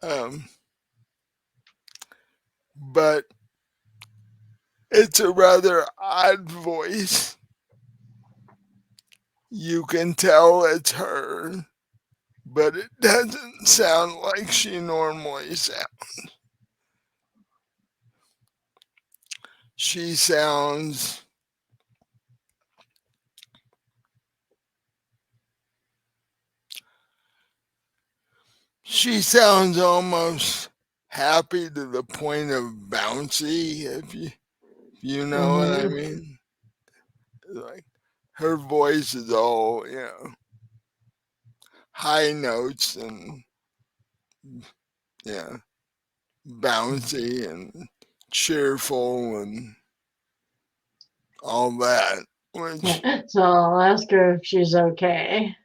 Um, but it's a rather odd voice. You can tell it's her, but it doesn't sound like she normally sounds. She sounds she sounds almost happy to the point of bouncy, if you know what I Hmm. mean. Like her voice is all, high notes and yeah, bouncy and cheerful and all that. Which So I'll ask her if she's okay.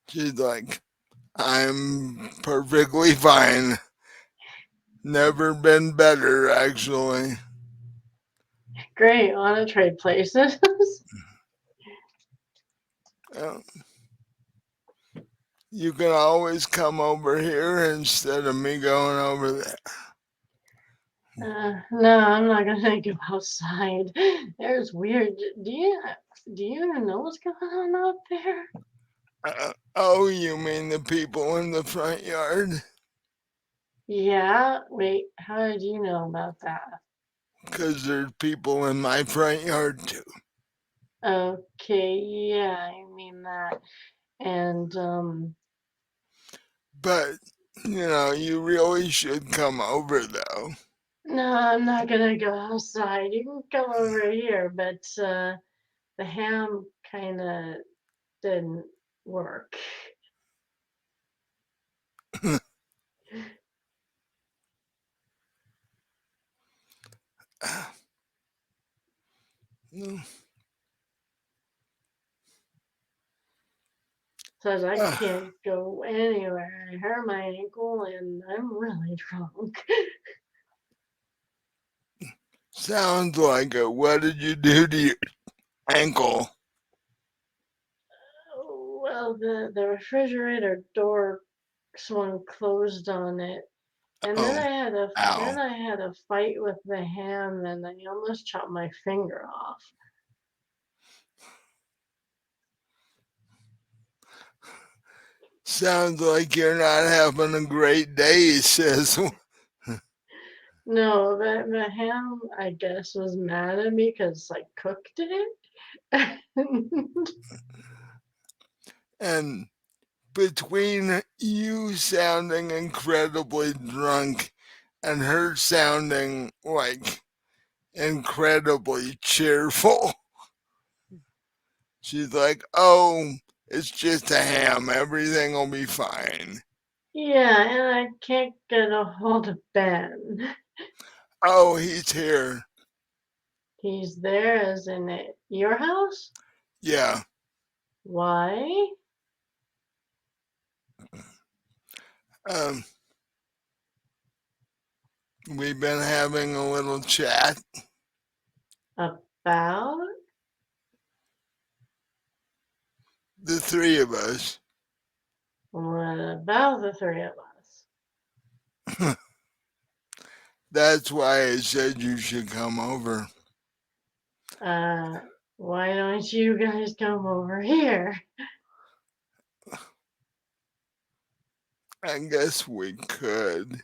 she's like, I'm perfectly fine. Never been better, actually. Great, wanna trade places? Uh, you can always come over here instead of me going over there. No, I'm not gonna go outside. There's weird. Do you even know what's going on out there? Oh, you mean the people in the front yard? Yeah. Wait, how did you know about that? Because there's people in my front yard too. Okay, yeah, I mean that. And But, you really should come over though. no, I'm not gonna go outside. You can come over here, but the ham kind of didn't work. Says I can't go anywhere. I hurt my ankle and I'm really drunk. Sounds like it. What did you do to your ankle? Well, the refrigerator door swung closed on it, and then Oh, I had a ow. then I had a fight with the ham, and I almost chopped my finger off. Sounds like you're not having a great day, sis. No, the ham I guess was mad at me because I cooked it. And between you sounding incredibly drunk and her sounding like incredibly cheerful, She's like, "Oh, it's just a ham. Everything will be fine." Yeah, and I can't get a hold of Ben. "Oh, he's here." He's there as in at your house? "Yeah, Why? um, we've been having a little chat, About? the three of us." What about the three of us? "That's why I said you should come over." Uh, why don't you guys come over here? "I guess we could."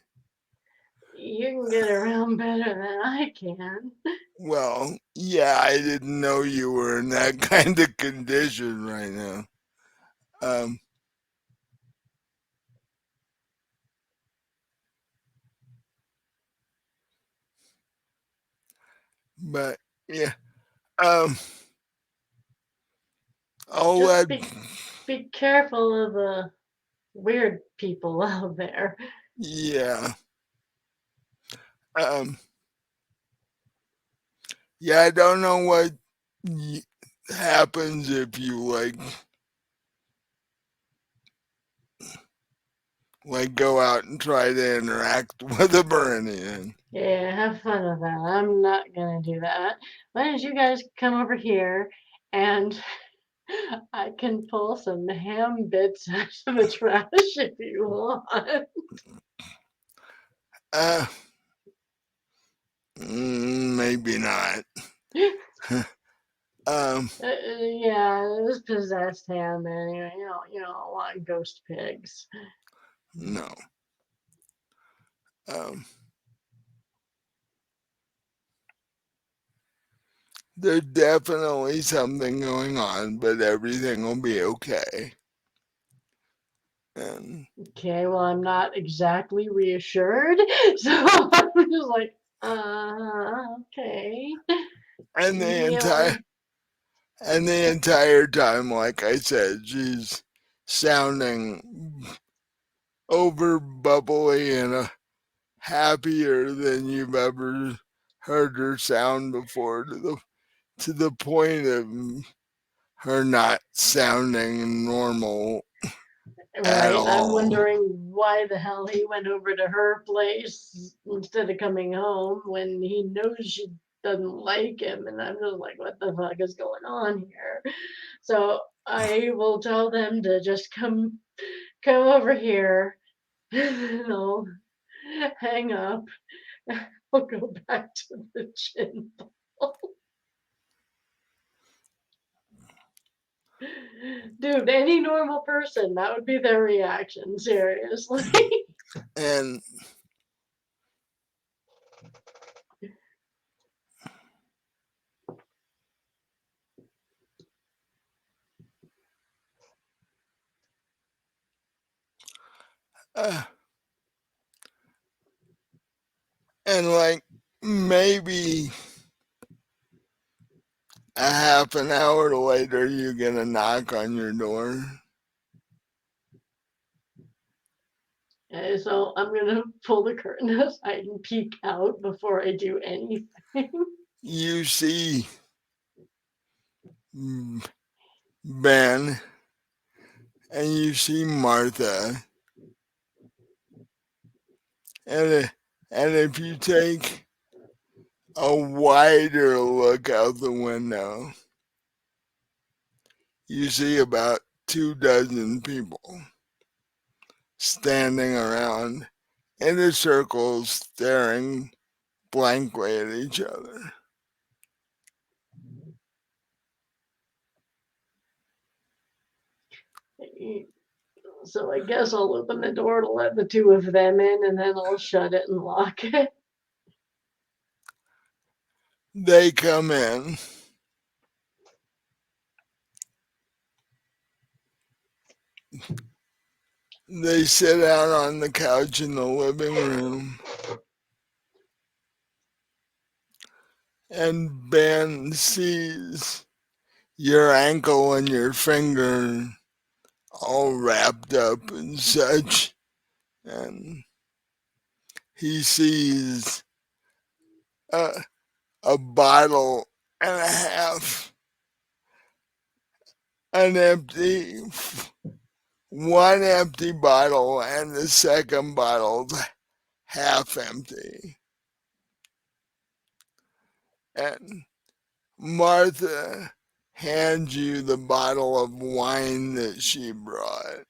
You can get around better than I can. "Well, yeah, I didn't know you were in that kind of condition right now." Um, but yeah, um, I'll Just let, be careful of the weird people out there. yeah, um, yeah, I don't know what y- happens if you like go out and try to interact with them or anything. Yeah, have fun with that. I'm not gonna do that. Why don't you guys come over here and I can pull some ham bits out of the trash if you want. Uh, maybe not. um, Yeah, it was possessed ham anyway. You don't want ghost pigs. no. Um, there's definitely something going on, but everything will be okay. And Okay, well, I'm not exactly reassured, so I'm just like, okay. and the Yeah, entire and the entire time, like I said, she's sounding over bubbly and happier than you've ever heard her sound before, to the point of her not sounding normal at right. I'm all. wondering why the hell he went over to her place instead of coming home when he knows she doesn't like him. And I'm just like, what the fuck is going on here? So I will tell them to just come over here. And I'll hang up. I'll go back to the gin ball. Dude, any normal person, that would be their reaction, seriously. And uh, like maybe a half an hour later, you get a knock on your door. So I'm gonna pull the curtain aside and peek out before I do anything. You see Ben, and you see Martha, and if you take a wider look out the window, you see about 2 dozen people standing around in a circle, staring blankly at each other. So I guess I'll open the door to let the two of them in and then I'll shut it and lock it. They come in. They sit out on the couch in the living room, and Ben sees your ankle and your finger all wrapped up and such. And he sees a, a bottle and a half, an empty, one empty bottle, and the second bottle's half empty. And Martha hands you the bottle of wine that she brought.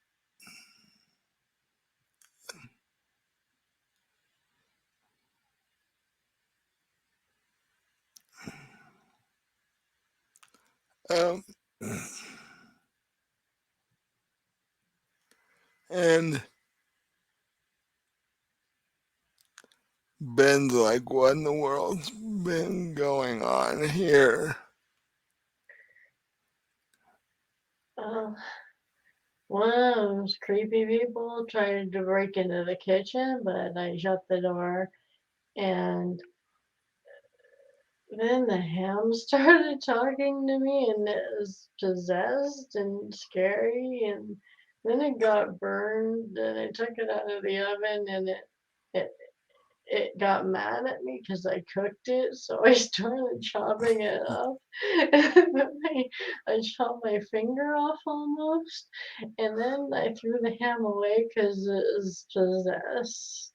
Um, and Ben's like, what in the world's been going on here? Uh, One of those creepy people tried to break into the kitchen, but I shut the door. And then the ham started talking to me, and it was possessed and scary. And then it got burned, and I took it out of the oven, and it it got mad at me because I cooked it, so I started chopping it up. And then I chopped my finger off almost, and then I threw the ham away because it was possessed.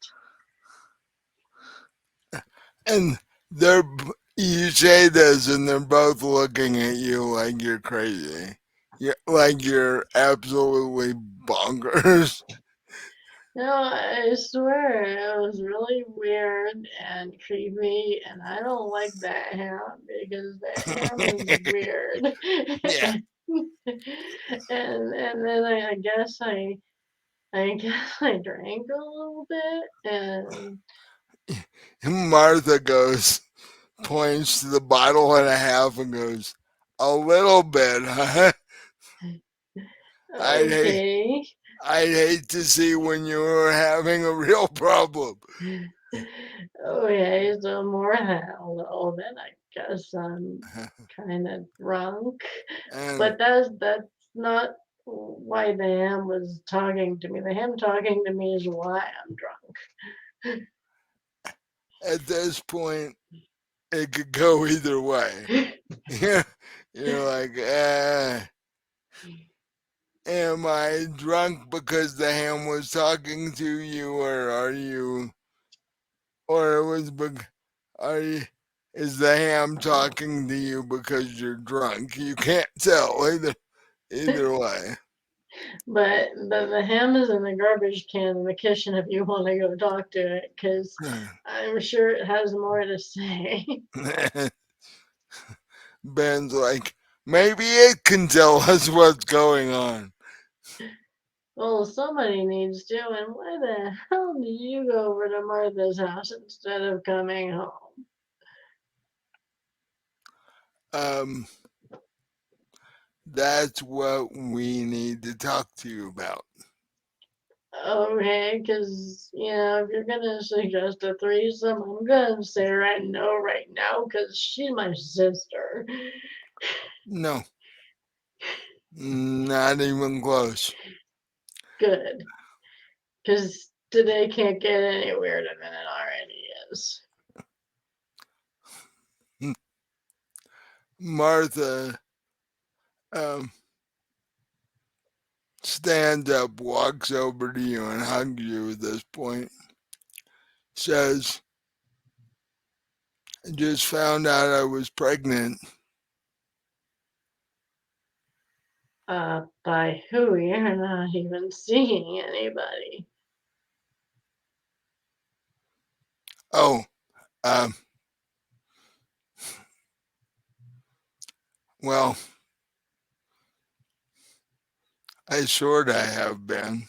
And they're, you say this, and they're both looking at you like you're crazy. Like you're absolutely bonkers. No, I swear it was really weird and creepy, and I don't like that ham because that ham is weird. Yeah. And then I guess I drank a little bit, and Martha goes, points to the bottle and a half and goes, a little bit, huh? I'd hate, okay. I'd hate to see when you were having a real problem. Okay, so more than a little bit, I guess I'm kind of drunk. And But that's not why the ham was talking to me. The ham talking to me is why I'm at this point, it could go either way. drunk. You're like, am I drunk because the ham was talking to you, or are you, or it was, are you, is the ham talking to you because you're drunk? You can't tell either way. But the ham is in the garbage can in the kitchen if you want to go talk to it, because I'm sure it has more to say. Ben's like, maybe it can tell us what's going on. Well, somebody needs to, and why the hell did you go over to Martha's house instead of coming home? Um, that's what we need to talk to you about. Okay, because, if you're gonna suggest a threesome, I'm gonna say right no right now, because she's my sister. No, not even close. Good, because today can't get any weirder than it already is. Martha um, stands up, walks over to you, and hugs you at this point. Says, I just found out I was pregnant. By who? You're not even seeing anybody. Oh, um, well, I sort of have been.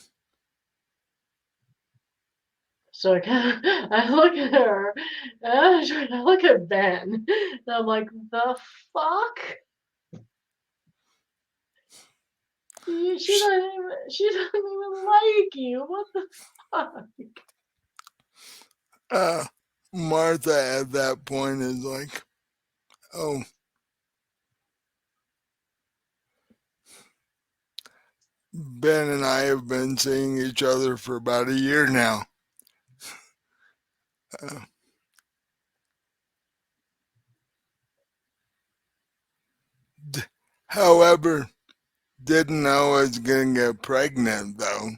So I look at her, and I look at Ben, and I'm like, the fuck? She doesn't even like you. What the fuck? Uh, Martha at that point is like, oh, Ben and I have been seeing each other for about a year now. Uh, However, didn't know I was going to get pregnant though.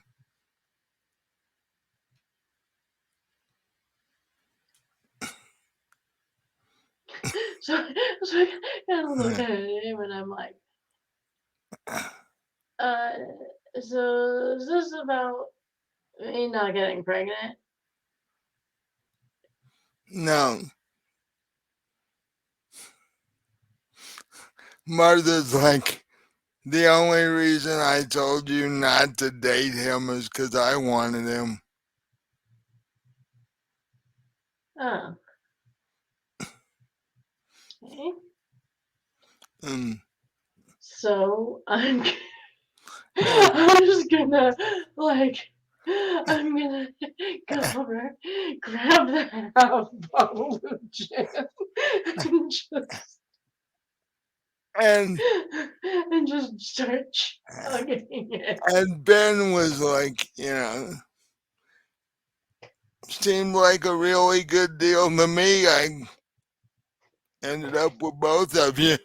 So, so I kind of look at him and I'm like, uh, so is this about me not getting pregnant? No, Martha's like, the only reason I told you not to date him is because I wanted him. Oh, okay. And, So uh, I'm just gonna like I'm gonna go over, grab the half bottle of gin, and just and and just start chugging it. and Ben was like, seemed like a really good deal to me. I ended up with both of you.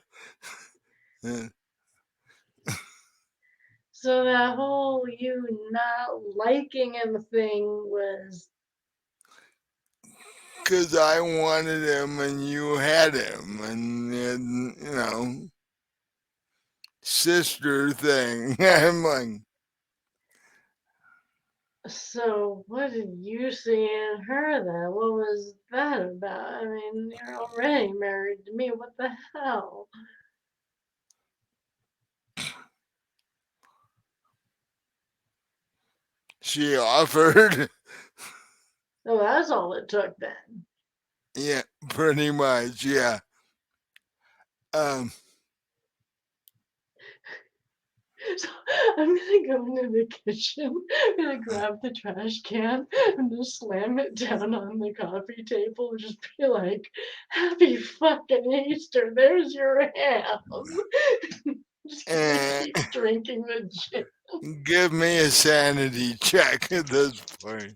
So that whole you not liking him thing was Because I wanted him and you had him. And sister thing. I'm like, so. What did you see in her then? What was that about? I mean, you're already married to me. What the hell? she offered. Oh, that's all it took then. Yeah, pretty much. Yeah. Um, So I'm gonna go into the kitchen, I'm gonna grab the trash can and just slam it down on the coffee table and just be like, Happy fucking Easter, there's your ham. Just gonna and keep drinking the gin. give me a sanity check at this point.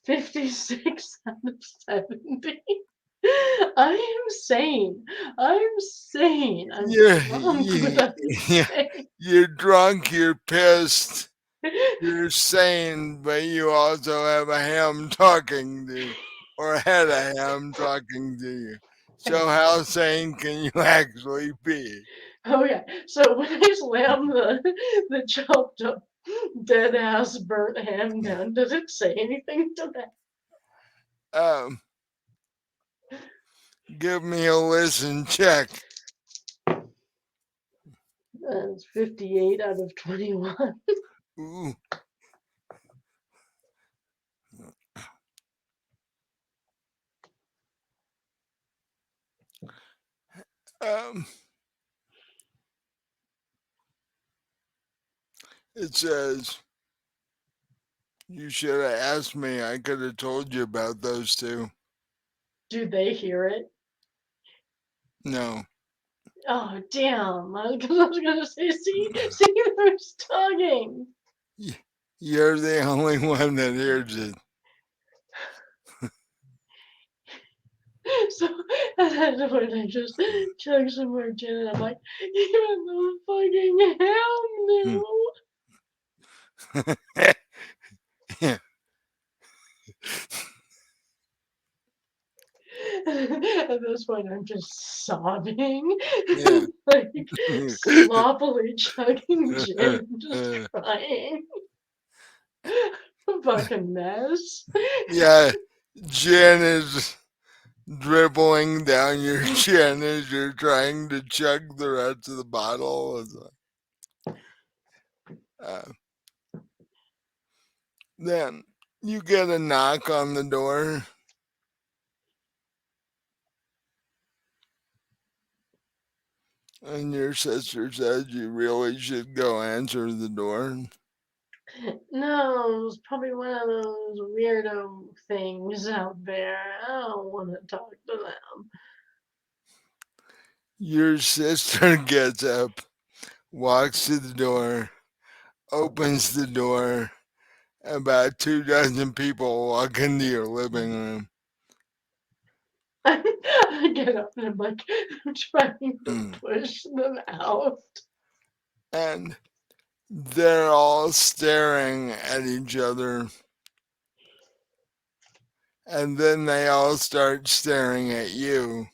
56 out of 70. I am sane. I'm sane. I'm Yeah, drunk, but I'm yeah, sane. you're drunk, you're pissed, you're sane, but you also have a ham talking to you, or had a ham talking to you. So how sane can you actually be? Oh yeah. So when I slam the chopped up dead ass burnt ham down, does it say anything to that? Um, Give me a listen check. It's 58 out of 21. Ooh, um, it says you should have asked me. I could have told you about those two. Do they hear it? No, Oh damn! I was gonna say, see, there's tugging. you're the only one that hears it. So at that point, I just chug some more gin, and I'm like, even the fucking ham knew. Yeah, At this point, I'm just sobbing, yeah. like sloppily chugging gin, just crying. Fucking mess. Yeah, Jen is dribbling down your chin as you're trying to chug the rest of the bottle. Uh, then you get a knock on the door, and your sister says you really should go answer the door. No, it was probably one of those weirdo things out there. I don't want to talk to them. Your sister gets up, walks to the door, opens the door. About 2 dozen people walk into your living room. I get up and I'm like trying to Mm. push them out. And they're all staring at each other. And then they all start staring at you.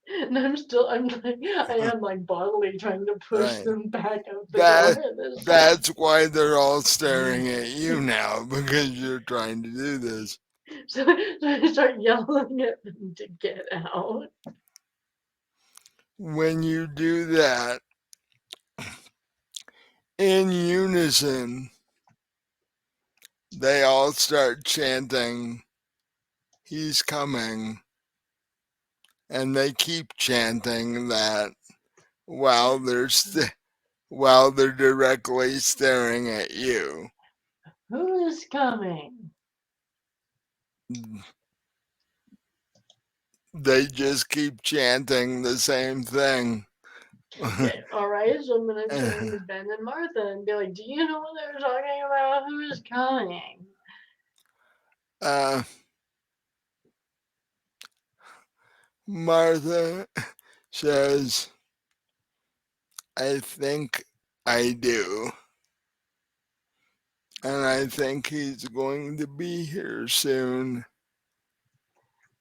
And I am like bodily trying to push Right. them back out the door That at this that's why they're all staring at you now, because you're trying to do this. so I start yelling at them to get out. When you do that in unison, they all start chanting, "He's coming," and they keep chanting that while while they're directly staring at you. Who is coming? They just keep chanting the same thing. Okay, all right. So I'm gonna turn to Ben and Martha and be like, "Do you know what they're talking about? Who is coming?" uh, Martha says, "I think I do. And I think he's going to be here soon."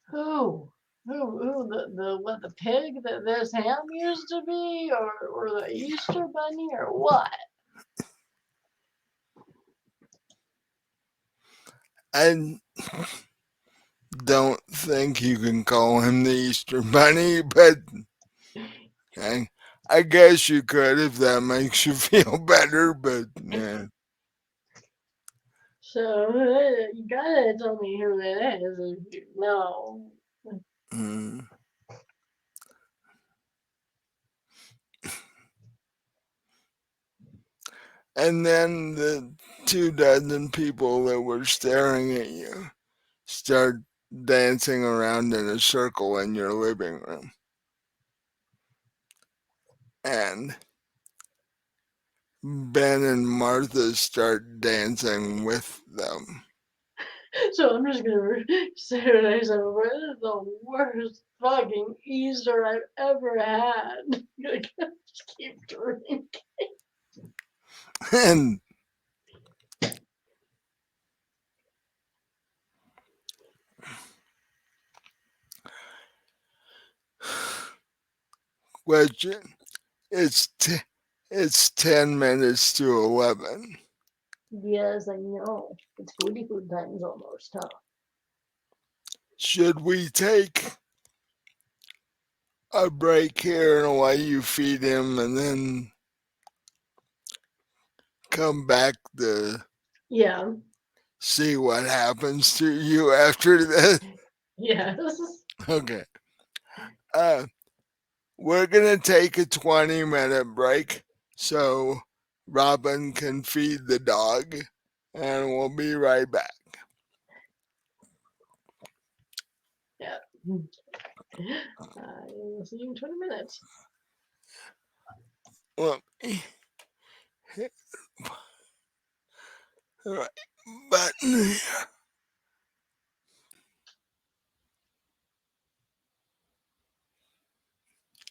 Who? Who? The what? The pig that this ham used to be, or the Easter bunny, or what? I don't think you can call him the Easter Bunny, but I, I guess you could if that makes you feel better, but yeah. So you gotta tell me who it is if you know. Mm. And then the 2 dozen people that were staring at you start dancing around in a circle in your living room. And Ben and Martha start dancing with them. So I'm just gonna say what I said before. This is the worst fucking Easter I've ever had. Like, just keep drinking. And question, it's it's 10 minutes to 11. Yes, I know. It's food times almost, huh? Should we take a break here and while you feed him and then come back to Yeah. see what happens to you after this? Yes. Okay. Uh, we're gonna take a 20-minute break so Robin can feed the dog, and we'll be right back. Yeah. I will see you in 20 minutes. Let me hit the right button.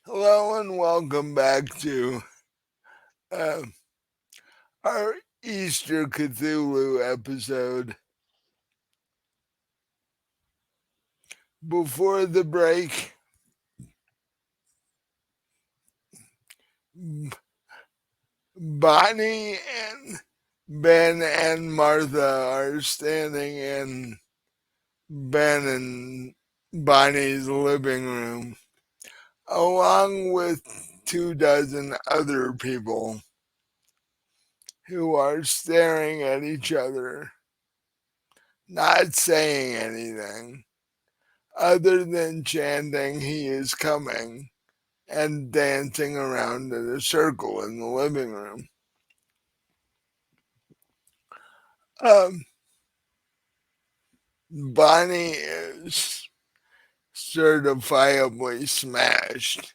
Hello and welcome back to uh, our Easter Cthulhu episode. Before the break, Bonnie and Ben and Martha are standing in Ben and Bonnie's living room, along with 2 dozen other people who are staring at each other, not saying anything other than chanting, "He is coming," and dancing around in a circle in the living room. Um, Bonnie is certifiably smashed.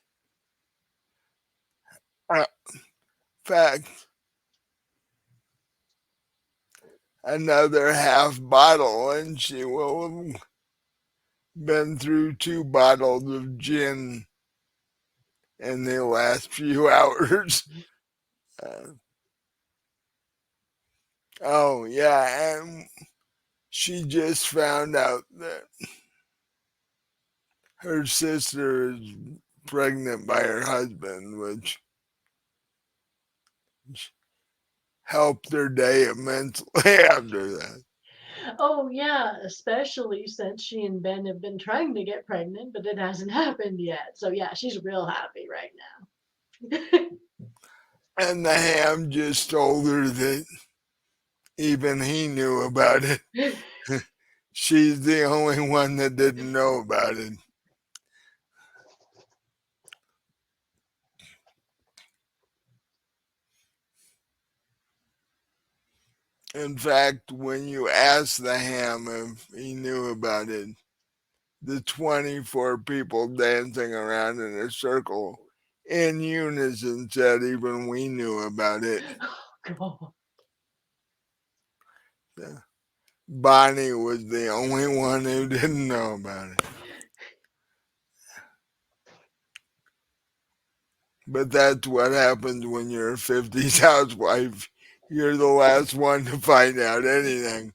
Uh, fact, another half bottle, and she will have been through 2 bottles of gin in the last few hours. Uh, oh, yeah, and she just found out that her sister is pregnant by her husband, which helped her day immensely after that. Oh, yeah, especially since she and Ben have been trying to get pregnant, but it hasn't happened yet. So, yeah, she's real happy right now. And the ham just told her that even he knew about it. She's the only one that didn't know about it. In fact, when you asked the ham if he knew about it, the 24 people dancing around in a circle in unison said even we knew about it. Oh, God. Yeah. Bonnie was the only one who didn't know about it. But that's what happens when you're a 50s housewife. You're the last one to find out anything.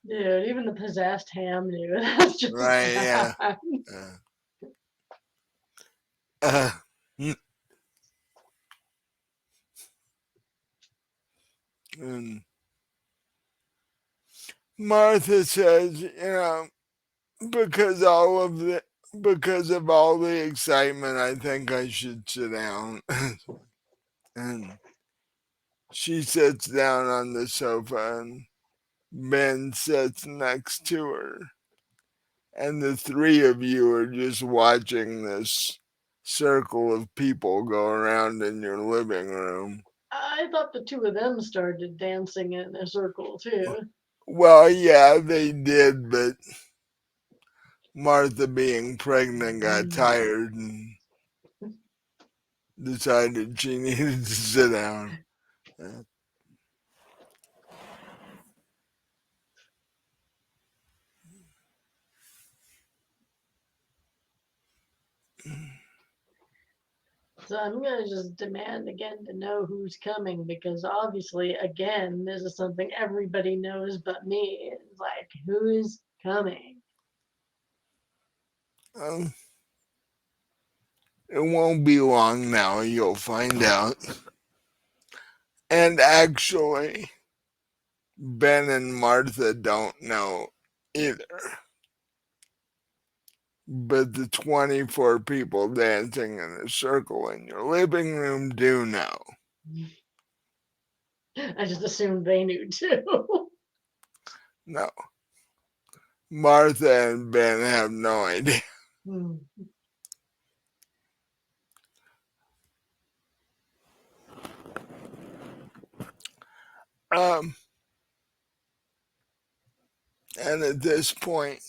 Dude, even the possessed ham knew. That's just Right, yeah. bad. Uh, uh, and Martha says, because all of the because of all the excitement, I think I should sit down. And she sits down on the sofa, and Ben sits next to her. And the three of you are just watching this circle of people go around in your living room. I thought the two of them started dancing in a circle, too. Well, yeah, they did, but Martha, being pregnant, got tired and decided she needed to sit down. Uh, So I'm gonna just demand again to know who's coming because obviously, again, this is something everybody knows but me. It's like, who is coming? Um, it won't be long now, you'll find out. And actually, Ben and Martha don't know either. But the 24 people dancing in a circle in your living room do know. I just assumed they knew too. No, Martha and Ben have no idea. Hmm. Um, and at this point,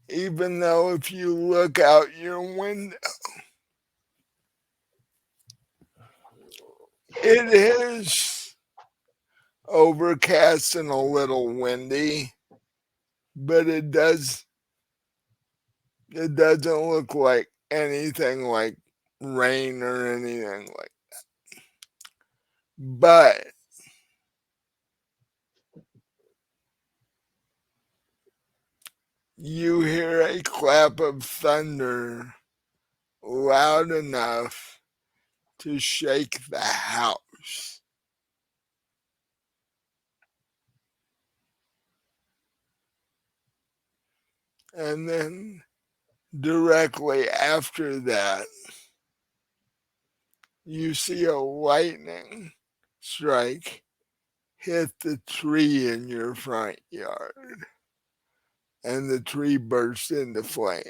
even though if you look out your window, it is overcast and a little windy, but it doesn't look like anything like rain or anything like. But you hear a clap of thunder loud enough to shake the house. And then directly after that, you see a lightning strike hit the tree in your front yard, and the tree bursts into flames.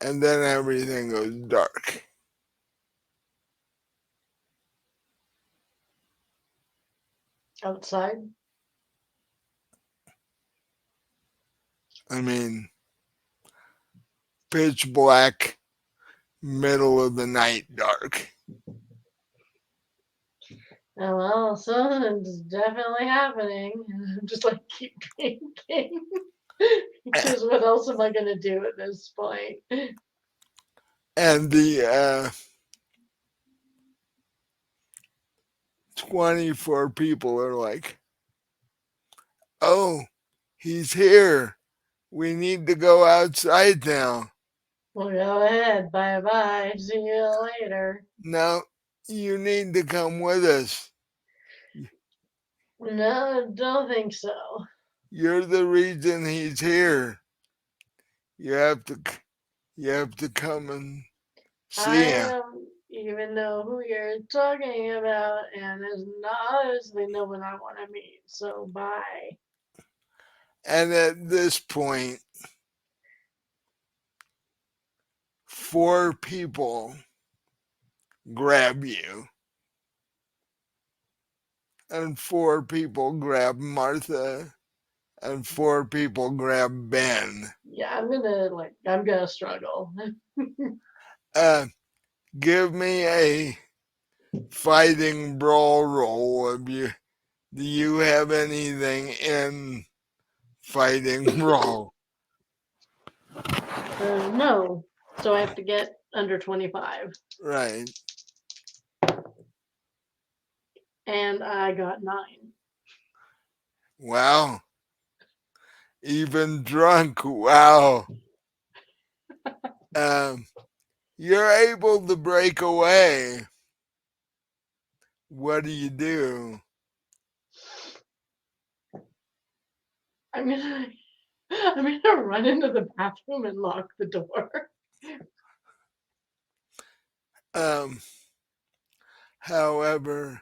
And then everything goes dark. Outside? I mean, pitch black, middle of the night dark. Oh, well, something's definitely happening. I'm just like keep drinking. Because what else am I gonna do at this point? And the 24 people are like, oh, he's here. We need to go outside now. Well, go ahead. Bye bye. See you later. No, you need to come with us. No, don't think so. You're the reason he's here. You have to, you have to come and see I him. don't even know who you're talking about, and there's not obviously no one I want to meet. So bye. And at this point, 4 people grab you, and 4 people grab Martha, and 4 people grab Ben. Yeah, I'm gonna struggle. Uh, give me a fighting brawl roll. Do you have anything in fighting brawl? No, so I have to get under 25, Right. and I got 9. Wow. Even drunk. Wow. Um, you're able to break away. What do you do? I'm gonna I'm gonna run into the bathroom and lock the door. Um, however,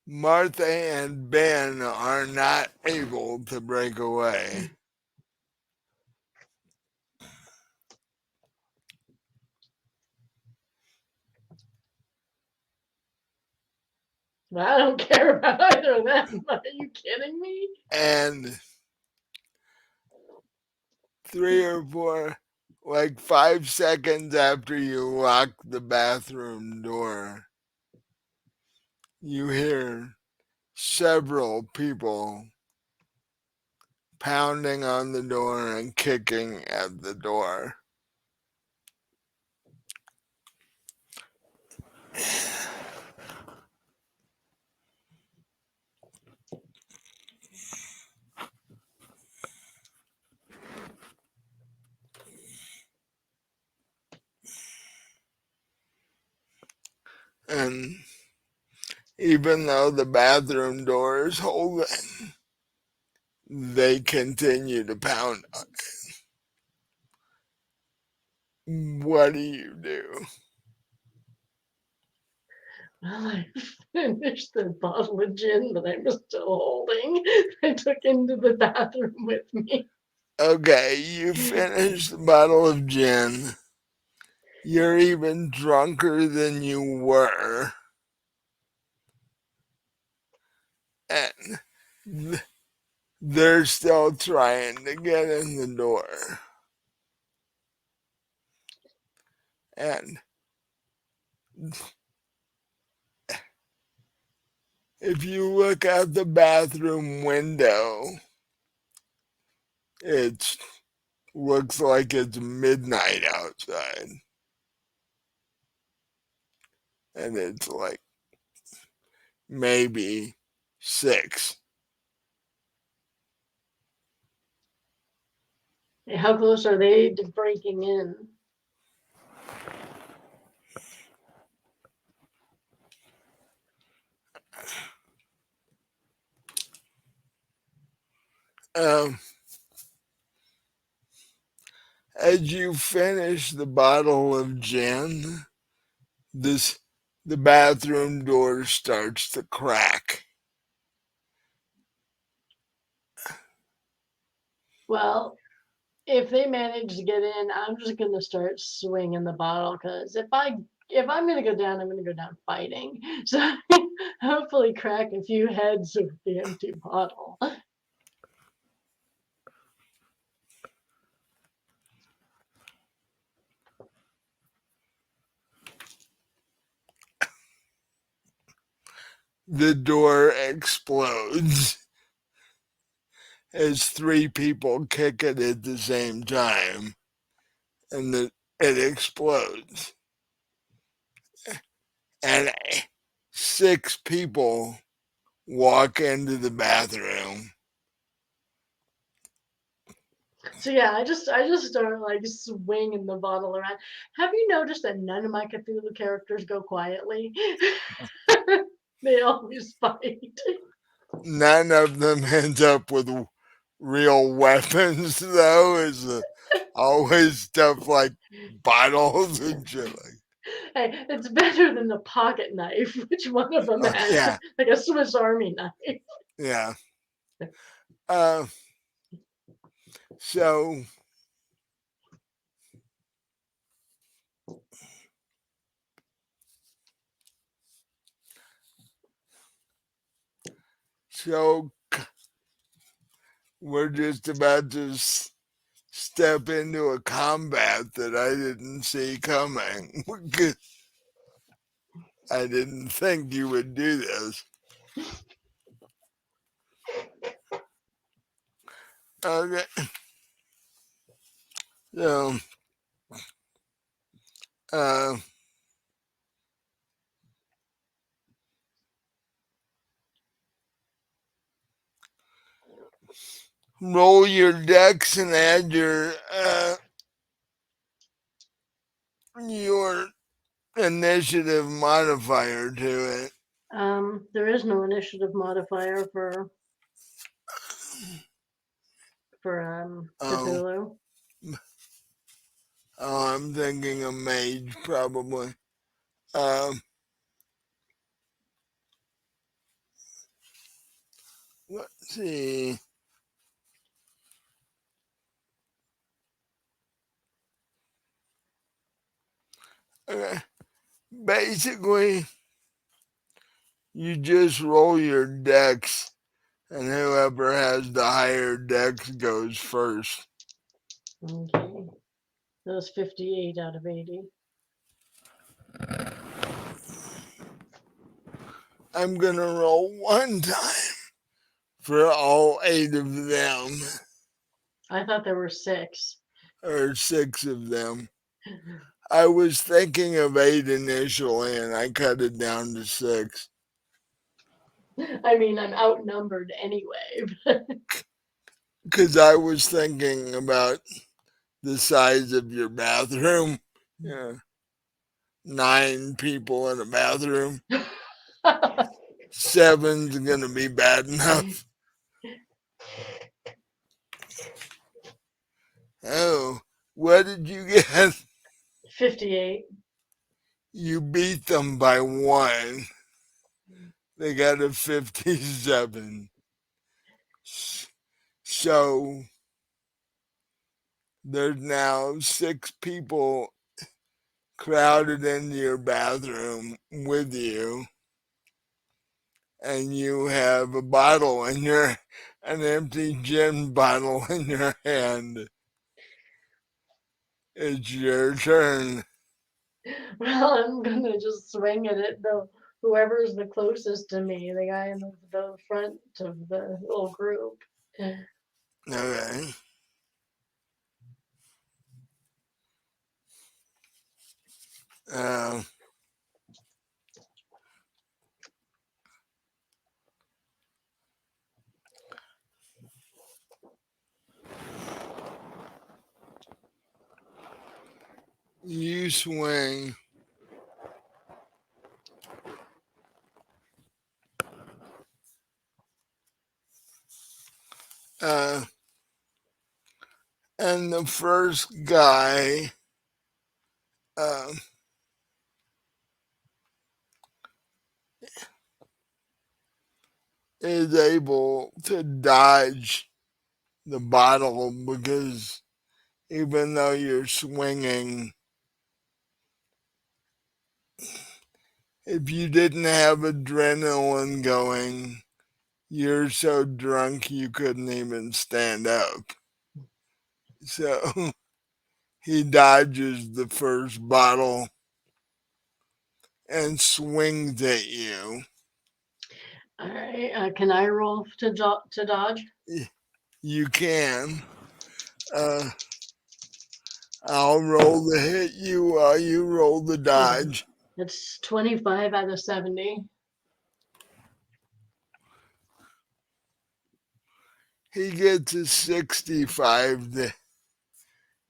Martha and Ben are not able to break away. But I don't care about either of them. Are you kidding me? And 3 or 4, like 5 seconds after you lock the bathroom door, you hear several people pounding on the door and kicking at the door. And even though the bathroom door is holding, they continue to pound. What do you do? Well, I finished the bottle of gin that I'm still holding. I took into the bathroom with me. Okay, you finish the bottle of gin. You're even drunker than you were. And they're still trying to get in the door. And if you look out the bathroom window, it looks like it's midnight outside. And it's like maybe 6. How close are they to breaking in? Um, as you finish the bottle of gin, this the bathroom door starts to crack. Well, if they manage to get in, I'm just gonna start swinging the bottle because if I'm gonna go down, I'm gonna go down fighting. So hopefully crack a few heads with the empty bottle. the door explodes as three people kick it at the same time, and it explodes. And six people walk into the bathroom. So yeah, I just start like swinging the bottle around. Have you noticed that none of my Cthulhu characters go quietly? They always fight. None of them end up with real weapons, though. Is always stuff like bottles and shit like. Hey, it's better than the pocket knife, which one of them had, Yeah, like a Swiss Army knife. yeah. Uh, so so we're just about to step into a combat that I didn't see coming. I didn't think you would do this. Okay, so uh, roll your decks and add your initiative modifier to it. There is no initiative modifier for Oh, Cthulhu. oh, I'm thinking a mage probably. Um, let's see. Okay. Basically, you just roll your decks, and whoever has the higher decks goes first. Okay, that was 58 out of 80. I'm gonna roll one time for all eight of them, I thought there were six. or six of them. I was thinking of eight initially, and I cut it down to six. I mean, I'm outnumbered anyway. Because I was thinking about the size of your bathroom. Yeah, nine people in a bathroom. Seven's gonna be bad enough. Oh, what did you get? 58. You beat them by one. They got a 57. So there's now six people crowded into your bathroom with you, and you have a bottle in your, an empty gin bottle in your hand. It's your turn. Well, I'm gonna just swing at it. The whoever's the closest to me, the guy in the front of the little group. Okay. Uh, you swing. Uh, and the first guy uh, is able to dodge the bottle because even though you're swinging, if you didn't have adrenaline going, you're so drunk you couldn't even stand up. So he dodges the first bottle and swings at you. All right. Can I roll to dodge? You can. Uh, I'll roll the hit you while you roll the Okay. dodge. It's 25 out of 70. He gets a 65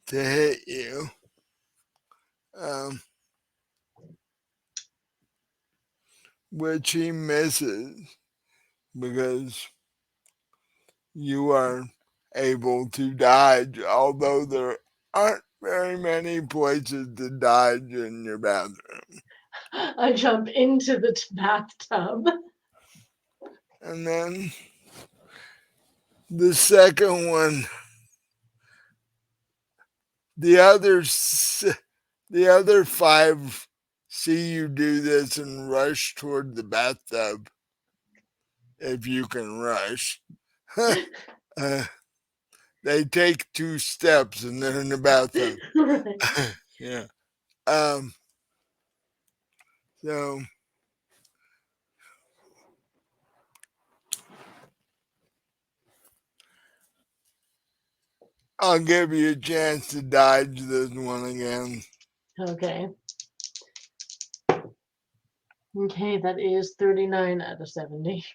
to hit you. Um, which he misses because you are able to dodge, although there aren't very many places to dodge in your bathroom. I jump into the bathtub. And then the second one, the the other five see you do this and rush toward the bathtub if you can rush. uh, they take 2 steps and they're in the bathtub. Right. Yeah. Um. So I'll give you a chance to dodge this one again. Okay. Okay, that is 39 out of 70.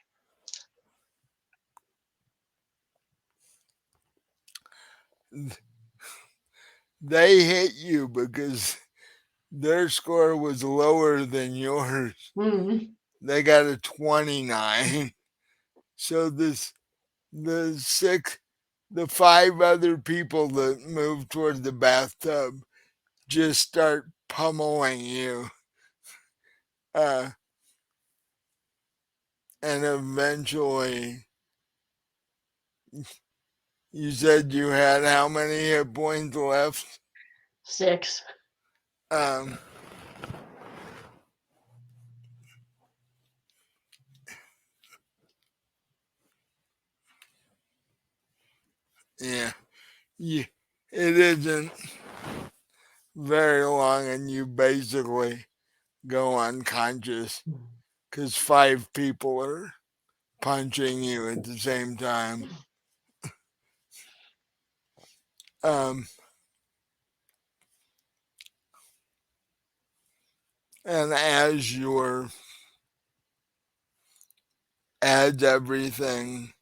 They hit you because their score was lower than yours. Hmm. They got a 29. So the six the five other people that move toward the bathtub just start pummeling you. Uh, and eventually you said you had how many hit points left? 6. Um, yeah, you, it isn't very long, and you basically go unconscious because 5 people are punching you at the same time. Um, and as everything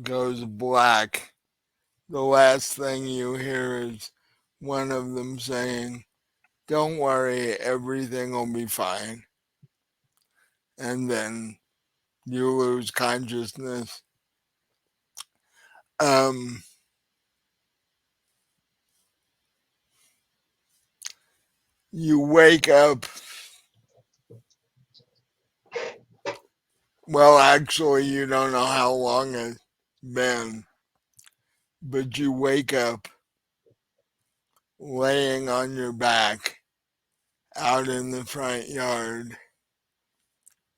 goes black, the last thing you hear is one of them saying, "Don't worry, everything will be fine." And then you lose consciousness. Um, you wake up. Well, actually, you don't know how long it's been, but you wake up laying on your back out in the front yard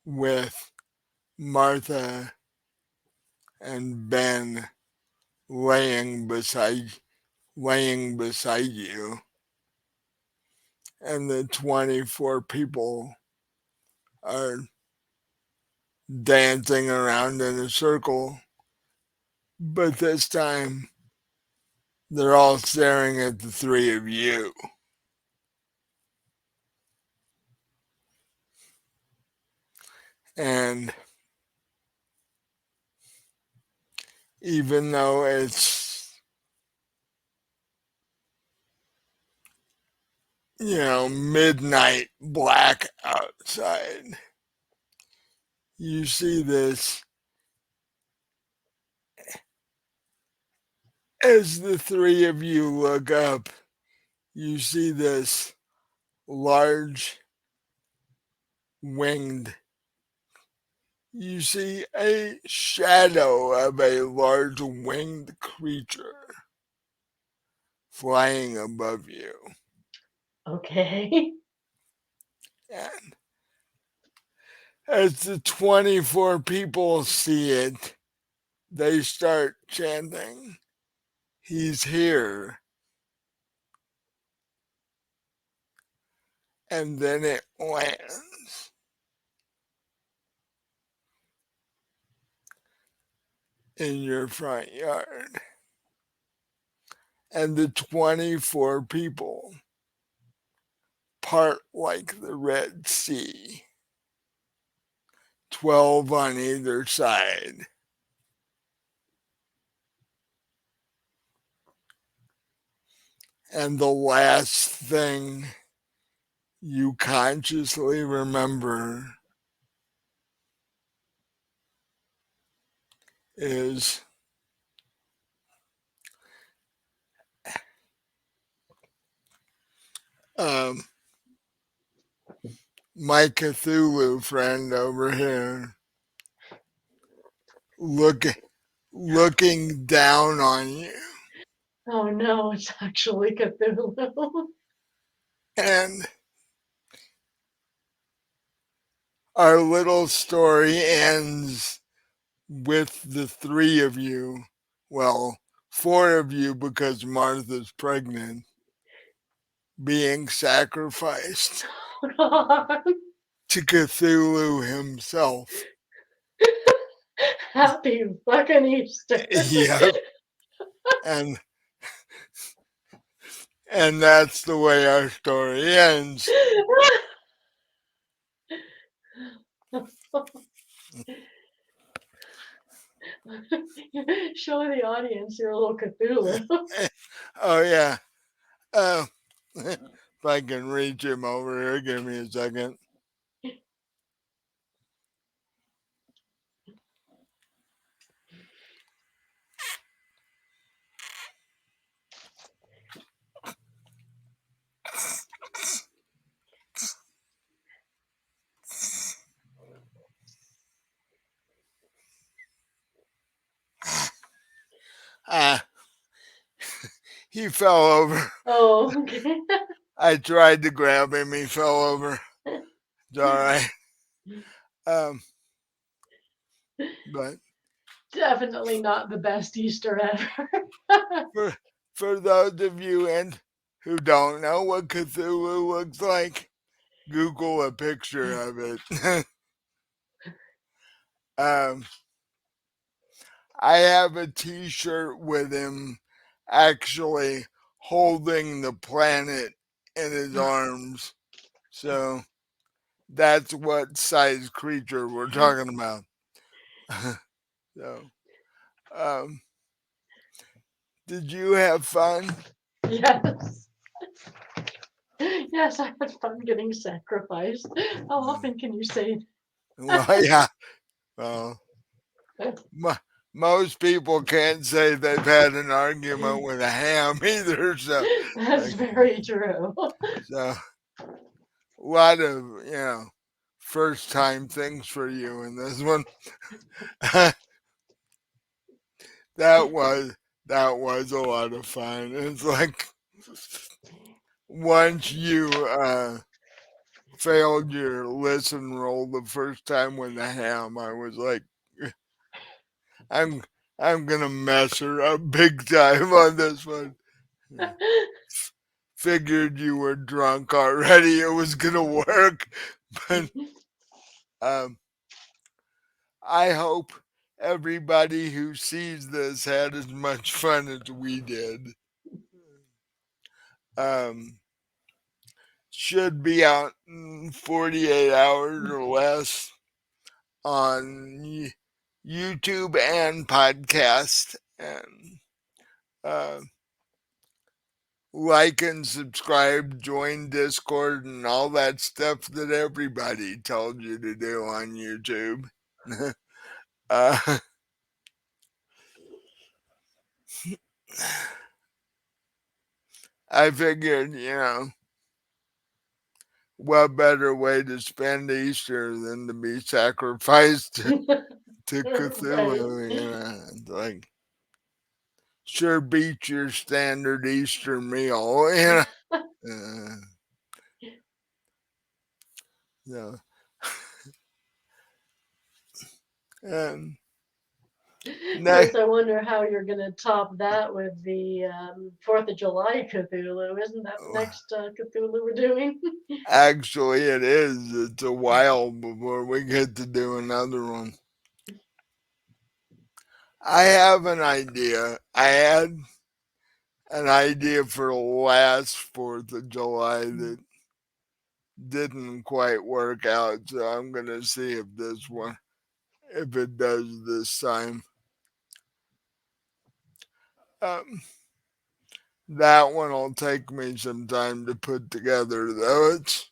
with Martha and Ben laying beside you, and the 24 people are dancing around in a circle, but this time they're all staring at the three of you. And even though it's, midnight black outside, you see this as the three of you look up. You see this large winged, you see a shadow of a large winged creature flying above you. Okay. And as the 24 people see it, they start chanting, "He's here." And then it lands. in your front yard. And the 24 people part like the Red Sea, 12 on either side. And the last thing you consciously remember is um, my Cthulhu friend over here look, looking down on you. Oh no, it's actually Cthulhu. And our little story ends with the three of you, well, four of you because Martha's pregnant, being sacrificed God. to Cthulhu himself. Happy fucking Easter. Yep. And and that's the way our story ends. Show the audience your little Cthulhu. Oh yeah. Uh, if I can reach him over here, give me a second. Ah, he fell over. Oh, okay. I tried to grab him. He fell over. It's all right. Um, but Definitely not the best Easter ever. for for those of you and who don't know what Cthulhu looks like, Google a picture of it. um, I have a T-shirt with him actually holding the planet in his arms. So that's what size creature we're talking about. So, um, did you have fun? Yes. Yes, I had fun getting sacrificed. How often can you say Well, yeah. Well, most people can't say they've had an argument with a ham either. So, that's like, very true? so a lot of first time things for you in this one. that was that was a lot of fun. It's like once you failed your listen roll the first time with the ham, I was like, I'm I'm gonna mess her up big time on this one. Figured you were drunk already. It was gonna work, but um, I hope everybody who sees this had as much fun as we did. Um, should be out in 48 hours or less on YouTube and podcast. And uh, like and subscribe, join Discord, and all that stuff that everybody told you to do on YouTube. uh, I figured, what better way to spend Easter than to be sacrificed to Right. Cthulhu? It's like sure beats your standard Easter meal. Uh, so, and Yes, next, I wonder how you're going to top that with the 4th of July Cthulhu. Isn't that the next Cthulhu we're doing? actually, it is. It's a while before we get to do another one. I have an idea. I had an idea for last 4th of July that didn't quite work out, so I'm gonna see if this one, if it does this time. Um, that one will take me some time to put together, though it's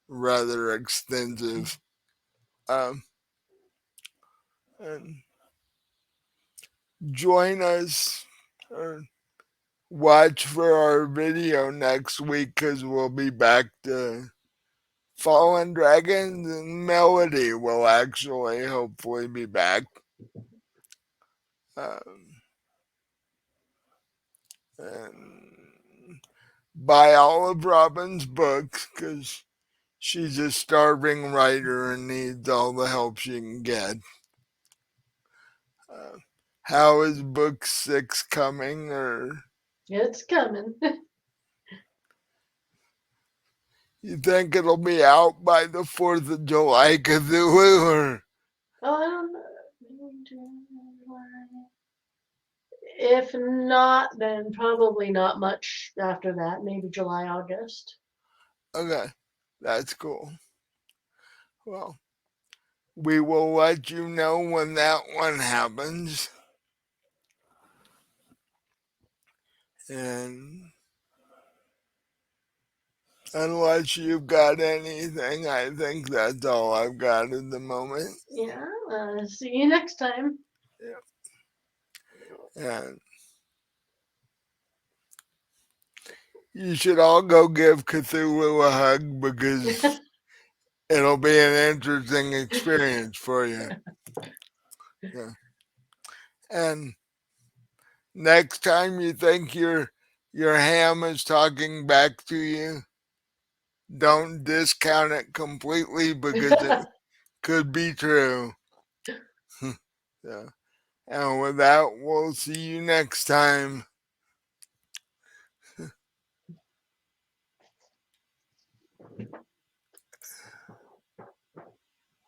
rather extensive. Um, and join us or watch for our video next week because we'll be back to Fallen Dragons, and Melody will actually hopefully be back. Um, and buy all of Robin's books because she's a starving writer and needs all the help she can get. Uh, how is book 6 coming? Or It's coming. you think it'll be out by the 4th of July, Cthulhu? Or Oh, I don't know. If not, then probably not much after that. Maybe July, August. okay, that's cool. Well, we will let you know when that one happens. And unless you've got anything, I think that's all I've got at the moment. Yeah. See you next time. Yeah. And you should all go give Cthulhu a hug because it'll be an interesting experience for you. Yeah. And next time you think your ham is talking back to you, don't discount it completely because it could be true. Yeah. And with that, we'll see you next time.